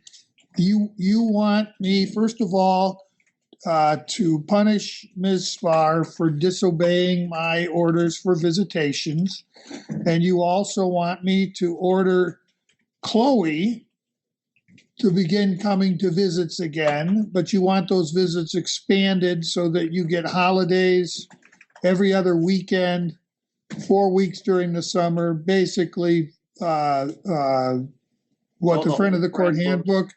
You want me, first of all, to punish Ms. Spar for disobeying my orders for visitations. And you also want me to order Chloe to begin coming to visits again, but you want those visits expanded so that you get holidays every other weekend, 4 weeks during the summer, basically what the friend of the court handbook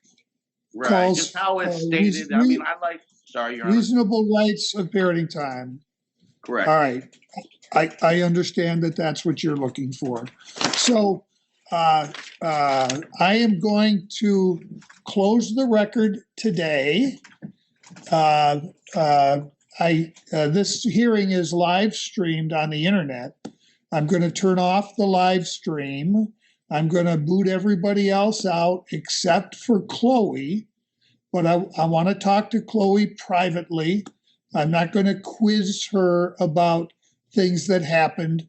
calls just how it's stated. Sorry, Your Honor. Reasonable rights of parenting time. Correct. All right. I understand that that's what you're looking for. So I am going to close the record today. This hearing is live streamed on the internet. I'm going to turn off the live stream. I'm going to boot everybody else out except for Chloe. But I want to talk to Chloe privately. I'm not going to quiz her about things that happened.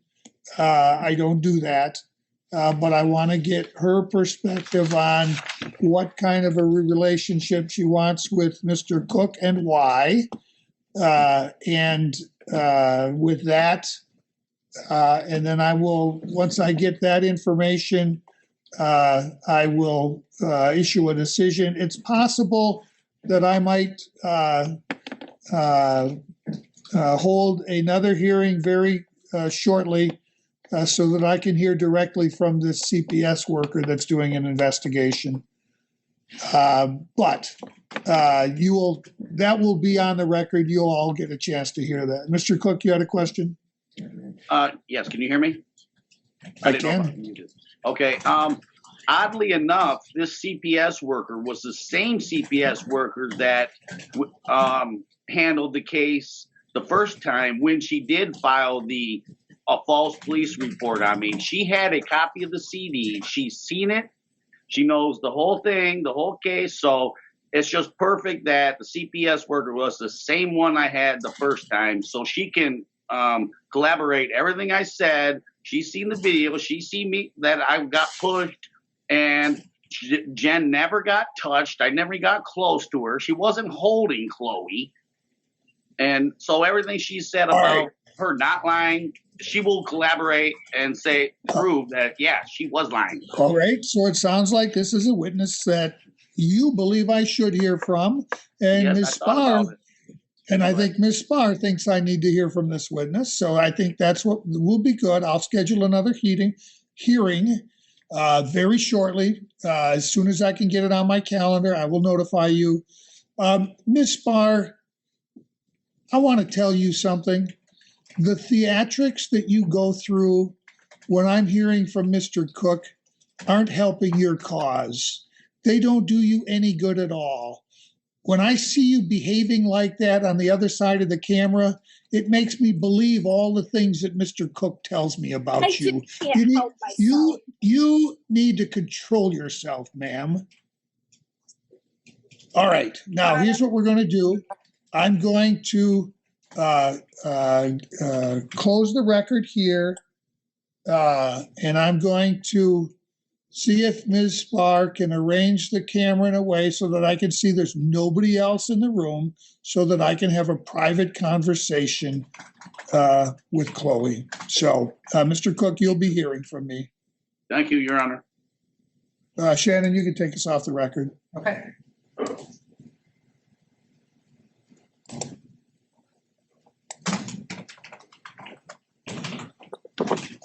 I don't do that. but I want to get her perspective on what kind of a relationship she wants with Mr. Cook and why. And with that, and then I will, once I get that information, I will issue a decision. It's possible that I might hold another hearing very shortly so that I can hear directly from this CPS worker that's doing an investigation. But that will be on the record. You'll all get a chance to hear that. Mr. Cook, you had a question? Yes, can you hear me? I can. Okay. Oddly enough, this CPS worker was the same CPS worker that handled the case the first time when she did file a false police report on me. She had a copy of the CD. She's seen it. She knows the whole thing, the whole case. So it's just perfect that the CPS worker was the same one I had the first time. So she can collaborate everything I said. She's seen the video. She's seen me that I got pushed, and Jen never got touched. I never got close to her. She wasn't holding Chloe. And so everything she said about her not lying, she will collaborate and prove that, yeah, she was lying. All right. So it sounds like this is a witness that you believe I should hear from. And Yes, Ms. Spar, and I think Ms. Spar thinks I need to hear from this witness. So I think that's what will be good. I'll schedule another hearing very shortly. As soon as I can get it on my calendar, I will notify you. Ms. Spar, I want to tell you something. The theatrics that you go through when I'm hearing from Mr. Cook aren't helping your cause. They don't do you any good at all. When I see you behaving like that on the other side of the camera, it makes me believe all the things that Mr. Cook tells me about you. You need to control yourself, ma'am. All right. Now, here's what we're going to do. I'm going to close the record here, and I'm going to see if Ms. Spar can arrange the camera in a way so that I can see there's nobody else in the room, so that I can have a private conversation with Chloe. So, Mr. Cook, you'll be hearing from me. Thank you, Your Honor. Shannon, you can take us off the record. Okay.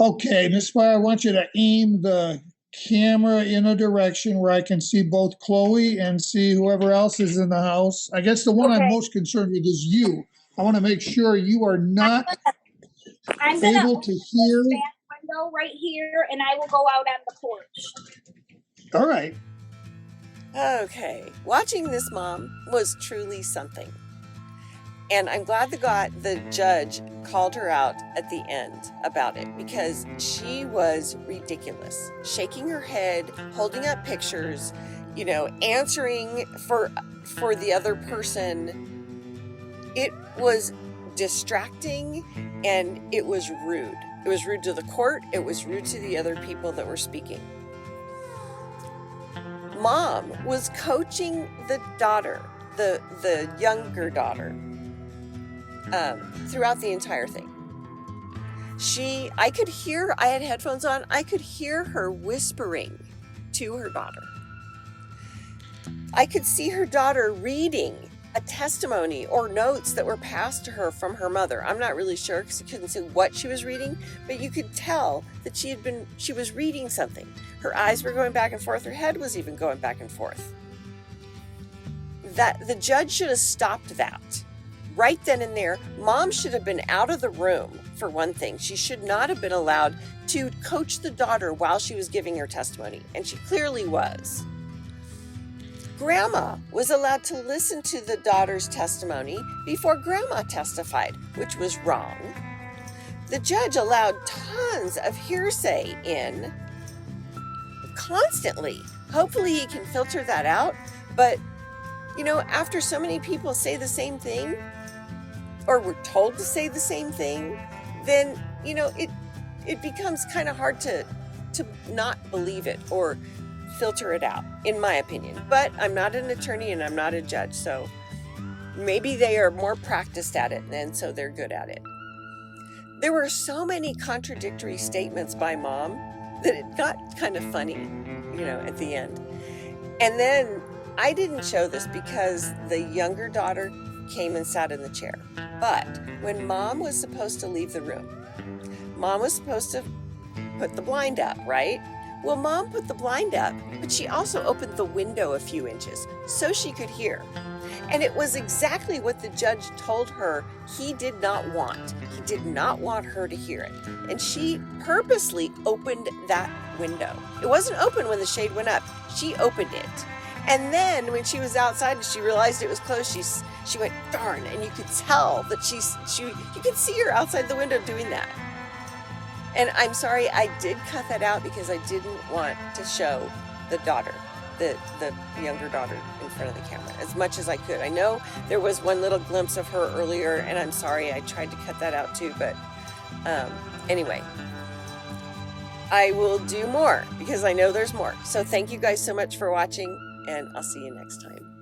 Okay, Ms. Spar, I want you to aim the camera in a direction where I can see both Chloe and see whoever else is in the house. I guess the one I'm most concerned with is you. I want to make sure you are not I'm gonna able to hear. the back window right here, and I will go out on the porch. All right. Okay, watching this, Mom, was truly something. And I'm glad the judge called her out at the end about it, because she was ridiculous. Shaking her head, holding up pictures, answering for the other person. It was distracting and it was rude. It was rude to the court. It was rude to the other people that were speaking. Mom was coaching the daughter, the younger daughter, throughout the entire thing. I could hear, I had headphones on, I could hear her whispering to her daughter. I could see her daughter reading a testimony or notes that were passed to her from her mother. I'm not really sure because you couldn't see what she was reading, but you could tell that she was reading something. Her eyes were going back and forth, her head was even going back and forth. That the judge should have stopped that. Right then and there, Mom should have been out of the room, for one thing. She should not have been allowed to coach the daughter while she was giving her testimony, and she clearly was. Grandma was allowed to listen to the daughter's testimony before Grandma testified, which was wrong. The judge allowed tons of hearsay in constantly. Hopefully he can filter that out, but after so many people say the same thing, or were told to say the same thing, then, it becomes kind of hard to to not believe it or filter it out, in my opinion. But I'm not an attorney and I'm not a judge, so maybe they are more practiced at it, and so they're good at it. There were so many contradictory statements by Mom that it got kind of funny, at the end. And then I didn't show this because the younger daughter came and sat in the chair. But when Mom was supposed to leave the room, Mom was supposed to put the blind up, right? Well, Mom put the blind up, but she also opened the window a few inches so she could hear. And it was exactly what the judge told her he did not want. He did not want her to hear it. And she purposely opened that window. It wasn't open when the shade went up. She opened it. And then when she was outside and she realized it was closed, she went, darn, and you could tell that you could see her outside the window doing that. And I'm sorry, I did cut that out because I didn't want to show the daughter, the younger daughter in front of the camera as much as I could. I know there was one little glimpse of her earlier, and I'm sorry, I tried to cut that out too, but anyway, I will do more because I know there's more. So thank you guys so much for watching, and I'll see you next time.